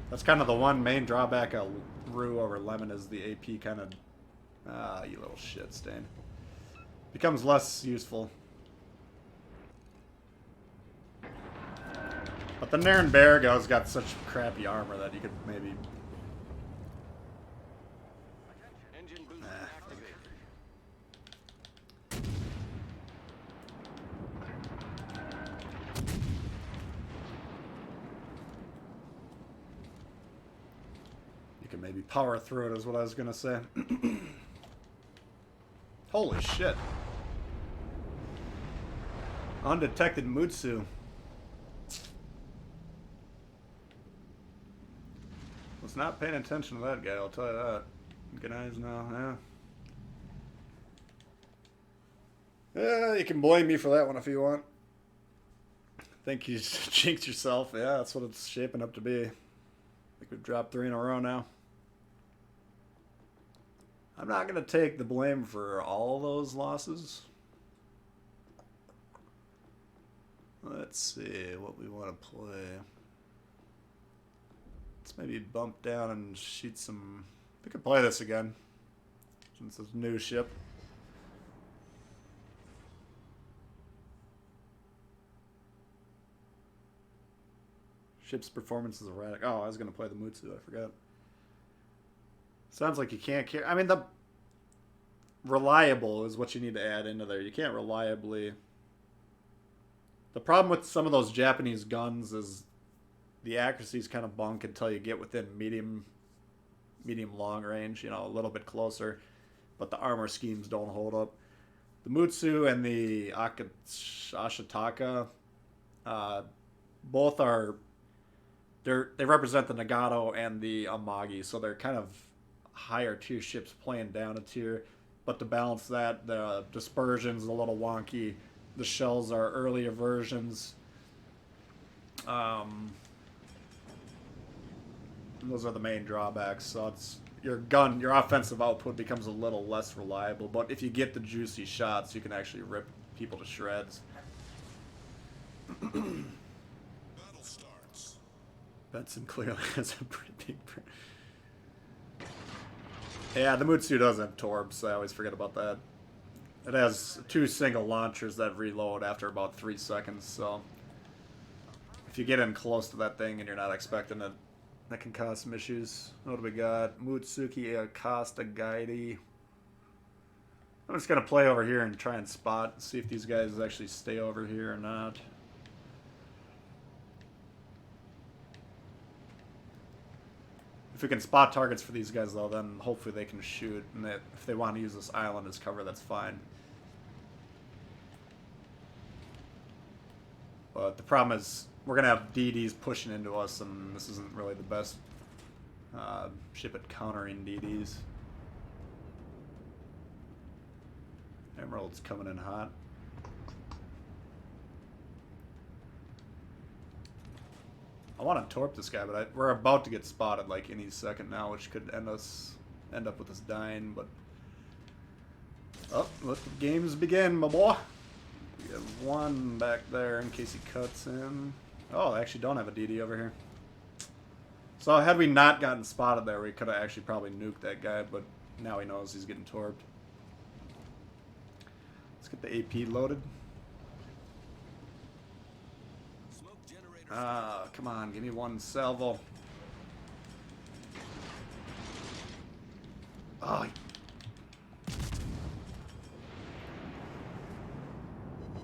That's kind of the one main drawback of Rue over Lemon is the AP kind of... Ah, you little shit stain. Becomes less useful. But the Nuremberg's got such crappy armor that you could maybe... Engine boost activated. You can maybe power through it is what I was going to say. Holy shit. Undetected Mutsu. Was not paying attention to that guy, I'll tell you that. Good eyes now, yeah. Yeah, you can blame me for that one if you want. Think you jinxed yourself. Yeah, that's what it's shaping up to be. I think we've dropped 3 in a row now. I'm not going to take the blame for all those losses. Let's see what we want to play. Let's maybe bump down and shoot some... We could play this again, since it's a new ship. Ship's performance is erratic. Oh, I was going to play the Mutsu, I forgot. Sounds like you can't carry... I mean, the... Reliable is what you need to add into there. You can't reliably... The problem with some of those Japanese guns is the accuracy is kind of bunk until you get within medium long range, you know, a little bit closer. but the armor schemes don't hold up. The Mutsu and the Ashitaka, both are they represent the Nagato and the Amagi, so they're kind of higher tier ships playing down a tier. But to balance that, the dispersion's a little wonky. The shells are earlier versions. Those are the main drawbacks. So it's your offensive output becomes a little less reliable. But if you get the juicy shots, you can actually rip people to shreds. Battle starts. Benson clearly has a pretty big. Yeah, the Mutsu does have Torbs. I always forget about that. It has 2 single launchers that reload after about 3 seconds, so if you get in close to that thing and you're not expecting it, that can cause some issues. What do we got? Mutsuki Acosta Gaidi. I'm just going to play over here and try and spot, see if these guys actually stay over here or not. If we can spot targets for these guys, though, then hopefully they can shoot. And if they want to use this island as cover, that's fine. But the problem is we're going to have DDs pushing into us, and this isn't really the best ship at countering DDs. Emerald's coming in hot. I want to torp this guy, but we're about to get spotted like any second now, which could end up with us dying. But oh, let the games begin, my boy. We have one back there in case he cuts in. Oh, they actually don't have a DD over here. So had we not gotten spotted there, we could have actually probably nuked that guy. But now he knows he's getting torped. Let's get the AP loaded. Ah, come on, give me one salvo. Oh.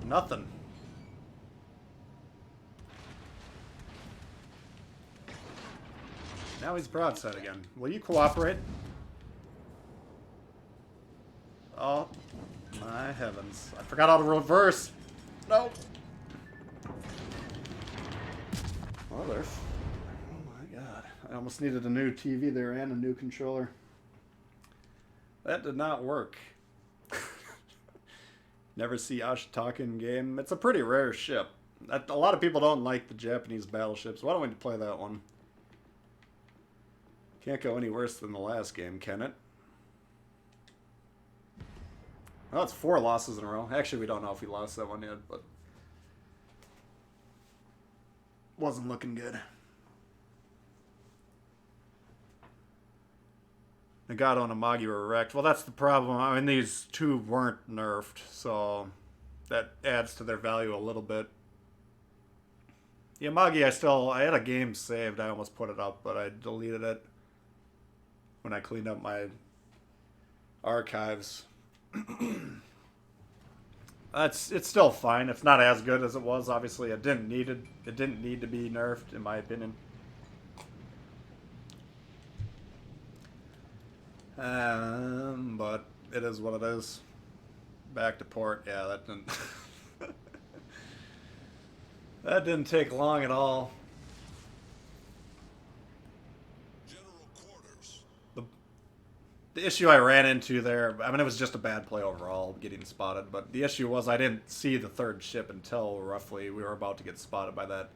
Nothing. Now he's broadside again. Will you cooperate? Oh, my heavens. I forgot how to reverse. No. Oh, oh my god. I almost needed a new TV there and a new controller. That did not work. Never see Ashitaka in game. It's a pretty rare ship. A lot of people don't like the Japanese battleships. Why don't we play that one? Can't go any worse than the last game, can it? Well, it's 4 losses in a row. Actually, we don't know if we lost that one yet, but wasn't looking good. Nagato and Amagi were wrecked. Well, that's the problem. I mean, these 2 weren't nerfed, so that adds to their value a little bit. The Amagi, I had a game saved. I almost put it up, but I deleted it when I cleaned up my archives. It's still fine. It's not as good as it was. Obviously, it didn't need to be nerfed, in my opinion. But it is what it is. Back to port. Yeah, that didn't that didn't take long at all. General quarters. The issue I ran into there, I mean, it was just a bad play overall, getting spotted, but the issue was I didn't see the 3rd ship until roughly we were about to get spotted by that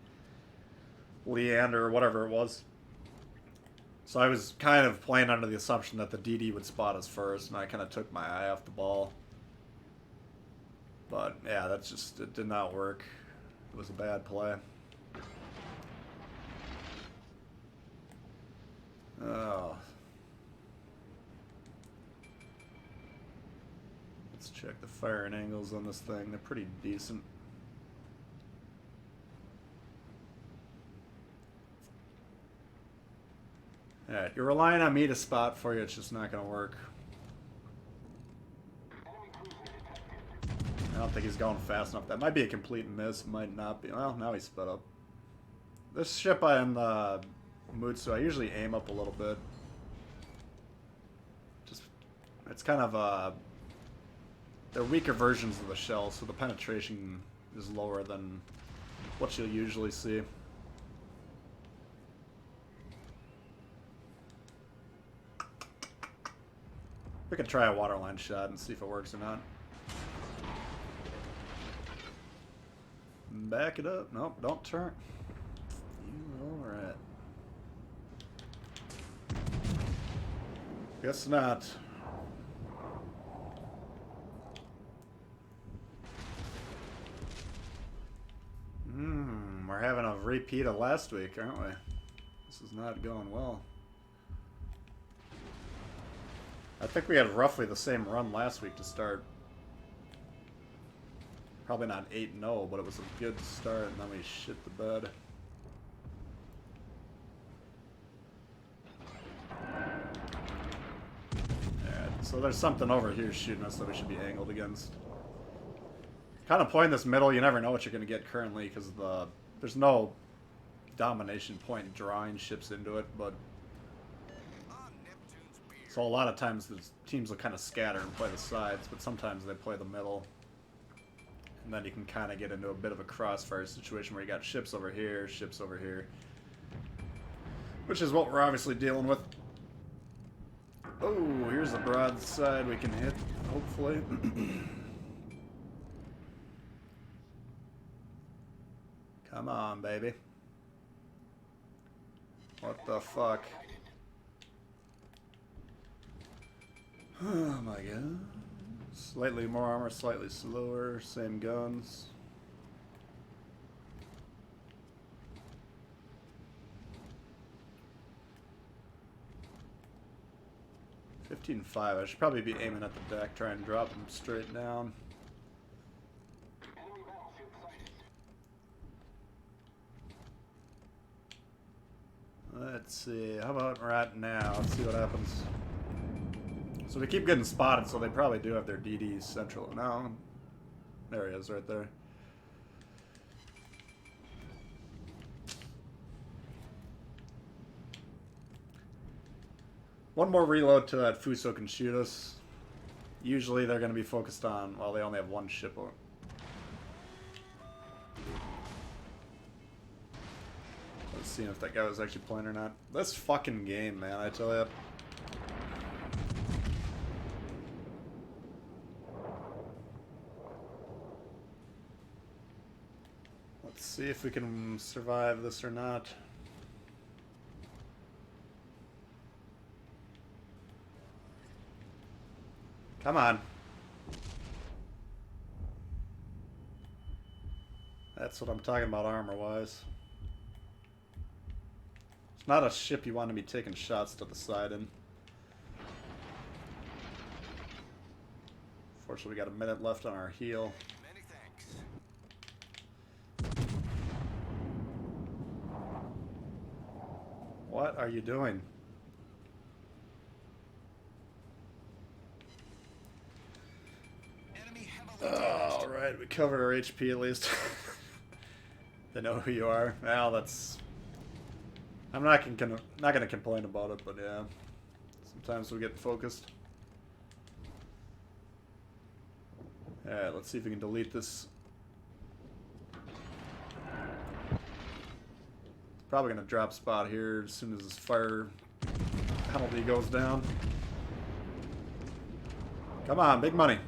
Leander or whatever it was. So I was kind of playing under the assumption that the DD would spot us first, and I kind of took my eye off the ball. But yeah, it did not work. It was a bad play. Oh. Let's check the firing angles on this thing. They're pretty decent. Alright, you're relying on me to spot for you. It's just not going to work. I don't think he's going fast enough. That might be a complete miss. Might not be. Well, now he's sped up. This ship on Mutsu, I usually aim up a little bit. Just, It's kind of they're weaker versions of the shell, so the penetration is lower than what you'll usually see. We could try a waterline shot and see if it works or not. Back it up. Nope, don't turn. You little rat. Guess not. We're having a repeat of last week, aren't we? This is not going well. I think we had roughly the same run last week to start. Probably not 8-0, but it was a good start, and then we shit the bed. Alright, so there's something over here shooting us that we should be angled against. Kind of playing this middle, you never know what you're going to get currently, because there's no domination point drawing ships into it, but... So a lot of times the teams will kind of scatter and play the sides, but sometimes they play the middle. And then you can kind of get into a bit of a crossfire situation where you got ships over here, which is what we're obviously dealing with. Oh, here's the broadside we can hit, hopefully. Come on, baby. What the fuck? Oh my god. Slightly more armor, slightly slower, same guns. $15.5. I should probably be aiming at the deck, try and drop them straight down. Let's see. How about right now? Let's see what happens. So we keep getting spotted, so they probably do have their DDs central. No. There he is, right there. One more reload to that Fuso can shoot us. Usually they're going to be focused on... Well, they only have one ship. Let's see if that guy was actually playing or not. This fucking game, man, I tell ya. Let's see if we can survive this or not. Come on. That's what I'm talking about armor-wise. It's not a ship you want to be taking shots to the side in. Fortunately, we got a minute left on our heel. Many thanks. What are you doing? All right, we covered our HP at least. They know who you are. Well, that's... I'm not gonna complain about it, but yeah. Sometimes we get focused. Alright, let's see if we can delete this. Probably gonna drop spot here as soon as this fire penalty goes down. Come on, big money.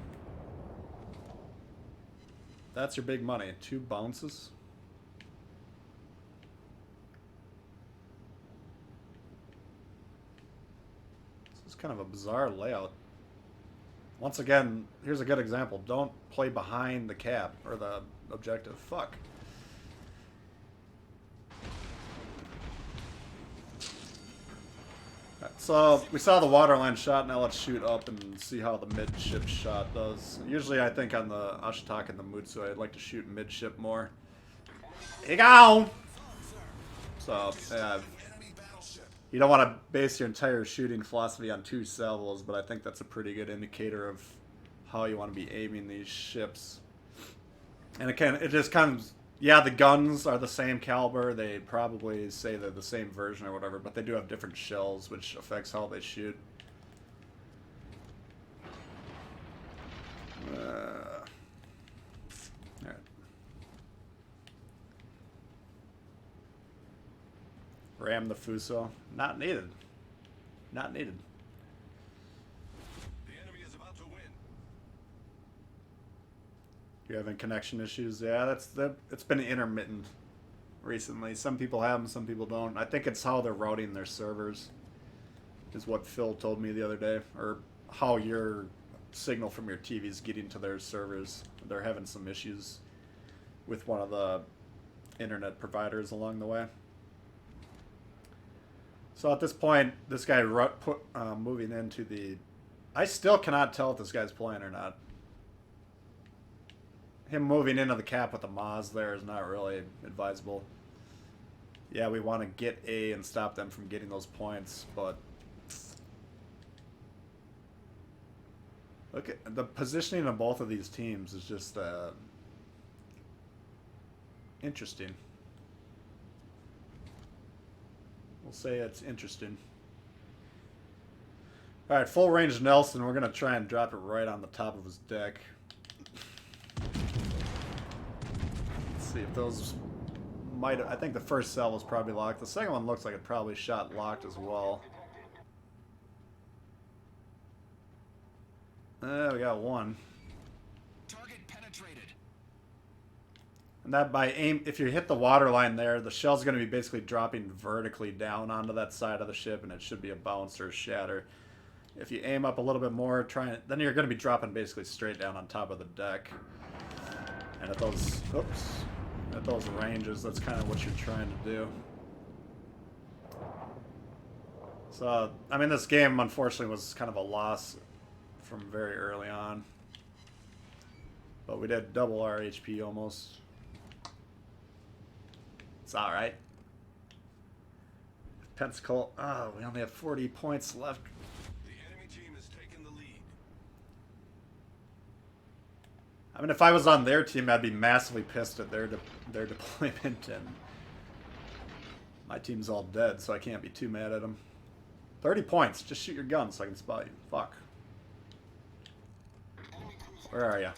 That's your big money. 2 bounces. This is kind of a bizarre layout. Once again, here's a good example. Don't play behind the cap or the objective. Fuck. So we saw the waterline shot. Now let's shoot up and see how the midship shot does. Usually I think on the Ashitaka and the Mutsu I'd like to shoot midship more. Here you go! So, yeah. You don't want to base your entire shooting philosophy on 2 salvos, but I think that's a pretty good indicator of how you want to be aiming these ships. And it just comes... Yeah, the guns are the same caliber. They probably say they're the same version or whatever, but they do have different shells, which affects how they shoot. Alright. Ram the Fuso. Not needed. Not needed. The enemy is about to win. You having connection issues? Yeah, it's been intermittent recently. Some people have them, some people don't. I think it's how they're routing their servers, is what Phil told me the other day, or how your signal from your TV is getting to their servers. They're having some issues with one of the internet providers along the way. So at this point, this guy moving into the... I still cannot tell if this guy's playing or not. Him moving into the cap with the Maz there is not really advisable. Yeah, we want to get A and stop them from getting those points, but... Look at the positioning of both of these teams is just interesting. We'll say it's interesting. Alright, full range Nelson. We're going to try and drop it right on the top of his deck. Let's see if those might... I think the first cell was probably locked. The second one looks like it probably shot locked as well. We got one. Target penetrated. And that by aim, if you hit the water line there, the shell's going to be basically dropping vertically down onto that side of the ship, and it should be a bounce or a shatter. If you aim up a little bit more, then you're going to be dropping basically straight down on top of the deck. And at those, at those ranges, that's kind of what you're trying to do. So, I mean, this game, unfortunately, was kind of a loss from very early on. But we did double our HP almost. It's alright. Pensacola. Oh, we only have 40 points left. The enemy team has taken the lead. I mean, if I was on their team, I'd be massively pissed at their deployment, and my team's all dead, so I can't be too mad at them. 30 points. Just shoot your gun so I can spot you. Fuck. Where are you?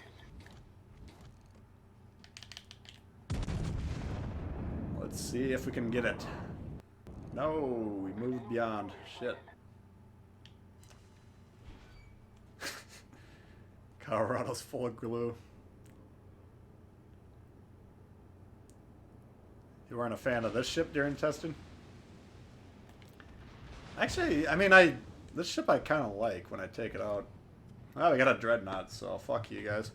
Let's see if we can get it. No, we moved beyond. Shit. Colorado's full of glue. You weren't a fan of this ship during testing? Actually, I mean, this ship I kind of like when I take it out. Oh, we got a dreadnought, so fuck you guys.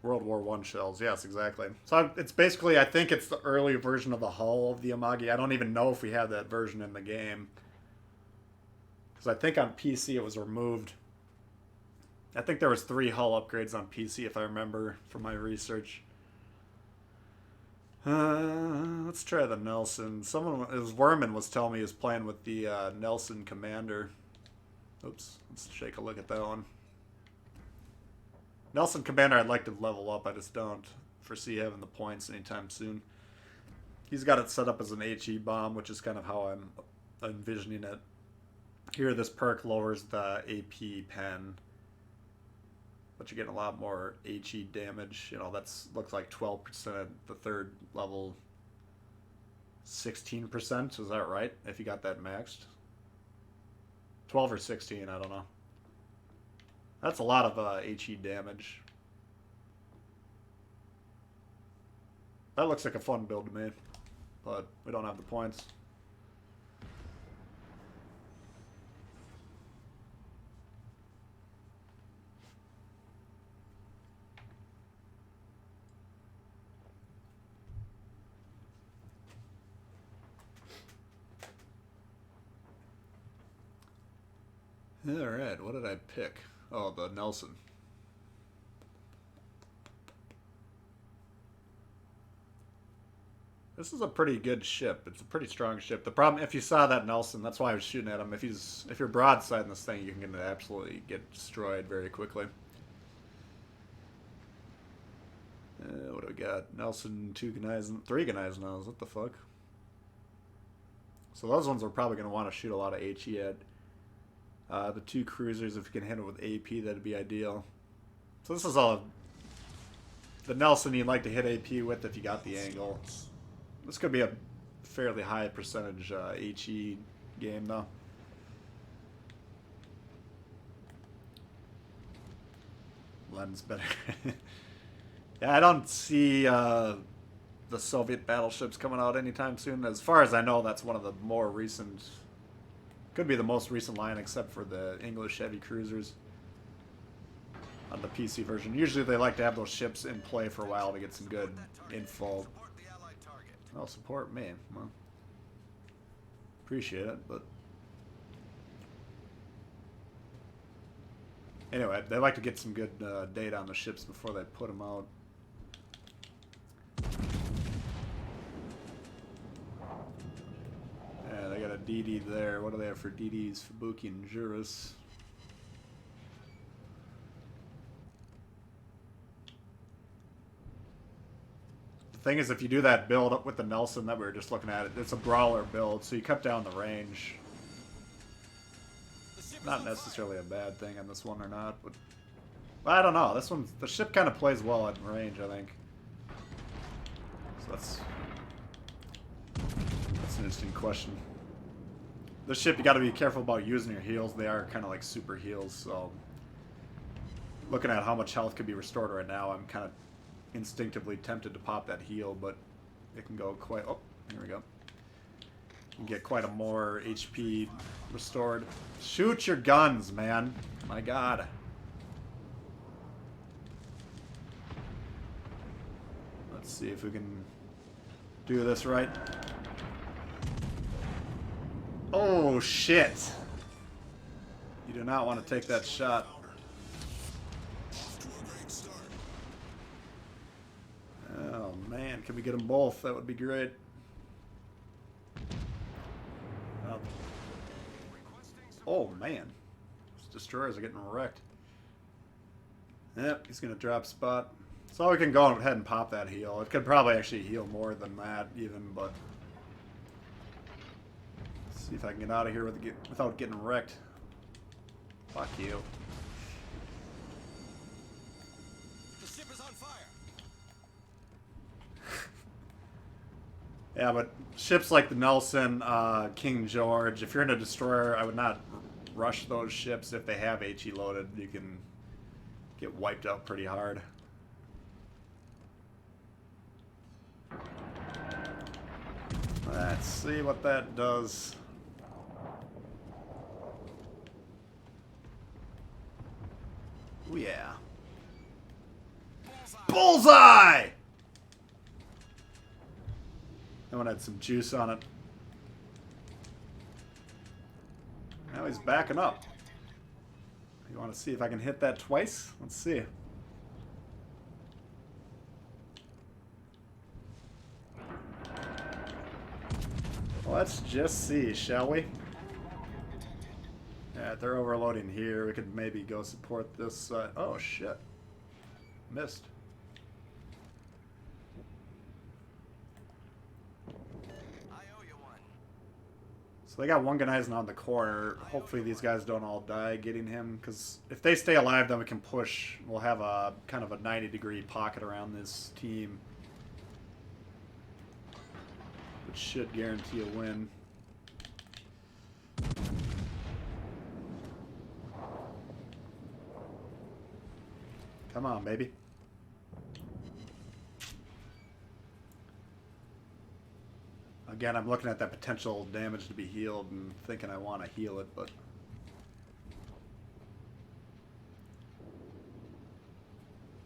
World War I shells, yes, exactly. So it's basically, I think it's the early version of the hull of the Amagi. I don't even know if we have that version in the game. Because I think on PC it was removed. I think there was 3 hull upgrades on PC, if I remember from my research. Let's try the Nelson. Someone, it was Werman, was telling me he was playing with the Nelson Commander. Oops, let's take a look at that one. Nelson Commander I'd like to level up, I just don't foresee having the points anytime soon. He's got it set up as an HE bomb, which is kind of how I'm envisioning it. Here, this perk lowers the AP pen, but you're getting a lot more HE damage. You know, that's looks like 12% at the 3rd level, 16%, is that right? If you got that maxed? 12 or 16, I don't know. That's a lot of HE damage. That looks like a fun build to me, but we don't have the points. Alright, what did I pick? Oh, the Nelson. This is a pretty good ship. It's a pretty strong ship. The problem, if you saw that Nelson, that's why I was shooting at him. If you're broadsiding this thing, you can absolutely get destroyed very quickly. What do we got? Nelson, 2 Gneisen, 3 Gneisenau's. What the fuck? So those ones are probably going to want to shoot a lot of HE at. The 2 cruisers, if you can hit it with AP, that'd be ideal. So this is all the Nelson you'd like to hit AP with if you got the angle. This could be a fairly high percentage HE game, though. Lens better. Yeah, I don't see the Soviet battleships coming out anytime soon. As far as I know, that's one of the more recent... Could be the most recent line, except for the English heavy cruisers on the PC version. Usually they like to have those ships in play for a while to get some good info. Oh, support me. Well, appreciate it, but... Anyway, they like to get some good data on the ships before they put them out. Yeah, they got a DD there. What do they have for DDs? Fubuki and Juris. The thing is, if you do that build up with the Nelson that we were just looking at, it's a brawler build, so you cut down the range. Not necessarily a bad thing on this one or not, but I don't know. This one, the ship kind of plays well at range, I think. So that's an interesting question. This ship, you got to be careful about using your heals. They are kind of like super heals, so looking at how much health could be restored right now, I'm kind of instinctively tempted to pop that heal, but it can go quite... Oh, here we go. You can get quite a more HP restored. Shoot your guns, man. My god. Let's see if we can do this right. Oh, shit. You do not want to take that shot. Oh, man. Can we get them both? That would be great. Oh, man. Those destroyers are getting wrecked. Yep, he's going to drop spot. So we can go ahead and pop that heal. It could probably actually heal more than that, even, but... Let's see if I can get out of here without getting wrecked. Fuck you. The ship is on fire. Yeah, but ships like the Nelson, King George, if you're in a destroyer, I would not rush those ships. If they have HE loaded, you can get wiped out pretty hard. Let's see what that does. Oh yeah. Bullseye! That one had some juice on it. Now he's backing up. You want to see if I can hit that twice? Let's see. Let's just see, shall we? Yeah, they're overloading here. We could maybe go support this side. Oh, shit. Missed. So they got one Gneisenau on the corner. Hopefully these guys don't all die getting him, because if they stay alive, then we can push. We'll have a kind of a 90-degree pocket around this team, which should guarantee a win. Come on, baby. Again, I'm looking at that potential damage to be healed and thinking I want to heal it, but...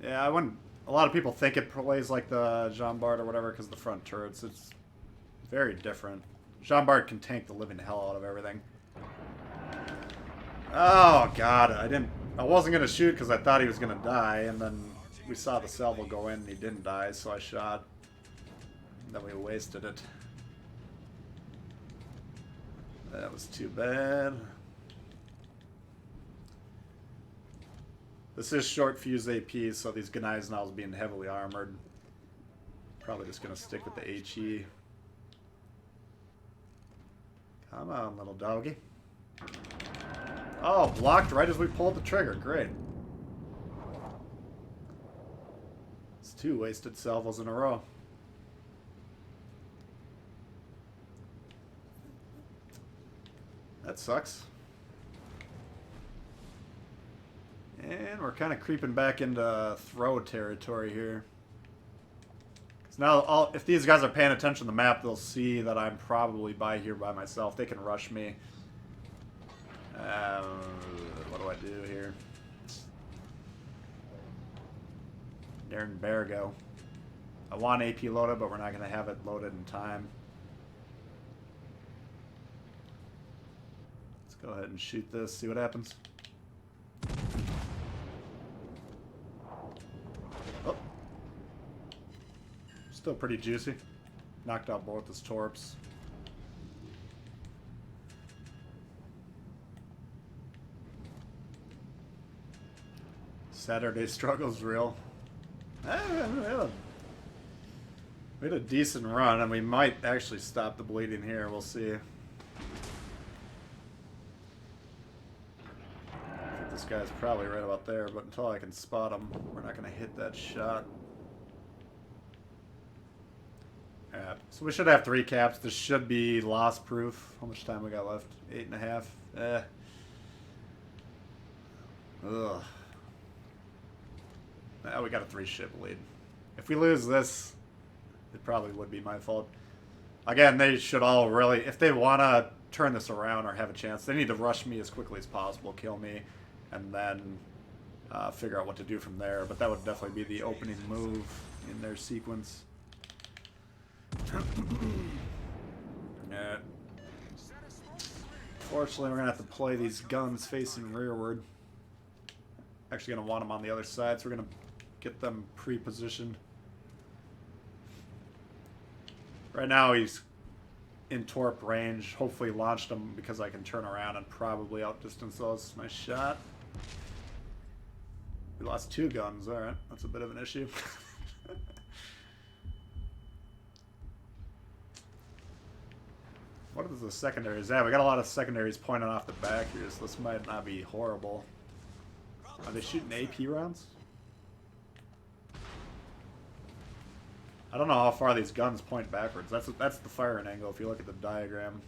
Yeah, I wouldn't... A lot of people think it plays like the Jean Bart or whatever because of the front turrets. It's very different. Jean Bart can tank the living hell out of everything. Oh, God. I wasn't going to shoot because I thought he was going to die, and then we saw the salvo go in and he didn't die, so I shot. Then we wasted it. That was too bad. This is short fuse AP, so these guys now is being heavily armored. Probably just gonna stick with the HE. Come on, little doggy. Oh, blocked right as we pulled the trigger. Great. It's 2 wasted salvos in a row. That sucks. And we're kind of creeping back into throw territory here. Because now, if these guys are paying attention to the map, they'll see that I'm probably here by myself. They can rush me. What do I do here? Darren Bergo. I want AP loaded, but we're not going to have it loaded in time. Let's go ahead and shoot this, see what happens. Oh. Still pretty juicy. Knocked out both his torps. Saturday struggle's real. We had a decent run, and we might actually stop the bleeding here. We'll see. I think this guy's probably right about there, but until I can spot him, we're not going to hit that shot. Alright, so we should have 3 caps. This should be loss proof. How much time we got left? 8.5. Ugh. Now we got a 3-ship lead. If we lose this, it probably would be my fault. Again, they should all really, if they want to turn this around or have a chance, they need to rush me as quickly as possible, kill me, and then figure out what to do from there. But that would definitely be the opening move in their sequence. Yeah. Fortunately, we're going to have to play these guns facing rearward. Actually going to want them on the other side, so we're going to get them pre-positioned. Right now he's in torp range. Hopefully launched him because I can turn around and probably outdistance those. Nice shot. We lost 2 guns. Alright, that's a bit of an issue. What is the secondaries? Yeah, we got a lot of secondaries pointing off the back here, so this might not be horrible. Are they shooting AP rounds? I don't know how far these guns point backwards. That's the firing angle if you look at the diagram.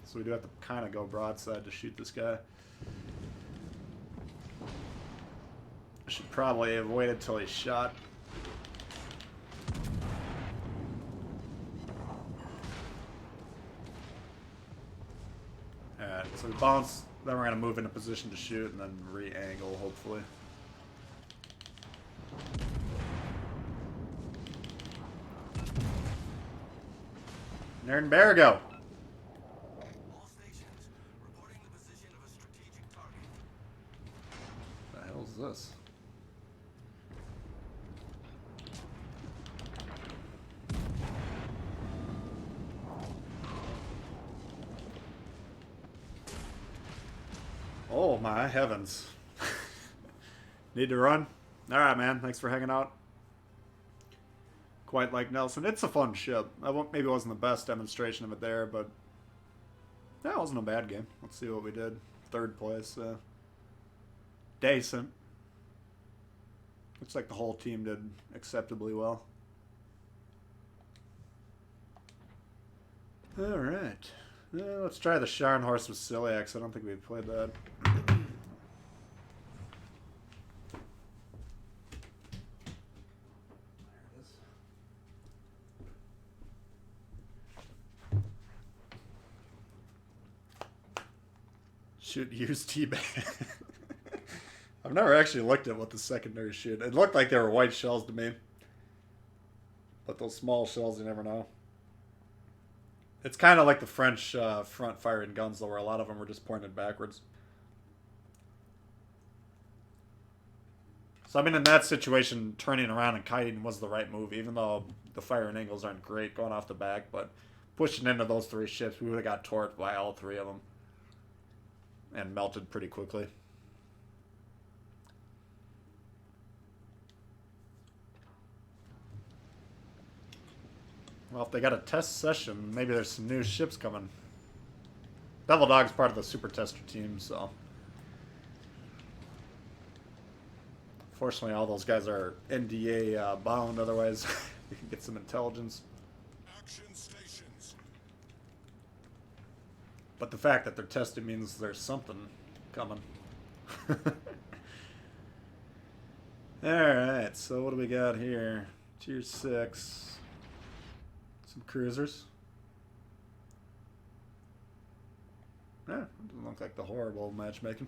So we do have to kind of go broadside to shoot this guy. I should probably have waited till he's shot. Alright, so we bounce, then we're going to move into position to shoot and then re-angle, hopefully. Nernbergo. All stations reporting the position of a strategic target. What the hell is this? Oh my heavens. Need to run? Alright, man. Thanks for hanging out. Quite like Nelson. It's a fun ship. Maybe it wasn't the best demonstration of it there, but that wasn't a bad game. Let's see what we did. 3rd place. Decent. Looks like the whole team did acceptably well. Alright. Let's try the Scharnhorst with Celiax. I don't think we've played that. Shoot, use T-bag. I've never actually looked at what the secondary shoot. It looked like they were white shells to me. But those small shells, you never know. It's kind of like the French front firing guns, though, where a lot of them were just pointed backwards. So, I mean, in that situation, turning around and kiting was the right move, even though the firing angles aren't great going off the back. But pushing into those 3 ships, we would have got torqued by all 3 of them. And melted pretty quickly. Well, if they got a test session, maybe there's some new ships coming. Devil Dog's part of the Super Tester team, so... Fortunately, all those guys are NDA bound, otherwise we can get some intelligence. Action stations. But the fact that they're tested means there's something coming. Alright, so what do we got here? Tier 6. Some cruisers. Yeah, doesn't look like the horrible matchmaking.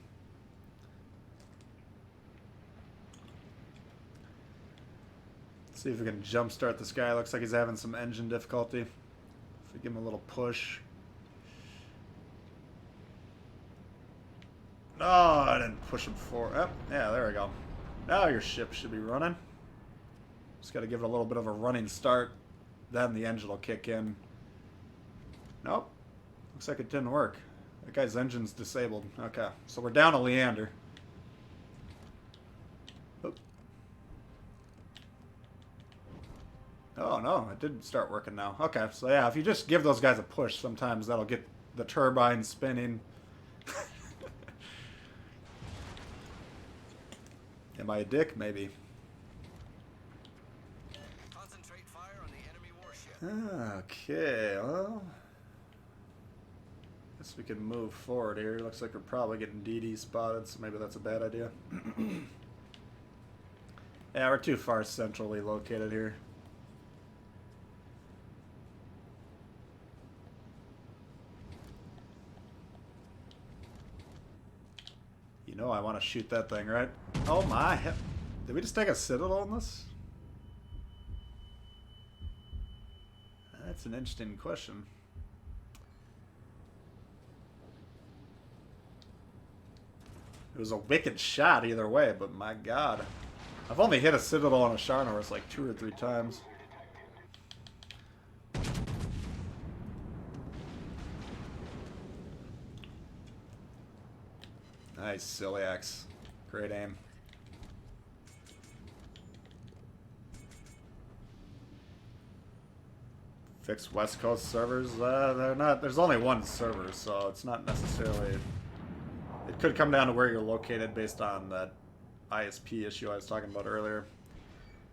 Let's see if we can jumpstart this guy. Looks like he's having some engine difficulty. If we give him a little push. No, I didn't push him forward. Oh, yeah, there we go. Now your ship should be running. Just got to give it a little bit of a running start. Then the engine will kick in. Nope. Looks like it didn't work. That guy's engine's disabled. Okay, so we're down to Leander. Oop. Oh, no, it did start working now. Okay, so yeah, if you just give those guys a push, sometimes that'll get the turbine spinning. Am I a dick? Maybe. Concentrate fire on the enemy warship. Okay, well... Guess we can move forward here. Looks like we're probably getting DD spotted, so maybe that's a bad idea. Yeah, we're too far centrally located here. You know I want to shoot that thing, right? Oh my... Did we just take a Citadel in this? That's an interesting question. It was a wicked shot either way, but my god. I've only hit a Citadel on a Scharnhorst like 2 or 3 times. Nice, Ciliax. Great aim. Fixed West Coast servers? They're not. There's only one server, so it's not necessarily... It could come down to where you're located based on that ISP issue I was talking about earlier.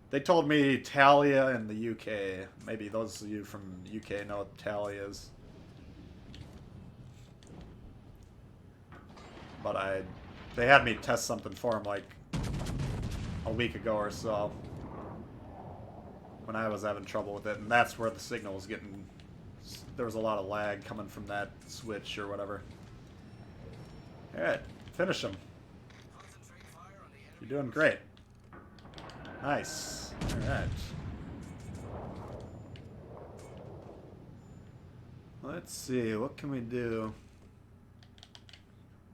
They told me Talia in the UK. Maybe those of you from the UK know what Talia is. But they had me test something for them like a week ago or so when I was having trouble with it, and that's where the signal was getting... There was a lot of lag coming from that switch or whatever. Alright, finish him. You're doing great. Nice. Alright. Let's see, what can we do?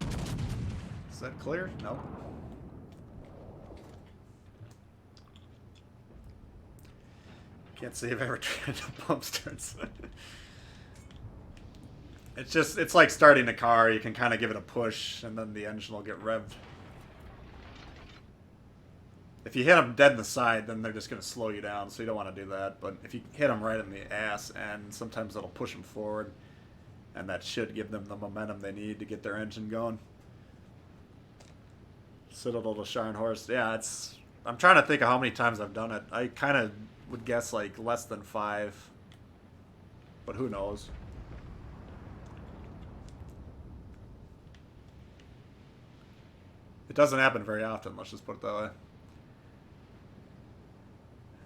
Is that clear? No. Can't say I've ever tried to bump starts. It's like starting a car. You can kind of give it a push, and then the engine will get revved. If you hit them dead in the side, then they're just going to slow you down, so you don't want to do that. But if you hit them right in the ass, and sometimes it'll push them forward, and that should give them the momentum they need to get their engine going. Citadel to Scharnhorst. Yeah, it's... I'm trying to think of how many times I've done it. I kind of would guess like less than 5. But who knows? It doesn't happen very often, let's just put it that way.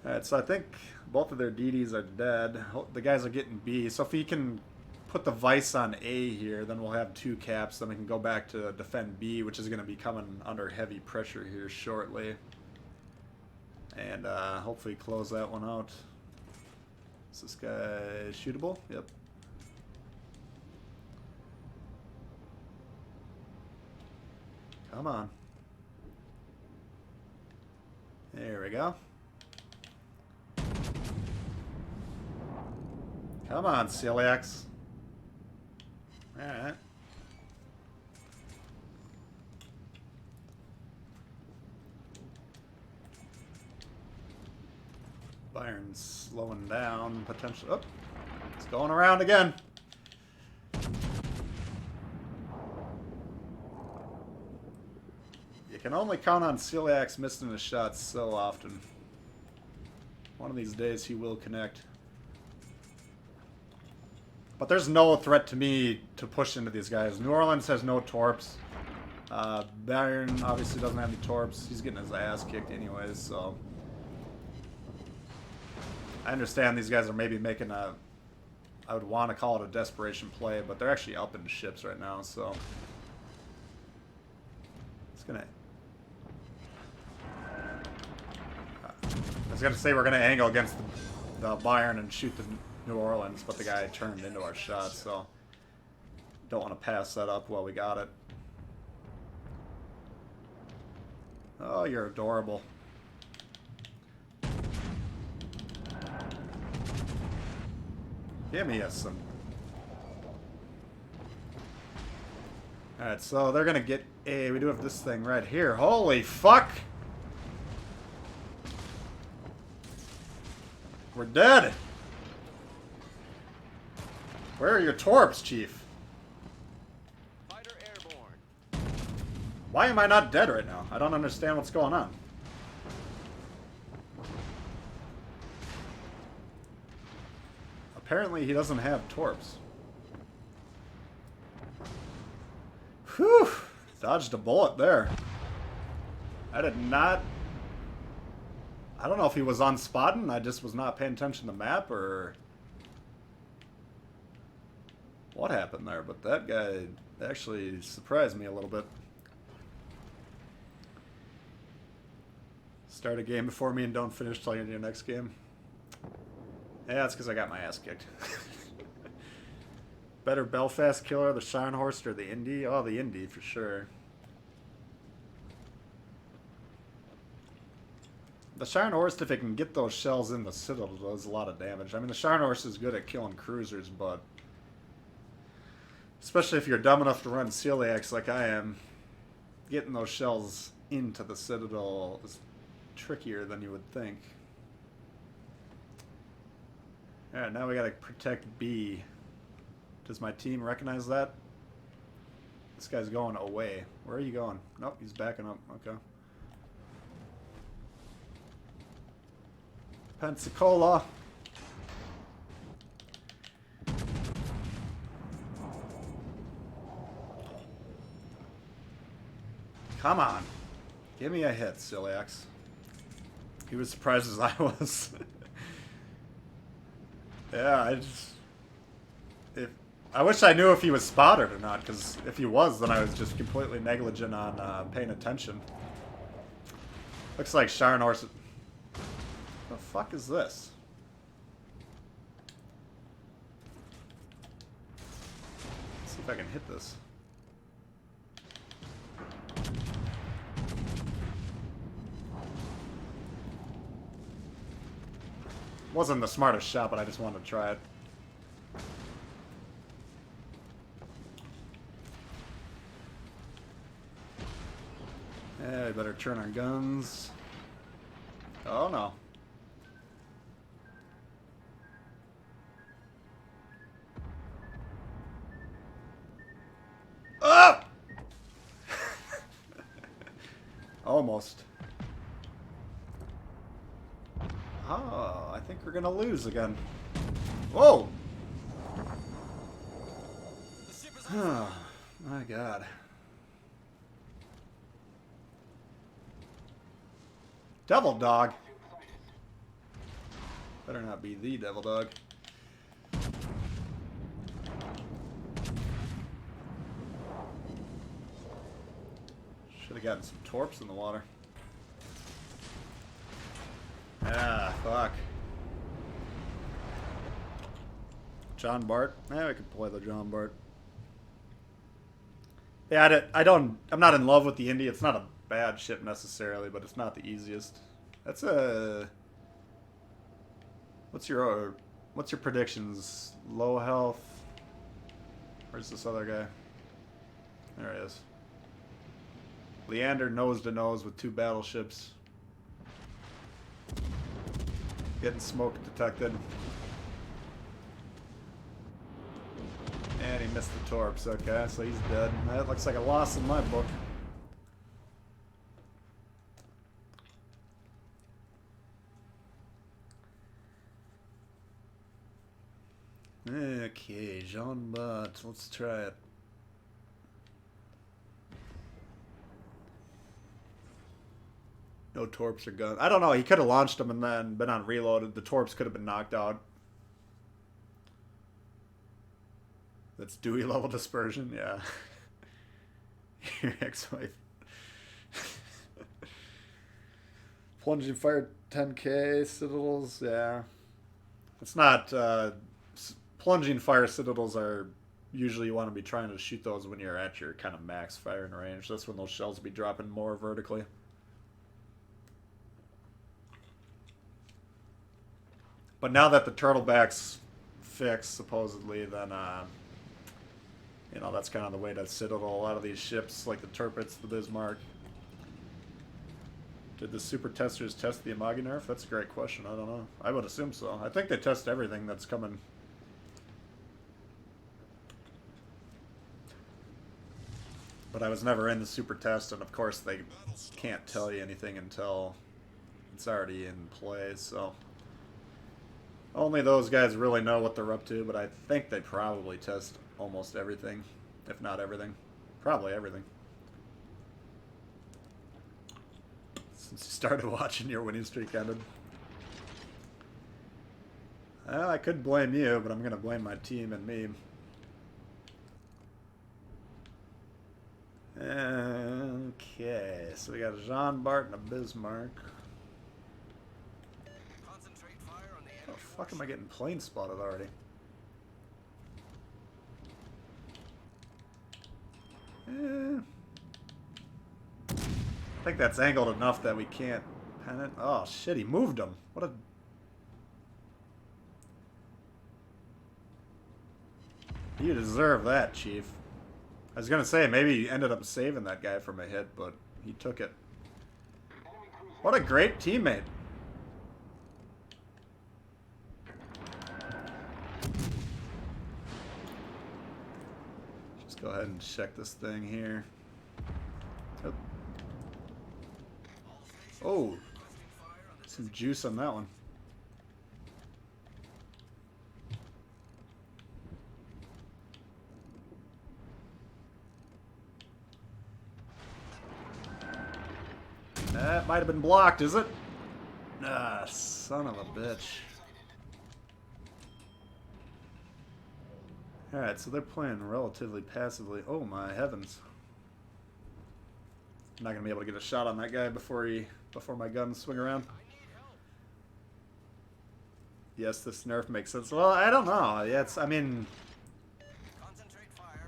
Alright, so I think both of their DDs are dead. The guys are getting B. So if he can put the Vice on A here, then we'll have 2 caps. Then we can go back to defend B, which is going to be coming under heavy pressure here shortly. And hopefully close that one out. Is this guy shootable? Yep. Come on. There we go. Come on, Ciliax. Alright. Byron's slowing down, potentially. Oh, it's going around again. You can only count on Celiac's missing his shots so often. One of these days he will connect. But there's no threat to me to push into these guys. New Orleans has no torps. Bayern obviously doesn't have any torps. He's getting his ass kicked anyways, so... I understand these guys are maybe making a... I would want to call it a desperation play, but they're actually up in ships right now, so... It's gonna... I was gonna say we're gonna angle against the Bayern and shoot the New Orleans, but the guy turned into our shot, so... Don't want to pass that up while we got it. Oh, you're adorable. Give me some. Alright, so they're gonna get a... We do have this thing right here. Holy fuck! We're dead! Where are your torps, Chief? Fighter airborne. Why am I not dead right now? I don't understand what's going on. Apparently he doesn't have torps. Whew! Dodged a bullet there. I did not... I don't know if he was on spotting, I just was not paying attention to the map, or... what happened there, but that guy actually surprised me a little bit. Start a game before me and don't finish till your next game. Yeah, that's because I got my ass kicked. Better Belfast killer, the Scharnhorst, or the Indy? Oh, the Indy for sure. The Scharnhorst, if it can get those shells in the citadel, does a lot of damage. I mean, the Scharnhorst is good at killing cruisers, but... especially if you're dumb enough to run Celiacs like I am, getting those shells into the citadel is trickier than you would think. Alright, now we gotta protect B. Does my team recognize that? This guy's going away. Where are you going? Nope, he's backing up. Okay. Pensacola. Come on. Give me a hit, Celiax. He was surprised as I was. Yeah, I wish I knew if he was spotted or not, because if he was, then I was just completely negligent on paying attention. Looks like Scharnhorst... the fuck is this? Let's see if I can hit this. Wasn't the smartest shot, but I just wanted to try it. Yeah, we better turn our guns. Oh no. Ah! Almost. Oh, I think we're gonna lose again. Whoa! The ship is Oh, my God. Devil Dog. Better not be the Devil Dog. Should have gotten some torps in the water. Ah, fuck. John Bart? Yeah, we could play the John Bart. Yeah, I'm not in love with the Indy. It's not a bad ship necessarily, but it's not the easiest. That's a... What's your predictions? Low health? Where's this other guy? There he is. Leander nose to nose with 2 battleships. Getting smoke detected. And he missed the torps. Okay, so he's dead. That looks like a loss in my book. Okay, Jean Bart. Let's try it. No torps or guns. I don't know. He could have launched them and then been on reloaded. The torps could have been knocked out. That's Dewey level dispersion. Yeah. Your ex-wife. Plunging fire 10k citadels. Yeah. It's not. Plunging fire citadels are usually you want to be trying to shoot those when you're at your kind of max firing range. That's when those shells will be dropping more vertically. But now that the turtleback's fixed, supposedly, then, you know, that's kind of the way to citadel a lot of these ships, like the Tirpitz, the Bismarck. Did the super testers test the Amagi nerf? That's a great question. I don't know. I would assume so. I think they test everything that's coming. But I was never in the super test, and of course they can't tell you anything until it's already in play, so... Only those guys really know what they're up to, but I think they probably test almost everything, if not everything. Probably everything. Since you started watching, your winning streak ended. Well, I could blame you, but I'm going to blame my team and me. Okay, so we got a Jean Bart and a Bismarck. How the fuck am I getting plane spotted already? I think that's angled enough that we can't pen it. Oh shit, he moved him. What a... You deserve that, Chief. I was gonna say, maybe he ended up saving that guy from a hit, but he took it. What a great teammate. Just go ahead and check this thing here. Oh, oh, some juice on that one. That might have been blocked, is it? Ah, son of a bitch. Alright, so they're playing relatively passively. Oh my heavens. I'm not gonna be able to get a shot on that guy before my guns swing around. Yes, this nerf makes sense. Well, I don't know. Yeah, I mean,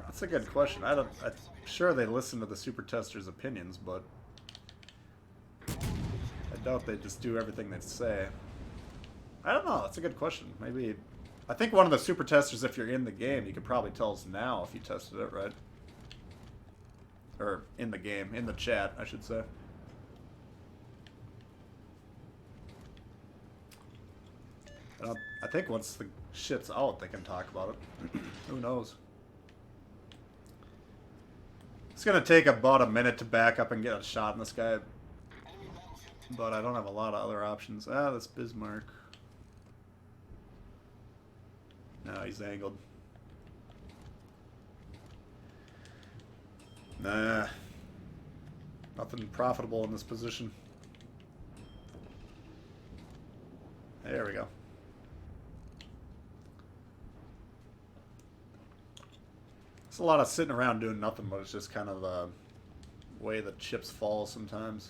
that's a good question. I'm sure they listen to the super testers' opinions, but I doubt they just do everything they say. I don't know. That's a good question. Maybe. I think one of the super testers, if you're in the game, you could probably tell us now if you tested it, right? Or in the game, in the chat, I should say. I think once the shit's out, they can talk about it. Who knows? It's gonna take about a minute to back up and get a shot on this guy. But I don't have a lot of other options. Ah, that's Bismarck. No, he's angled. Nah. Nothing profitable in this position. There we go. It's a lot of sitting around doing nothing, but it's just kind of the way the chips fall sometimes.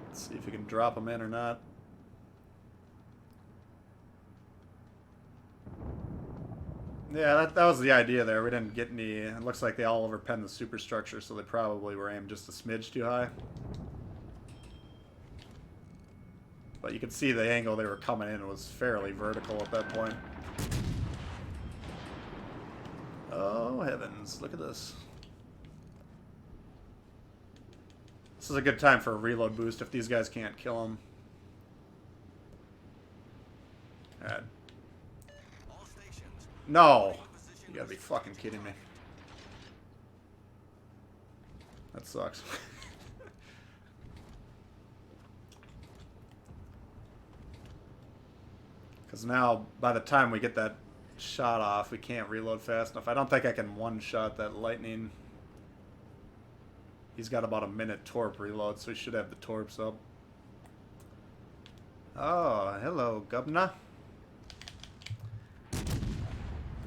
Let's see if we can drop them in or not. Yeah, that was the idea there. We didn't get any... It looks like they all overpenned the superstructure, so they probably were aimed just a smidge too high. But you could see the angle they were coming in was fairly vertical at that point. Oh, heavens. Look at this. is a good time for a reload boost if these guys can't kill him. Alright. All stations. No! You gotta be fucking kidding me. That sucks. Because now, by the time we get that shot off, we can't reload fast enough. I don't think I can one-shot that lightning. He's got about a minute torp reload, so he should have the torps up. Oh, hello, Governor.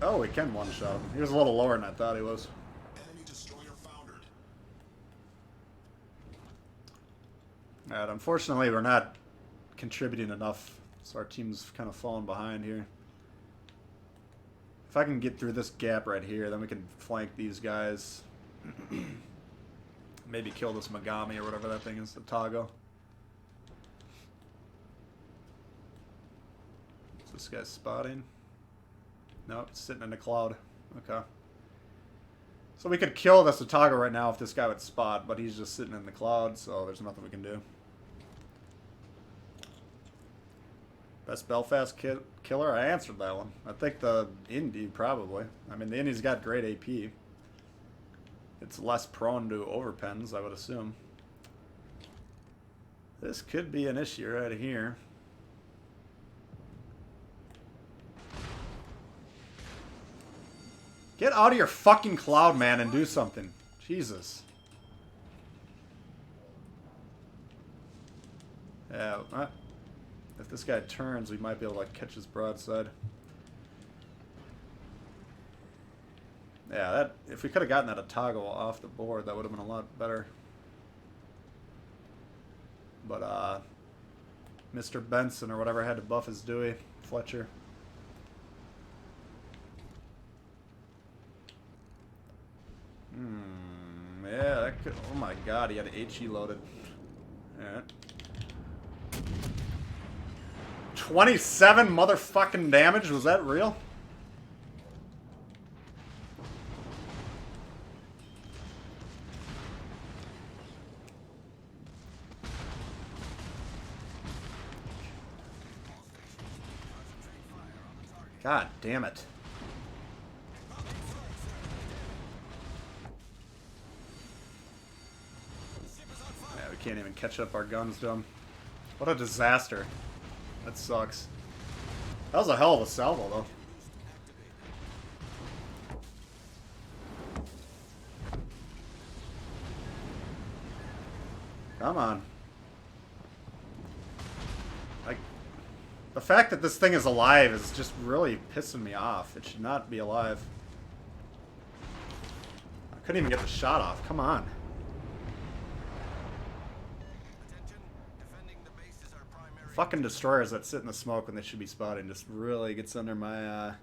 Oh, we can one-shot him. He was a little lower than I thought he was. Enemy destroyer foundered. Alright, unfortunately, we're not contributing enough, so our team's kind of falling behind here. If I can get through this gap right here, then we can flank these guys. Maybe kill this Megami or whatever that thing is, the Tago. Is this guy spotting? Nope, it's sitting in the cloud. Okay. So we could kill this Otago right now if this guy would spot, but he's just sitting in the cloud, so there's nothing we can do. Best Belfast killer? I answered that one. I think the Indy, probably. I mean, the Indy's got great AP. It's less prone to overpens, I would assume. This could be an issue right here. Get out of your fucking cloud, man, and do something. Jesus. Yeah, if this guy turns, we might be able to catch his broadside. Yeah, that if we could have gotten that Otago off the board, that would have been a lot better. But, Mr. Benson or whatever had to buff his Dewey. Fletcher. Yeah, that could... Oh my god, he had HE loaded. Alright. 27 motherfucking damage? Was that real? God damn it. Yeah, we can't even catch up our guns to him. What a disaster. That sucks. That was a hell of a salvo, though. Come on. Like, the fact that this thing is alive is just really pissing me off. It should not be alive. I couldn't even get the shot off. Come on. Fucking destroyers that sit in the smoke when they should be spotting just really gets under my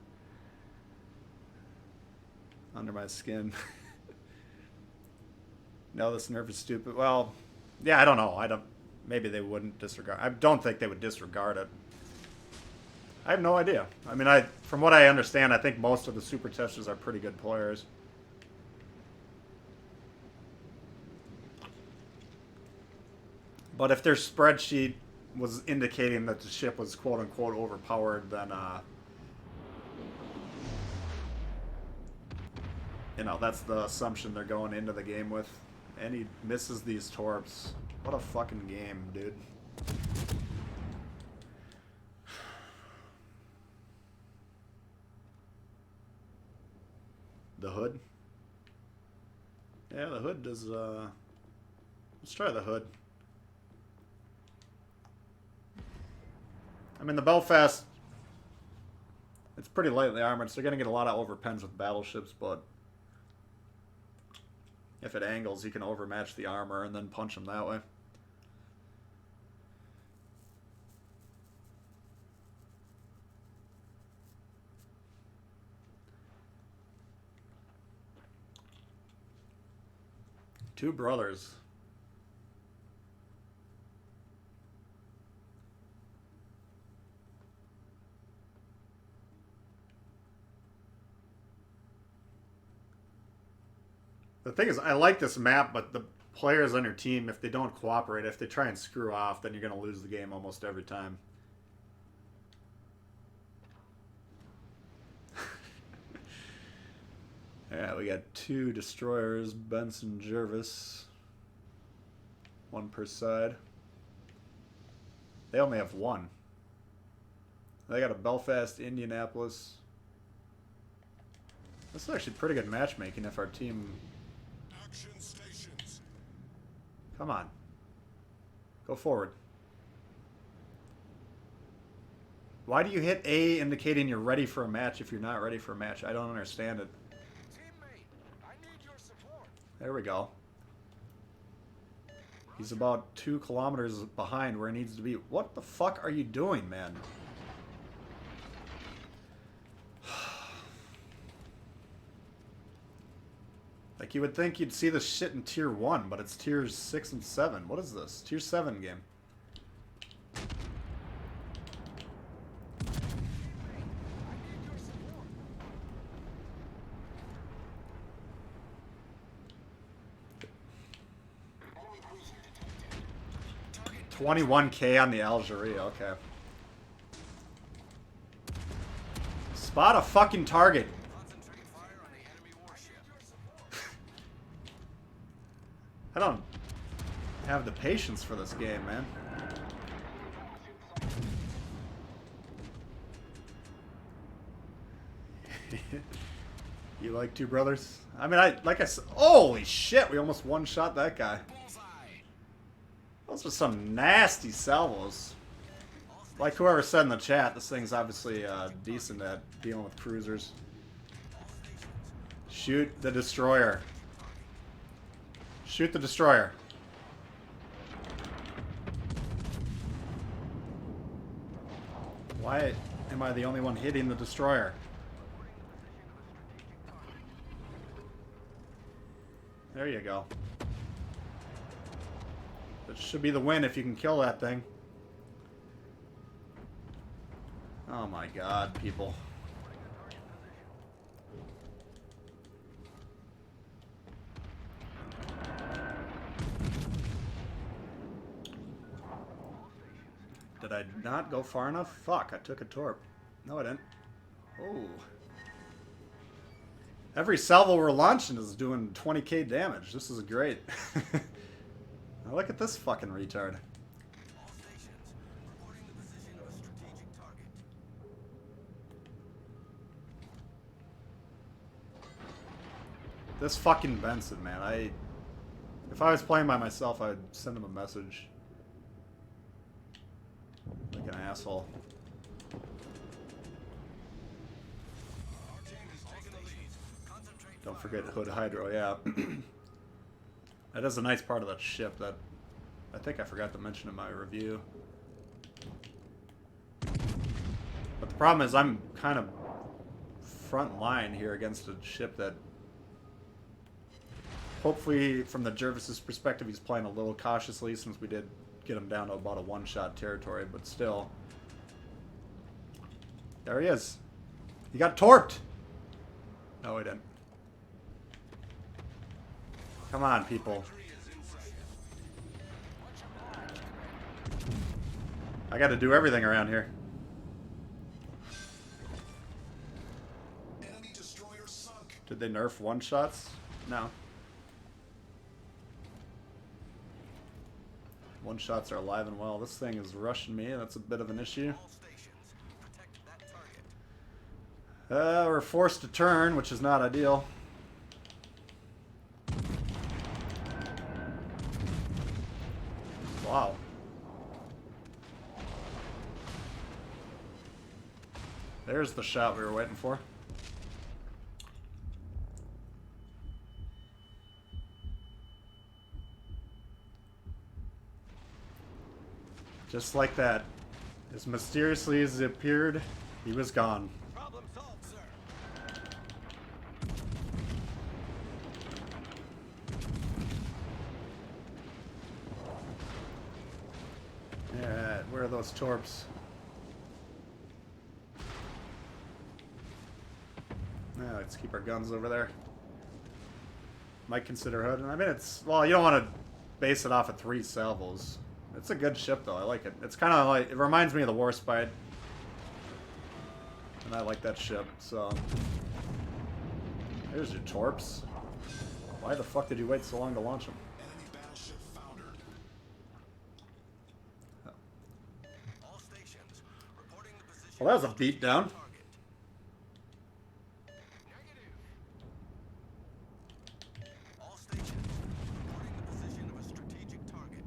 skin. No, this nerf is stupid. Well, yeah, I don't know. Maybe they wouldn't disregard. I don't think they would disregard it. I have no idea. I mean, from what I understand, I think most of the super testers are pretty good players. But if their spreadsheet was indicating that the ship was quote-unquote overpowered, then, you know, that's the assumption they're going into the game with. And he misses these torps. What a fucking game, dude. The hood? Yeah, the hood does, let's try the hood. I mean, the Belfast, it's pretty lightly armored, so you're going to get a lot of overpens with battleships, but if it angles, you can overmatch the armor and then punch them that way. Two brothers. The thing is, I like this map, but players on your team, if they don't cooperate, if they try and screw off, then you're going to lose the game almost every time. Yeah, we got 2 destroyers, Benson, Jervis. 1 per side. They only have 1. They got a Belfast, Indianapolis. This is actually pretty good matchmaking if our team... Action stations. Come on. Go forward. Why do you hit A indicating you're ready for a match if you're not ready for a match? I don't understand it. Teammate, I need your support. There we go. He's about 2 kilometers behind where he needs to be. What the fuck are you doing, man? Like, you would think you'd see this shit in Tier 1, but it's Tiers 6 and 7. What is this? Tier 7 game. Teammate, I need your support. 21k on the Algeria, okay. Spot a fucking target. Concentrate fire on the enemy warship. I don't have the patience for this game, man. You like 2 brothers? I mean, like I said, holy shit, we almost one-shot that guy. Bullseye. Those are some nasty salvos. Like whoever said in the chat, this thing's obviously decent at dealing with cruisers. Shoot the destroyer. Shoot the destroyer. Why am I the only one hitting the destroyer? There you go. That should be the win if you can kill that thing. Oh my god, people. Did I not go far enough? Fuck, I took a torp. No, I didn't. Oh. Every salvo we're launching is doing 20k damage. This is great. Now look at this fucking retard. All stations, reporting the position of a strategic target. This fucking Benson, man. If I was playing by myself, I'd send him a message. Like an asshole. Our team has taken the lead. Concentrate Don't fire forget on Hood Hydro, yeah. That is a nice part of that ship that I think I forgot to mention in my review. But the problem is I'm kind of front line here against a ship that hopefully from the Jervis's perspective he's playing a little cautiously since we did get him down to about a one-shot territory, but still. There he is. He got torped! No, he didn't. Come on, people. I gotta do everything around here. Enemy destroyer sunk. Did they nerf one-shots? No. One-shots are alive and well. This thing is rushing me. That's a bit of an issue. all stations. Protect that target. We're forced to turn, which is not ideal. Wow. There's the shot we were waiting for. Just like that. As mysteriously as he appeared, he was gone. Problem solved, sir. Yeah, where are those torps? Yeah, let's keep our guns over there. Might consider hood. I mean, it's... Well, you don't want to base it off of 3 salvos. It's a good ship, though. I like it. It's kind of like... It reminds me of the Warspite. And I like that ship, so... There's your torps. Why the fuck did you wait so long to launch them? Enemy battleship foundered. All stations reporting the position. Well, that was a beatdown. Target. All stations reporting the position of a strategic target.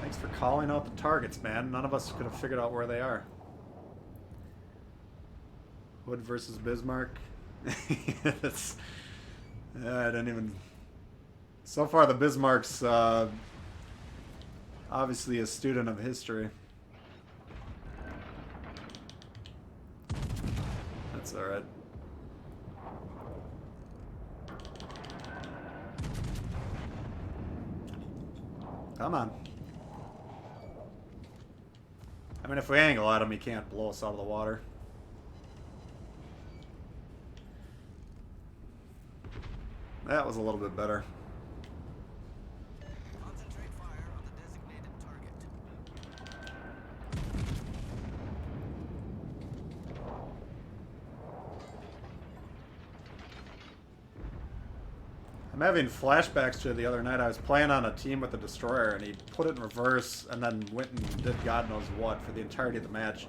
Thanks for calling out the targets, man. None of us could have figured out where they are. Hood versus Bismarck. That's... I didn't even... So far, the Bismarck's obviously a student of history. That's alright. Come on. I mean, if we angle at him, he can't blow us out of the water. That was a little bit better. Concentrate fire on the designated target. I'm having flashbacks to the other night. I was playing on a team with a destroyer, and he put it in reverse and then went and did God knows what for the entirety of the match.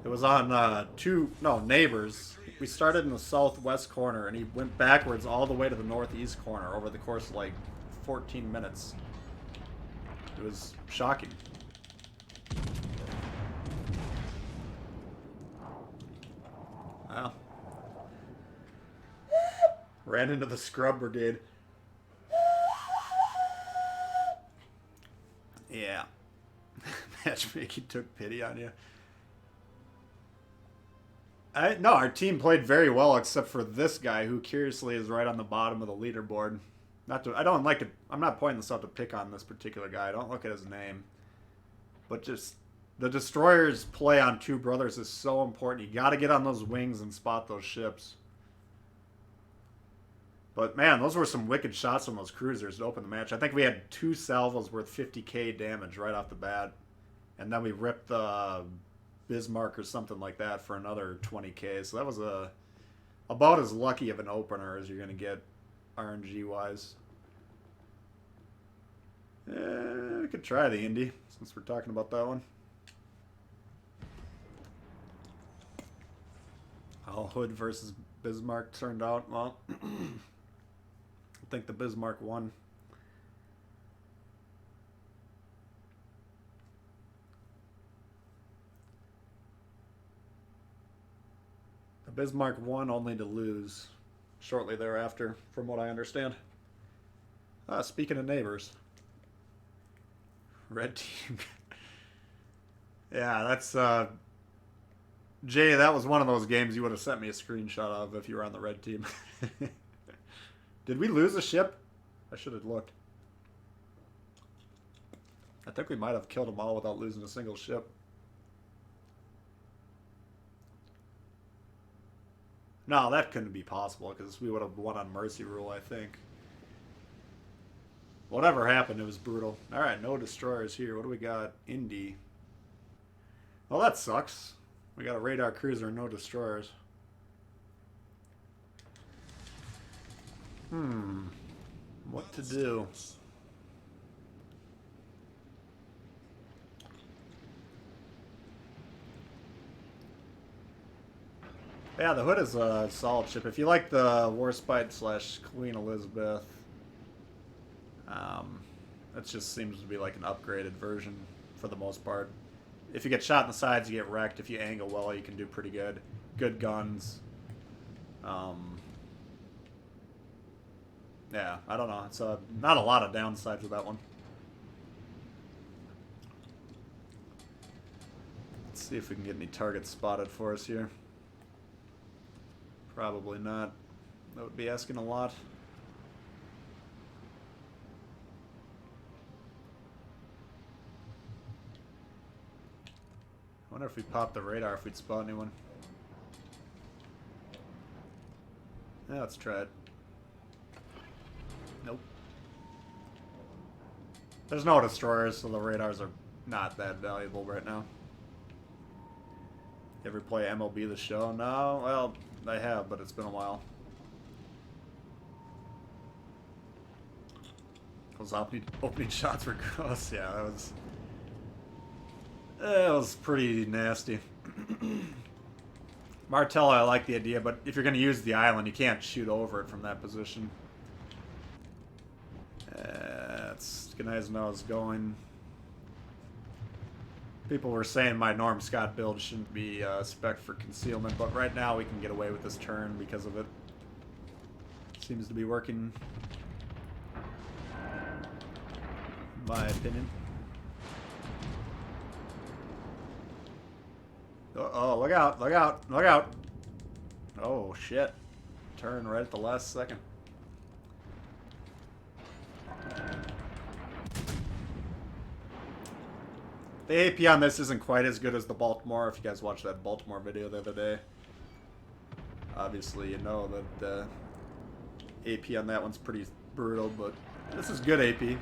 It was on neighbors. We started in the southwest corner, and he went backwards all the way to the northeast corner over the course of like 14 minutes. It was shocking. Wow. Ran into the scrub brigade. Yeah. Matchmaking took pity on you. No, our team played very well except for this guy who curiously is right on the bottom of the leaderboard. I'm not pointing this out to pick on this particular guy. I don't look at his name. But just the destroyer's play on Two Brothers is so important. You got to get on those wings and spot those ships. But man, those were some wicked shots from those cruisers to open the match. I think we had 2 salvos worth 50k damage right off the bat. And then we ripped the Bismarck or something like that for another 20k. So that was about as lucky of an opener as you're going to get RNG wise. We could try the Indy since we're talking about that one. How Hood versus Bismarck turned out. Well, I think the Bismarck won. Bismarck won only to lose shortly thereafter, from what I understand. Speaking of neighbors. Red team. Yeah, that's... Jay, that was one of those games you would have sent me a screenshot of if you were on the red team. Did we lose a ship? I should have looked. I think we might have killed them all without losing a single ship. No, that couldn't be possible, because we would have won on Mercy Rule, I think. Whatever happened, it was brutal. Alright, no destroyers here. What do we got? Indy. Well, that sucks. We got a radar cruiser and no destroyers. What to do? Yeah, the Hood is a solid ship. If you like the Warspite / Queen Elizabeth, that just seems to be like an upgraded version for the most part. If you get shot in the sides, you get wrecked. If you angle well, you can do pretty good. Good guns. Yeah, I don't know. It's not a lot of downsides with that one. Let's see if we can get any targets spotted for us here. Probably not. That would be asking a lot. I wonder if we pop the radar if we'd spot anyone. Yeah, let's try it. Nope. There's no destroyers, so the radars are not that valuable right now. You ever play MLB The Show? No? Well, I have, but it's been a while. Those opening shots were gross. Yeah, that was pretty nasty. Martello, I like the idea, but if you're going to use the island, you can't shoot over it from that position. It's nice to know it's going. People were saying my Norm Scott build shouldn't be spec for concealment, but right now we can get away with this turn because of it. Seems to be working, in my opinion. Oh, look out, look out, look out. Oh, shit. Turn right at the last second. The AP on this isn't quite as good as the Baltimore, if you guys watched that Baltimore video the other day. Obviously, you know that the AP on that one's pretty brutal, but this is good AP. If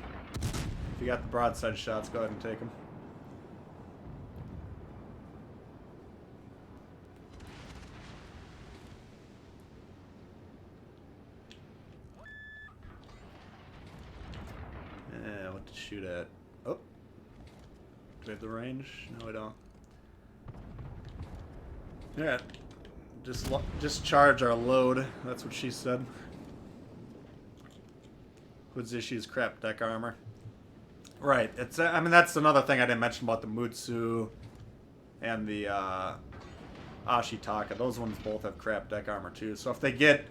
you got the broadside shots, go ahead and take them. Yeah, what to shoot at? Oh. Do we have the range? No, we don't. Yeah. Just charge our load. That's what she said. Hood's issues, crap deck armor. Right. It's. I mean, that's another thing I didn't mention about the Mutsu and the Ashitaka. Those ones both have crap deck armor too. So if they get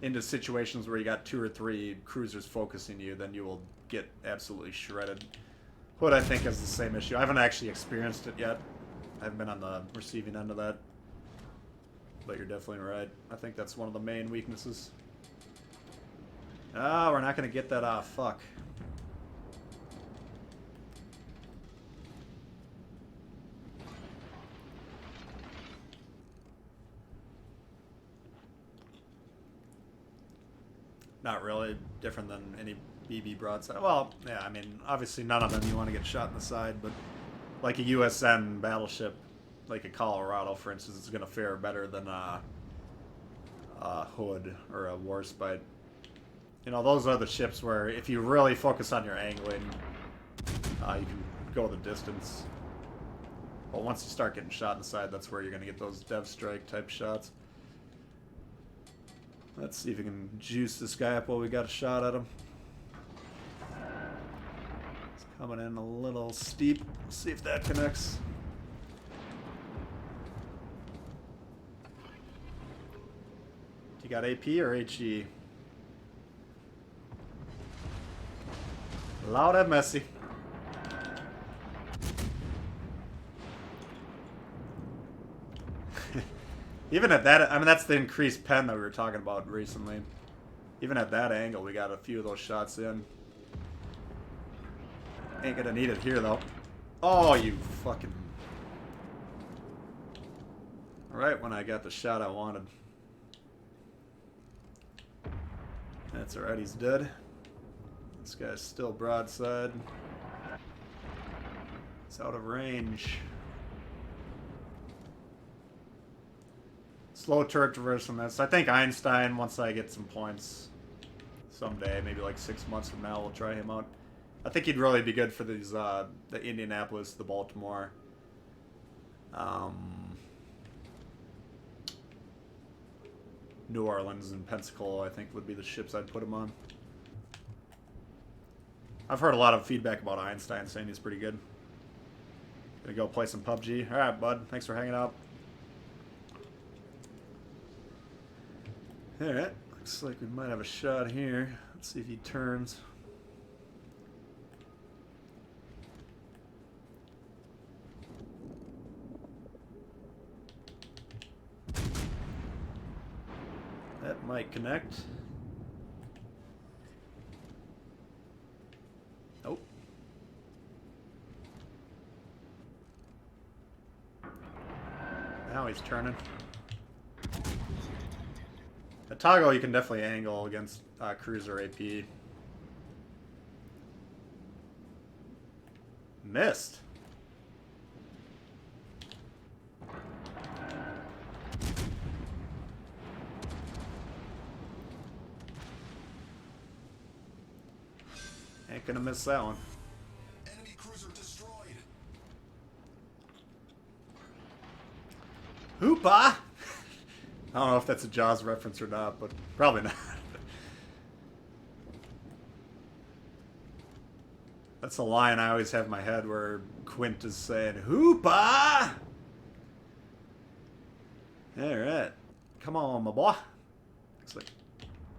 into situations where you got 2 or 3 cruisers focusing you, then you will get absolutely shredded. Hood, I think, has the same issue. I haven't actually experienced it yet. I haven't been on the receiving end of that. But you're definitely right. I think that's one of the main weaknesses. Ah, we're not going to get that off. Fuck. Not really different than any BB broadside. Well, yeah, I mean, obviously none of them you want to get shot in the side, but like a USN battleship, like a Colorado, for instance, is going to fare better than a Hood or a Warspite. You know, those are the ships where if you really focus on your angling, you can go the distance. But once you start getting shot in the side, that's where you're going to get those Dev Strike type shots. Let's see if we can juice this guy up while we got a shot at him. It's coming in a little steep. Let's see if that connects. You got AP or HE? Loud and messy. Even at that, I mean, that's the increased pen that we were talking about recently. Even at that angle, we got a few of those shots in. Ain't gonna need it here, though. Oh, you fucking... Right when I got the shot I wanted. That's alright, he's dead. This guy's still broadside. It's out of range. Slow turret traverse from this. I think Einstein, once I get some points someday, maybe like 6 months from now, we'll try him out. I think he'd really be good for these, the Indianapolis, the Baltimore. New Orleans and Pensacola, I think, would be the ships I'd put him on. I've heard a lot of feedback about Einstein, saying he's pretty good. Gonna go play some PUBG. Alright, bud. Thanks for hanging out. Alright. Looks like we might have a shot here. Let's see if he turns. That might connect. Nope. Now he's turning. At Toggle, you can definitely angle against cruiser AP. Missed. Ain't gonna miss that one. Enemy cruiser destroyed. Hoopa! I don't know if that's a Jaws reference or not, but probably not. That's a line I always have in my head where Quint is saying, Hoopa! Alright. Come on, my boy. Looks like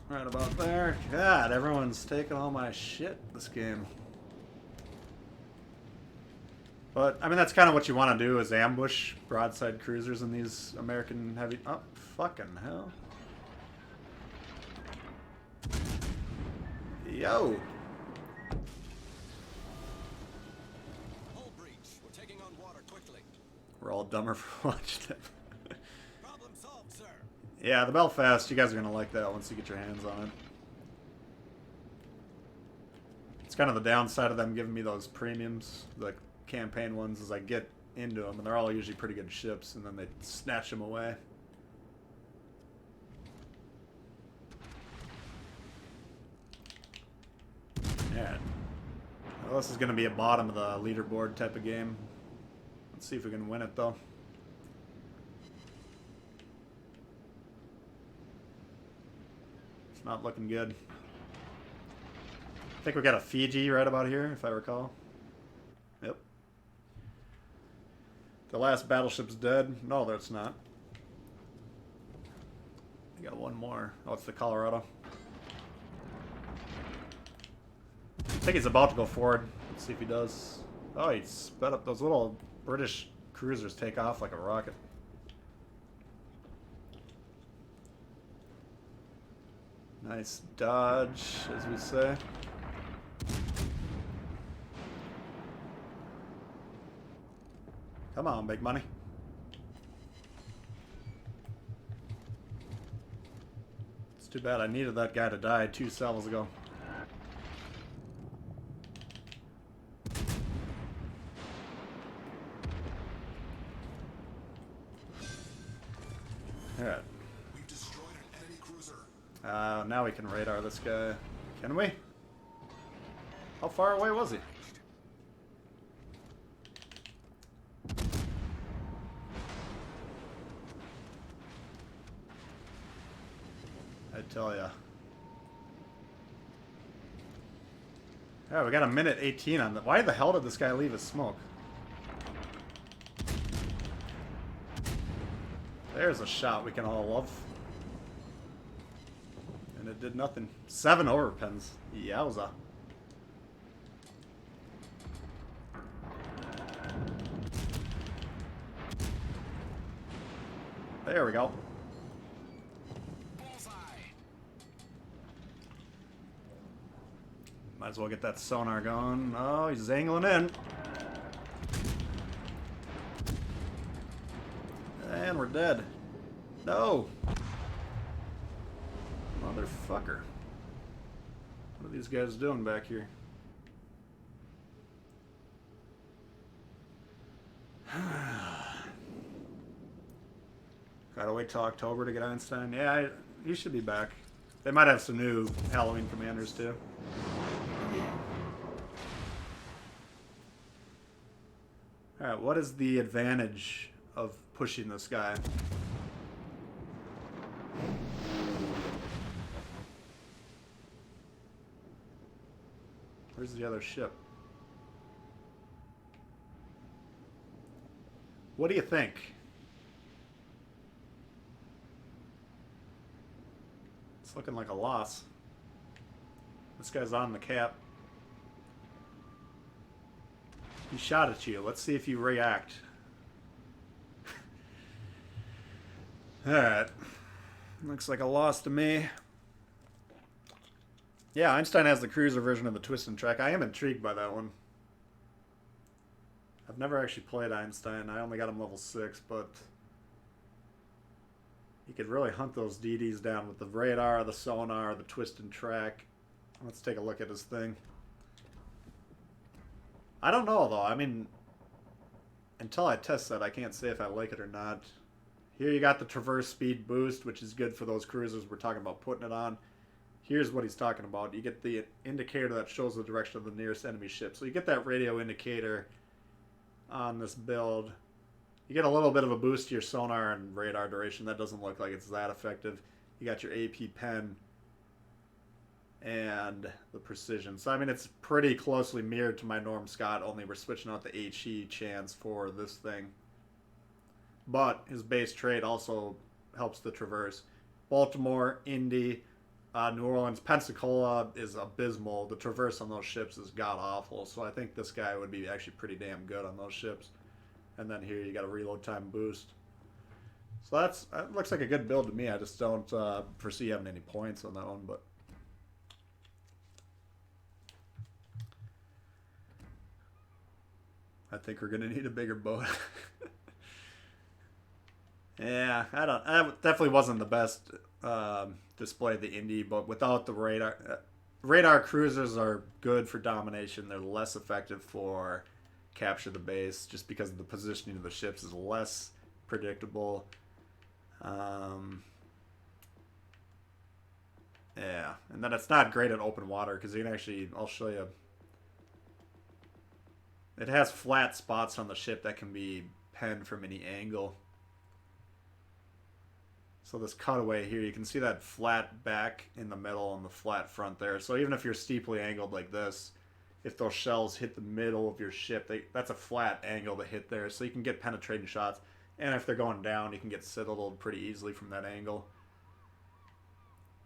right about there. God, everyone's taking all my shit this game. But, I mean, that's kind of what you want to do, is ambush broadside cruisers in these American heavy... Oh, fucking hell. Yo! Hull breach. We're taking on water quickly. We're all dumber for watching it. Problem solved, sir. Yeah, the Belfast, you guys are going to like that once you get your hands on it. It's kind of the downside of them giving me those premiums, like campaign ones, as I get into them, and they're all usually pretty good ships, and then they snatch them away. Yeah. Well, this is going to be a bottom of the leaderboard type of game. Let's see if we can win it, though. It's not looking good. I think we got a Fiji right about here, if I recall. Yep. The last battleship's dead. No, that's not. I got one more. Oh, it's the Colorado. I think he's about to go forward. Let's see if he does. Oh, he sped up. Those little British cruisers take off like a rocket. Nice dodge, as we say. Come on, big money. It's too bad I needed that guy to die 2 salvos ago. Alright. We've destroyed an enemy cruiser. Now we can radar this guy. Can we? How far away was he? I tell ya. Yeah, we got a minute 18 on that. Why the hell did this guy leave his smoke? There's a shot we can all love. And it did nothing. 7 overpens. Yowza. There we go. Bullseye. Might as well get that sonar going. Oh, he's angling in. And we're dead. No. Motherfucker. What are these guys doing back here? Gotta wait till October to get Einstein. Yeah, he should be back. They might have some new Halloween commanders too. Alright, what is the advantage of pushing this guy? Where's the other ship? What do you think? It's looking like a loss. This guy's on the cap. He shot at you. Let's see if you react. Alright. Looks like a loss to me. Yeah, Einstein has the cruiser version of the twist and track. I am intrigued by that one. I've never actually played Einstein. I only got him level 6, but You could really hunt those DDs down with the radar, the sonar, the twist and track. Let's take a look at his thing. I don't know, though. I mean, until I test that, I can't say if I like it or not. Here you got the traverse speed boost, which is good for those cruisers we're talking about putting it on. Here's what he's talking about. You get the indicator that shows the direction of the nearest enemy ship. So you get that radio indicator on this build. You get a little bit of a boost to your sonar and radar duration. That doesn't look like it's that effective. You got your AP pen and the precision. So, I mean, it's pretty closely mirrored to my Norm Scott, only we're switching out the HE chance for this thing. But his base trait also helps the traverse. Baltimore, Indy, New Orleans, Pensacola is abysmal. The traverse on those ships is god-awful. So I think this guy would be actually pretty damn good on those ships. And then here you got a reload time boost. So that looks like a good build to me. I just don't foresee having any points on that one. But I think we're going to need a bigger boat. Yeah, that definitely wasn't the best display of the Indy, but without the radar, radar cruisers are good for domination. They're less effective for capture the base, just because the positioning of the ships is less predictable. Yeah, and then it's not great at open water because you can actually, I'll show you. It has flat spots on the ship that can be penned from any angle. So this cutaway here, you can see that flat back in the middle and the flat front there. So even if you're steeply angled like this, if those shells hit the middle of your ship, that's a flat angle to hit there. So you can get penetrating shots. And if they're going down, you can get citadeled pretty easily from that angle.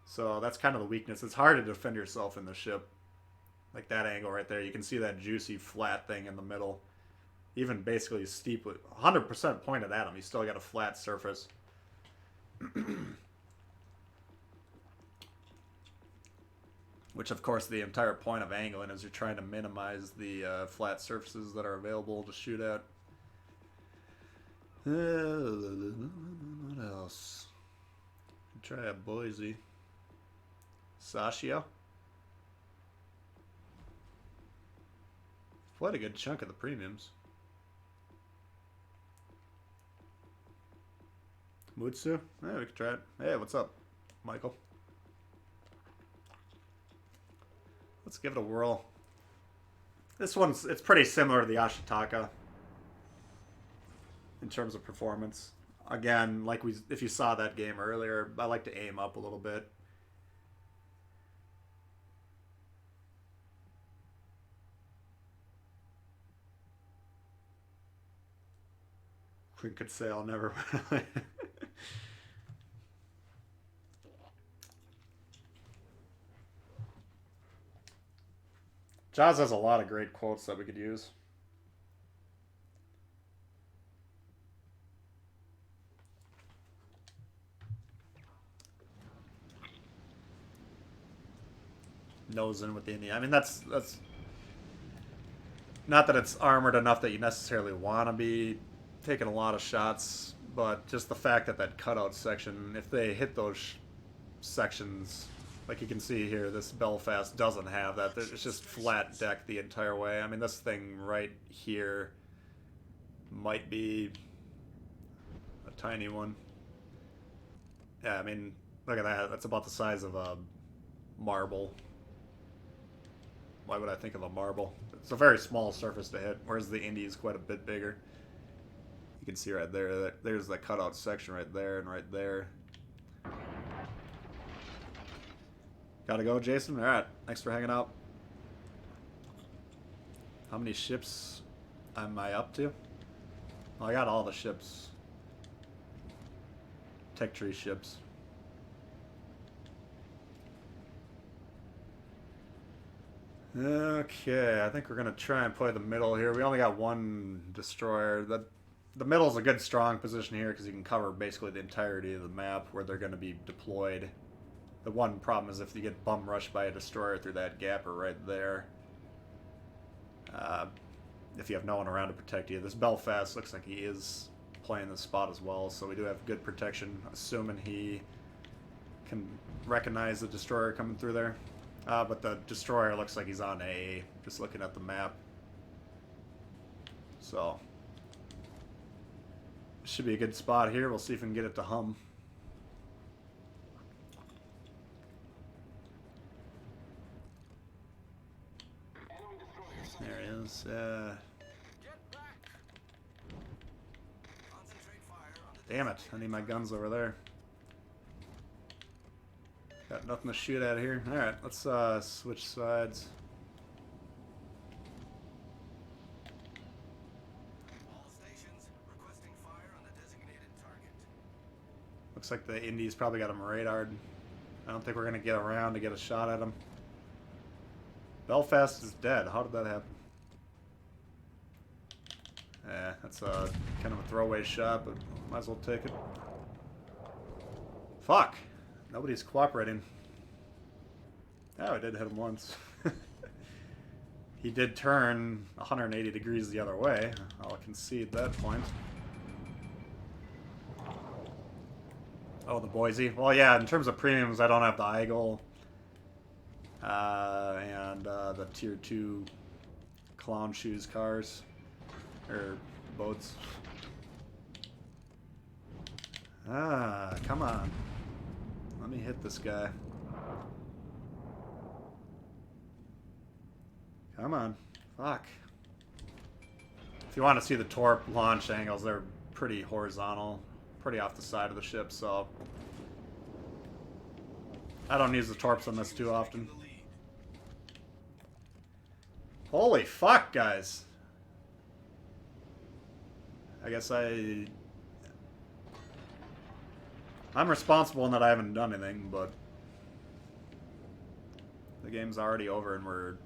So that's kind of the weakness. It's hard to defend yourself in the ship. Like that angle right there. You can see that juicy flat thing in the middle. Even basically steeply, 100% pointed at him. He's still got a flat surface. Which, of course, the entire point of angling is you're trying to minimize the flat surfaces that are available to shoot at. What else? Try a Boise. Sashio. Quite a good chunk of the premiums. Mutsu? Yeah, we could try it. Hey, what's up, Michael? Let's give it a whirl. This one's, it's pretty similar to the Ashitaka in terms of performance. Again, like if you saw that game earlier, I like to aim up a little bit. Queen could say I'll never. Jaws has a lot of great quotes that we could use. Nosing with the Indian. I mean, that's not that it's armored enough that you necessarily want to be taking a lot of shots, but just the fact that that cutout section, if they hit those sections, like you can see here, this Belfast doesn't have that. It's just flat deck the entire way. I mean, this thing right here might be a tiny one. Yeah, I mean, look at that. That's about the size of a marble. Why would I think of a marble? It's a very small surface to hit, whereas the Indy is quite a bit bigger. You can see right there, that there's the cutout section right there and right there. Gotta go, Jason? Alright, thanks for hanging out. How many ships am I up to? Well, I got all the ships. Tech tree ships. Okay, I think we're gonna try and play the middle here. We only got one destroyer. The middle's a good strong position here because you can cover basically the entirety of the map where they're gonna be deployed. The one problem is if you get bum rushed by a destroyer through that gap or right there. If you have no one around to protect you. This Belfast looks like he is playing this spot as well, so we do have good protection, assuming he can recognize the destroyer coming through there. But the destroyer looks like he's on A, just looking at the map. So, should be a good spot here. We'll see if we can get it to hum. There he is. Damn it, I need my guns over there. Got nothing to shoot at here. Alright, let's switch sides. All stations requesting fire on the designated target. Looks like the Indies probably got him radared. I don't think we're going to get around to get a shot at him. Belfast is dead. How did that happen? That's a kind of a throwaway shot, but might as well take it. Fuck! Nobody's cooperating. Oh, I did hit him once. He did turn 180 degrees the other way. I'll concede that point. Oh, the Boise. Well, yeah, in terms of premiums, I don't have the Eagle and the Tier 2 clown shoes cars. Or boats. Ah, come on. Let me hit this guy. Come on. Fuck. If you want to see the torp launch angles, they're pretty horizontal. Pretty off the side of the ship, so... I don't use the torps on this too often. Holy fuck, guys. I guess I'm responsible in that I haven't done anything, but the game's already over and we're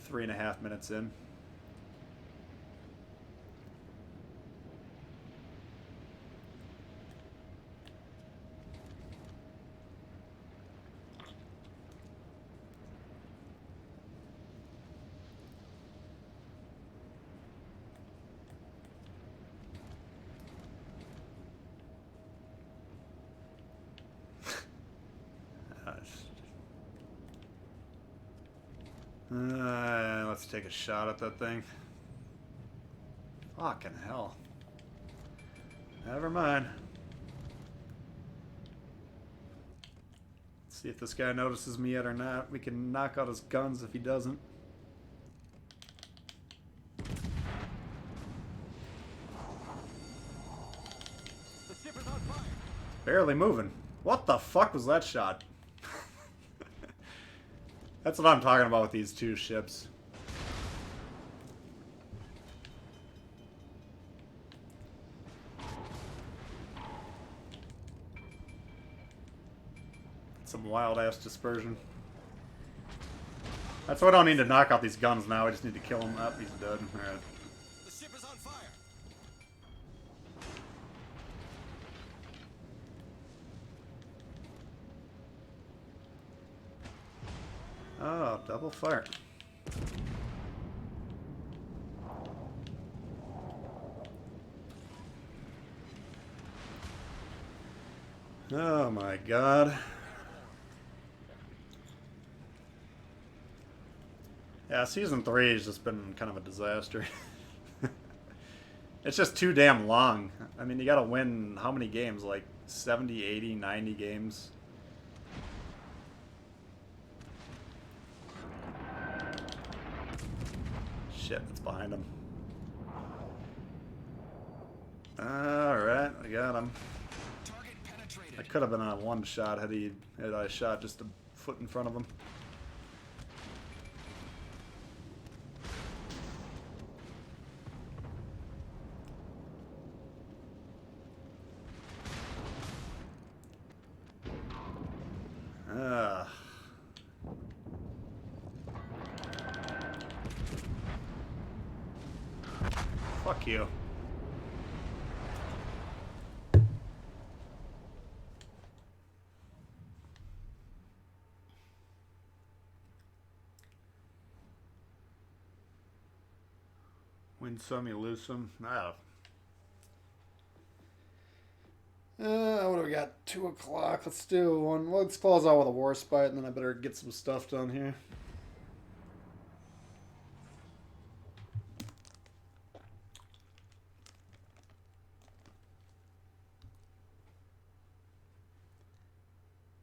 3.5 minutes in. Let's take a shot at that thing. Fucking hell. Never mind. Let's see if this guy notices me yet or not. We can knock out his guns if he doesn't. The ship is on fire. Barely moving. What the fuck was that shot? That's what I'm talking about with these two ships. Some wild-ass dispersion. That's why I don't need to knock out these guns now. I just need to kill him. Oh, he's dead. Alright. The ship is on fire. Oh, double fire. Oh my god. Yeah, Season 3 has just been kind of a disaster. It's just too damn long. I mean, you gotta win how many games? Like 70, 80, 90 games? Shit, it's behind him. Alright, I got him. Target penetrated. I could have been on one shot had I shot just a foot in front of him. Fuck you. Win some, you lose some. Ah. What do we got? 2 o'clock. Let's do one. Let's close out with a war spite, and then I better get some stuff done here.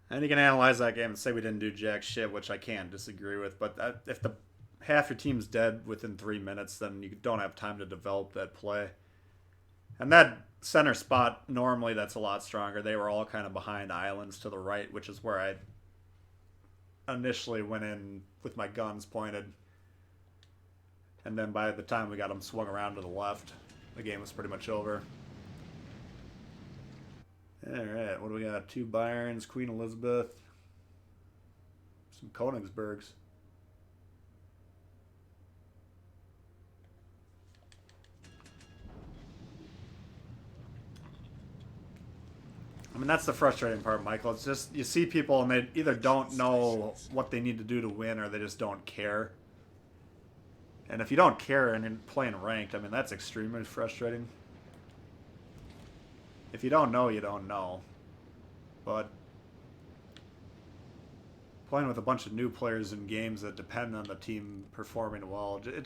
And you can analyze that game and say we didn't do jack shit, which I can't disagree with. But if the half your team's dead within 3 minutes, then you don't have time to develop that play. And that center spot, normally that's a lot stronger. They were all kind of behind islands to the right, which is where I initially went in with my guns pointed. And then by the time we got them swung around to the left, the game was pretty much over. Alright, what do we got? 2 Byrons, Queen Elizabeth, some Königsbergs. I mean, that's the frustrating part, Michael. It's just, you see people and they either don't know what they need to do to win or they just don't care. And if you don't care and you're playing ranked, I mean, that's extremely frustrating. If you don't know, you don't know. But playing with a bunch of new players in games that depend on the team performing well, it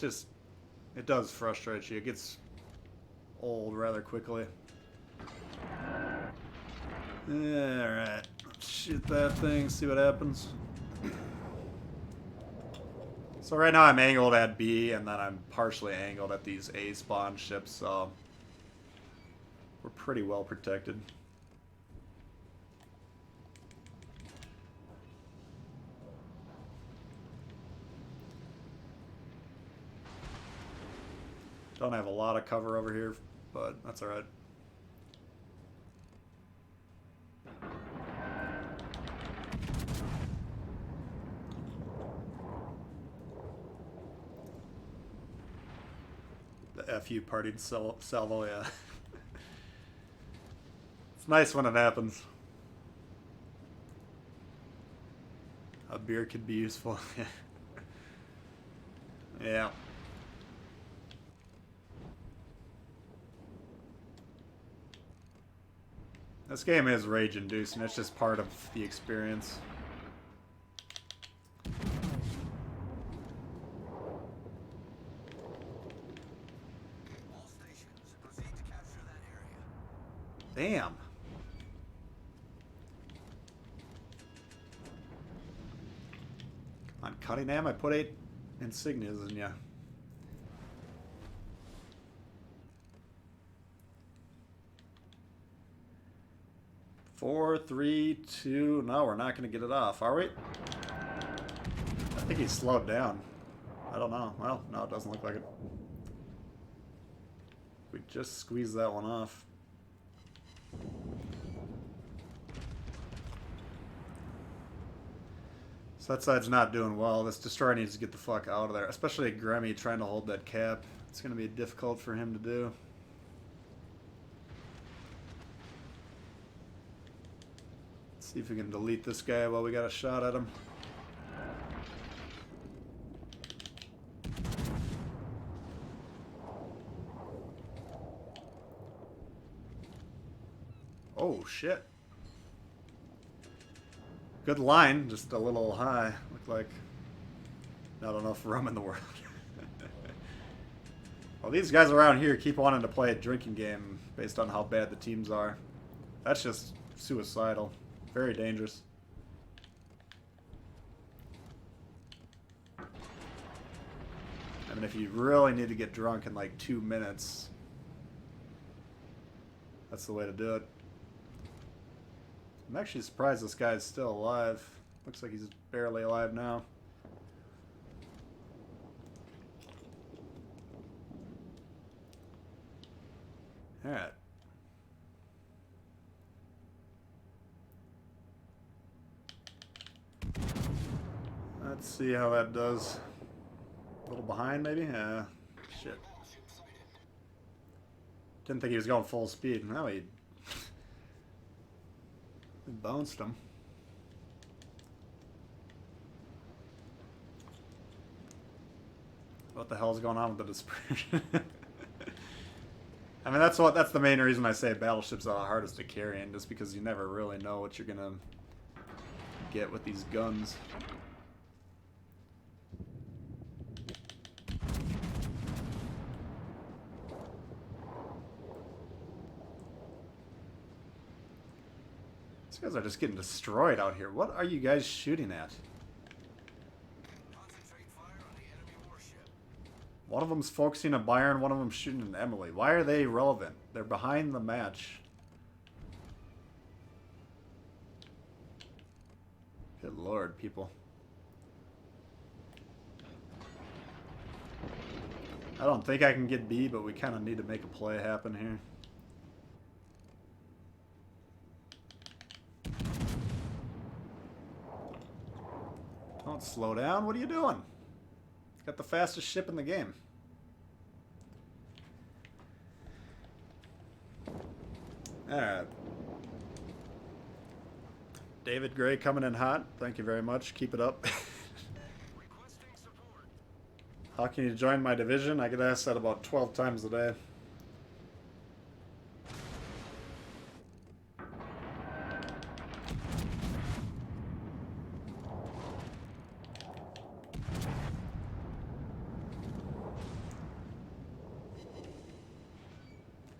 does frustrate you. It gets old rather quickly. Alright, shoot that thing, see what happens. So right now I'm angled at B, and then I'm partially angled at these A spawn ships, so we're pretty well protected. Don't have a lot of cover over here, but that's alright. The FU partied salvo, yeah. It's nice when it happens. A beer could be useful. Yeah. This game is rage-inducing. It's just part of the experience. All stations, proceed to capture that area. Damn. On Cunningham, I put 8 insignias in ya. Four, 3, 2. No, we're not going to get it off, are we? I think he's slowed down. I don't know. Well, no, it doesn't look like it. We just squeezed that one off. So that side's not doing well. This destroyer needs to get the fuck out of there. Especially Grammy trying to hold that cap. It's going to be difficult for him to do. See if we can delete this guy while we got a shot at him. Oh, shit. Good line, just a little high. Looked like not enough rum in the world. Well, these guys around here keep wanting to play a drinking game based on how bad the teams are. That's just suicidal. Very dangerous. I mean, if you really need to get drunk in like 2 minutes, that's the way to do it. I'm actually surprised this guy's still alive. Looks like he's barely alive now. Alright. Let's see how that does. A little behind, maybe? Yeah. Shit. Didn't think he was going full speed. No, he bounced him. What the hell's going on with the dispersion? I I mean, that's the main reason I say battleships are the hardest to carry, and just because you never really know what you're gonna get with these guns. These guys are just getting destroyed out here. What are you guys shooting at? Concentrate fire on the enemy warship. One of them's focusing on Byron, one of them's shooting at Emily. Why are they relevant? They're behind the match. Good lord, people. I don't think I can get B, but we kind of need to make a play happen here. Don't slow down. What are you doing? Got the fastest ship in the game. Alright. David Gray coming in hot. Thank you very much. Keep it up. Requesting support. How can you join my division? I get asked that about 12 times a day.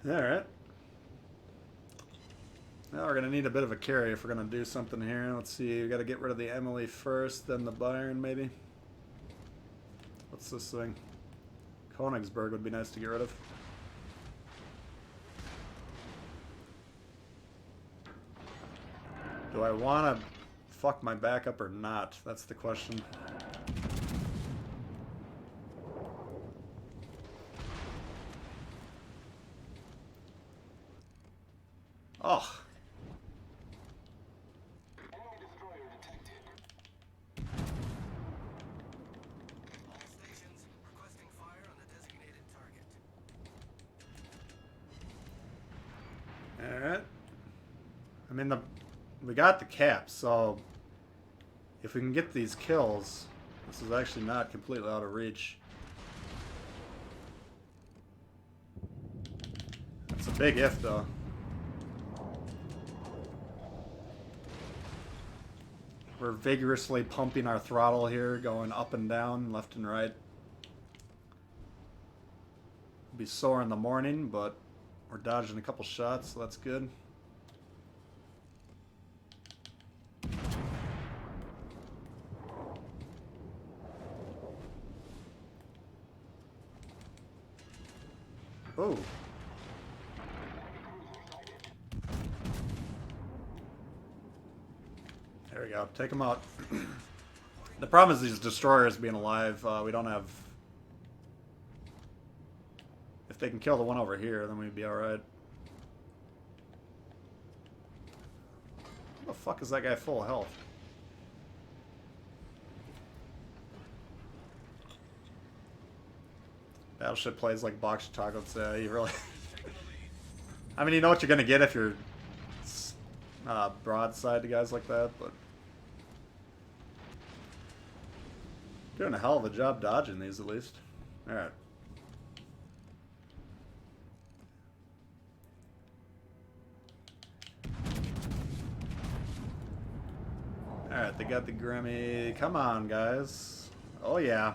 Alright. Now we're going to need a bit of a carry if we're going to do something here. Let's see. We got to get rid of the Emily first, then the Byron maybe. What's this thing? Königsberg would be nice to get rid of. Do I want to fuck my backup or not? That's the question. Oh. Enemy destroyer detected. All stations requesting fire on the designated target. Alright. I mean, we got the cap, so if we can get these kills, this is actually not completely out of reach. That's a big if, though. We're vigorously pumping our throttle here, going up and down, left and right. It'll be sore in the morning, but we're dodging a couple shots, so that's good. Oh. There we go. Take them out. The problem is these destroyers being alive. We don't have... If they can kill the one over here, then we'd be alright. How the fuck is that guy full health? Battleship plays like box chocolates. You really... I mean, you know what you're going to get if you're broadside to guys like that, but... Doing a hell of a job dodging these, at least. Alright. Alright, they got the Grimmy. Come on, guys. Oh, yeah.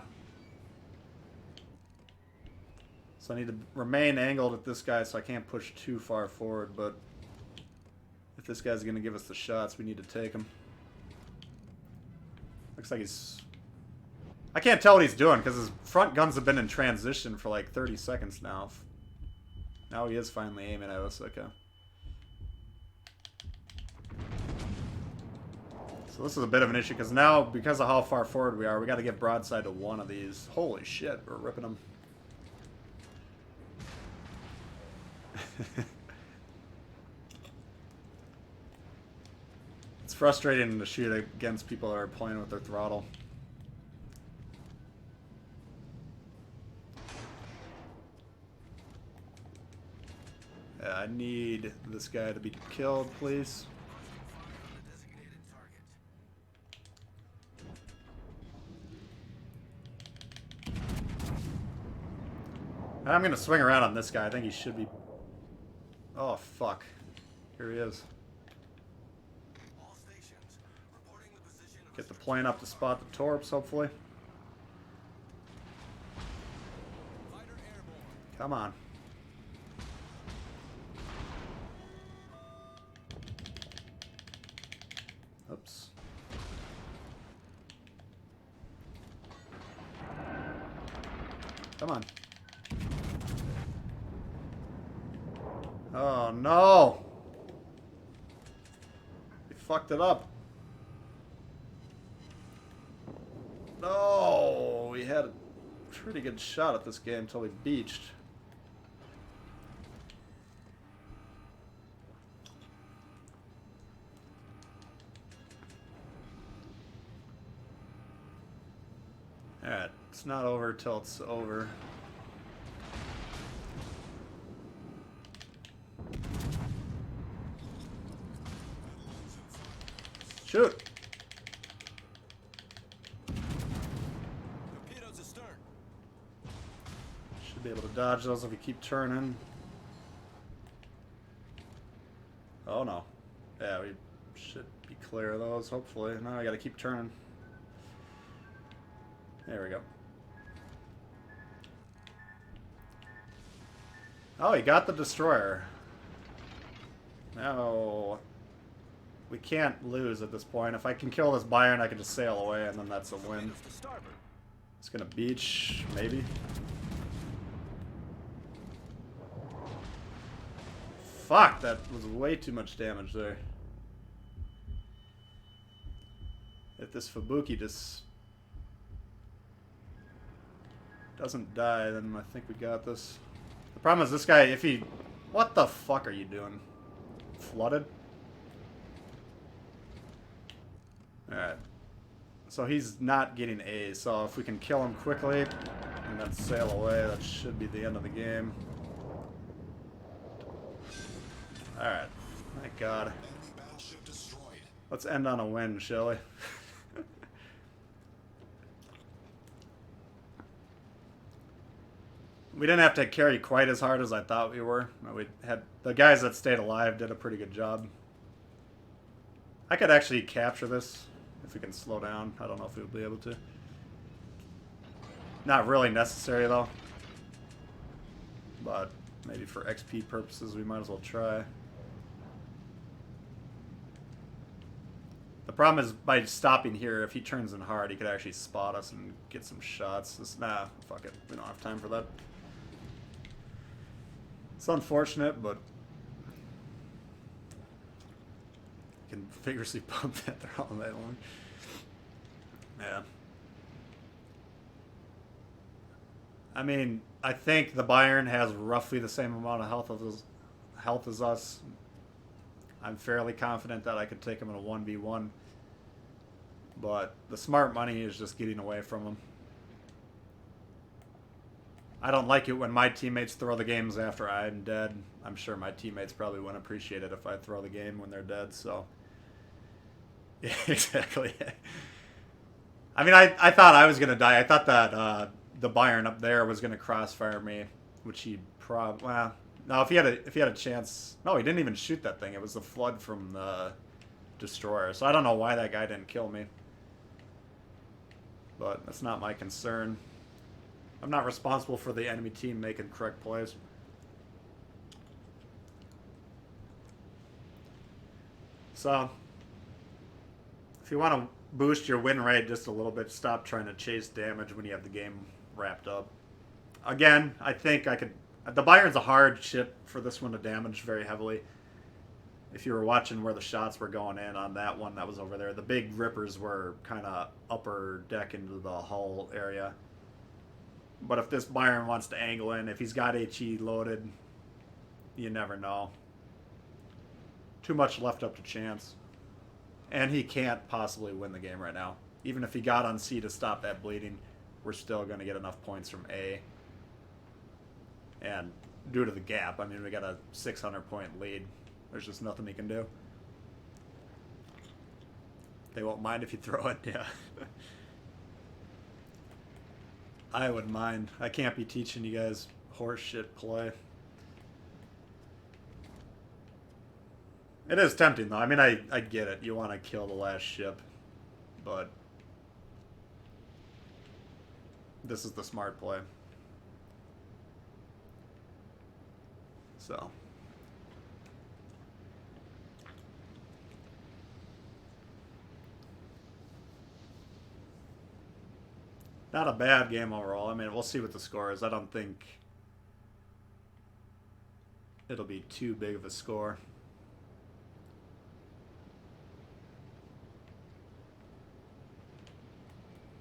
So I need to remain angled at this guy so I can't push too far forward, but if this guy's going to give us the shots, we need to take him. Looks like he's... I can't tell what he's doing because his front guns have been in transition for like 30 seconds now. Now he is finally aiming at us. Okay. So this is a bit of an issue because now, because of how far forward we are, we got to get broadside to one of these. Holy shit, we're ripping them. It's frustrating to shoot against people that are playing with their throttle. Yeah, I need this guy to be killed, please. I'm gonna swing around on this guy. I think he should be Oh, fuck. Here he is. All stations reporting the position of Get the plane up to spot the torps, hopefully. Fighter airborne. Come on. Oops. Come on. Oh no! We fucked it up. No! We had a pretty good shot at this game until we beached. Alright, it's not over till it's over. Shoot! Torpedoes astern. Should be able to dodge those if we keep turning. Oh no. Yeah, we should be clear of those, hopefully. Now I gotta keep turning. There we go. Oh, he got the destroyer. No. We can't lose at this point. If I can kill this Byron, I can just sail away, and then that's a win. Torpedoes to starboard. It's gonna beach, maybe. Fuck, that was way too much damage there. If this Fubuki just doesn't die, then I think we got this. The problem is this guy, if he... What the fuck are you doing? Flooded? Alright. So he's not getting A's, so if we can kill him quickly and then sail away, that should be the end of the game. Alright. Thank God. Enemy battleship destroyed. Let's end on a win, shall we? We didn't have to carry quite as hard as I thought we were. We had the guys that stayed alive did a pretty good job. I could actually capture this if we can slow down. I don't know if we'll be able to. Not really necessary though. But maybe for XP purposes we might as well try. The problem is by stopping here, if he turns in hard, he could actually spot us and get some shots. Nah, fuck it. We don't have time for that. It's unfortunate, but you can vigorously pump that there all night long. Yeah. I mean, I think the Bayern has roughly the same amount of health as us. I'm fairly confident that I could take him in a 1v1. But the smart money is just getting away from him. I don't like it when my teammates throw the games after I'm dead. I'm sure my teammates probably wouldn't appreciate it if I throw the game when they're dead, so... Yeah, exactly. I mean, I thought I was going to die. I thought that the Bayern up there was going to crossfire me, which he probably... Well, no, if he had a chance... No, he didn't even shoot that thing. It was the flood from the destroyer. So I don't know why that guy didn't kill me. But that's not my concern. I'm not responsible for the enemy team making correct plays. So, if you want to boost your win rate just a little bit, stop trying to chase damage when you have the game wrapped up. Again, I think I could... The Bayern's a hard ship for this one to damage very heavily. If you were watching where the shots were going in on that one that was over there, the big rippers were kind of upper deck into the hull area. But if this Bayern wants to angle in, if he's got HE loaded, you never know. Too much left up to chance. And he can't possibly win the game right now. Even if he got on C to stop that bleeding, we're still going to get enough points from A. And due to the gap, I mean, we got a 600-point lead. There's just nothing he can do. They won't mind if you throw it, yeah. I wouldn't mind. I can't be teaching you guys horse shit play. It is tempting, though. I mean, I get it. You want to kill the last ship. But this is the smart play. So. Not a bad game overall. I mean, we'll see what the score is. I don't think it'll be too big of a score.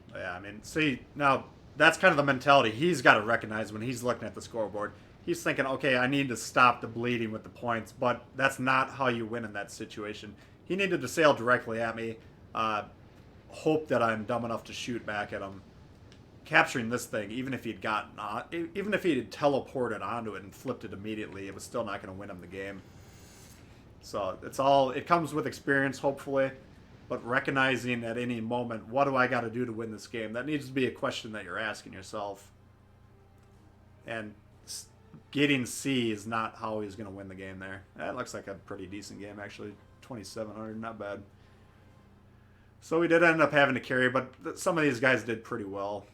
But yeah, I mean, see, now that's kind of the mentality he's got to recognize when he's looking at the scoreboard. He's thinking, okay, I need to stop the bleeding with the points, but that's not how you win in that situation. He needed to sail directly at me, hope that I'm dumb enough to shoot back at him. Capturing this thing, even if he'd even if he had teleported onto it and flipped it immediately, it was still not going to win him the game. So it comes with experience, hopefully, but recognizing at any moment, what do I got to do to win this game? That needs to be a question that you're asking yourself. And getting C is not how he's going to win the game there. That looks like a pretty decent game, actually. 2,700, not bad. So we did end up having to carry, but some of these guys did pretty well.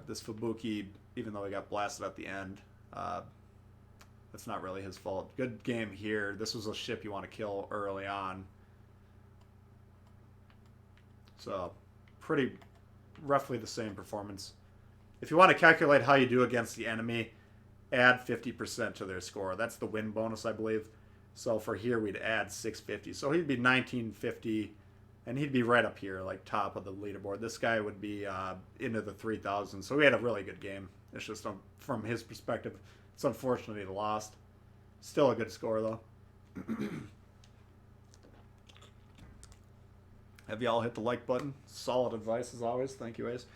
This Fubuki, even though he got blasted at the end, that's not really his fault. Good game here. This was a ship you want to kill early on. So, pretty roughly the same performance. If you want to calculate how you do against the enemy, add 50% to their score. That's the win bonus, I believe. So for here, we'd add 650. So he'd be 1950. And he'd be right up here, like top of the leaderboard. This guy would be into the 3,000. So we had a really good game. It's just from his perspective, it's unfortunate he lost. Still a good score, though. Have y'all hit the like button? Solid advice, as always. Thank you, Ace.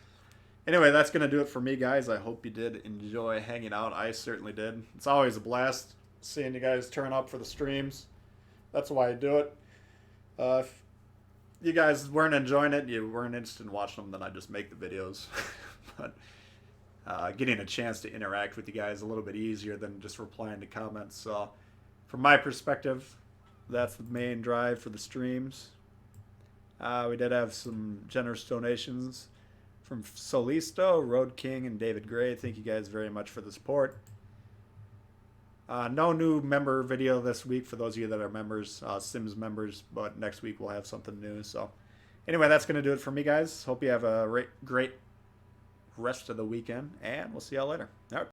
Anyway, that's going to do it for me, guys. I hope you did enjoy hanging out. I certainly did. It's always a blast seeing you guys turn up for the streams. That's why I do it. If you guys weren't enjoying it, you weren't interested in watching them, then I just make the videos. But getting a chance to interact with you guys is a little bit easier than just replying to comments. So from my perspective, that's the main drive for the streams. We did have some generous donations from Solisto, Road King, and David Gray. Thank you guys very much for the support. No new member video this week for those of you that are members, Sims members, but next week we'll have something new. So anyway, that's going to do it for me, guys. Hope you have a great rest of the weekend, and we'll see y'all later. All right.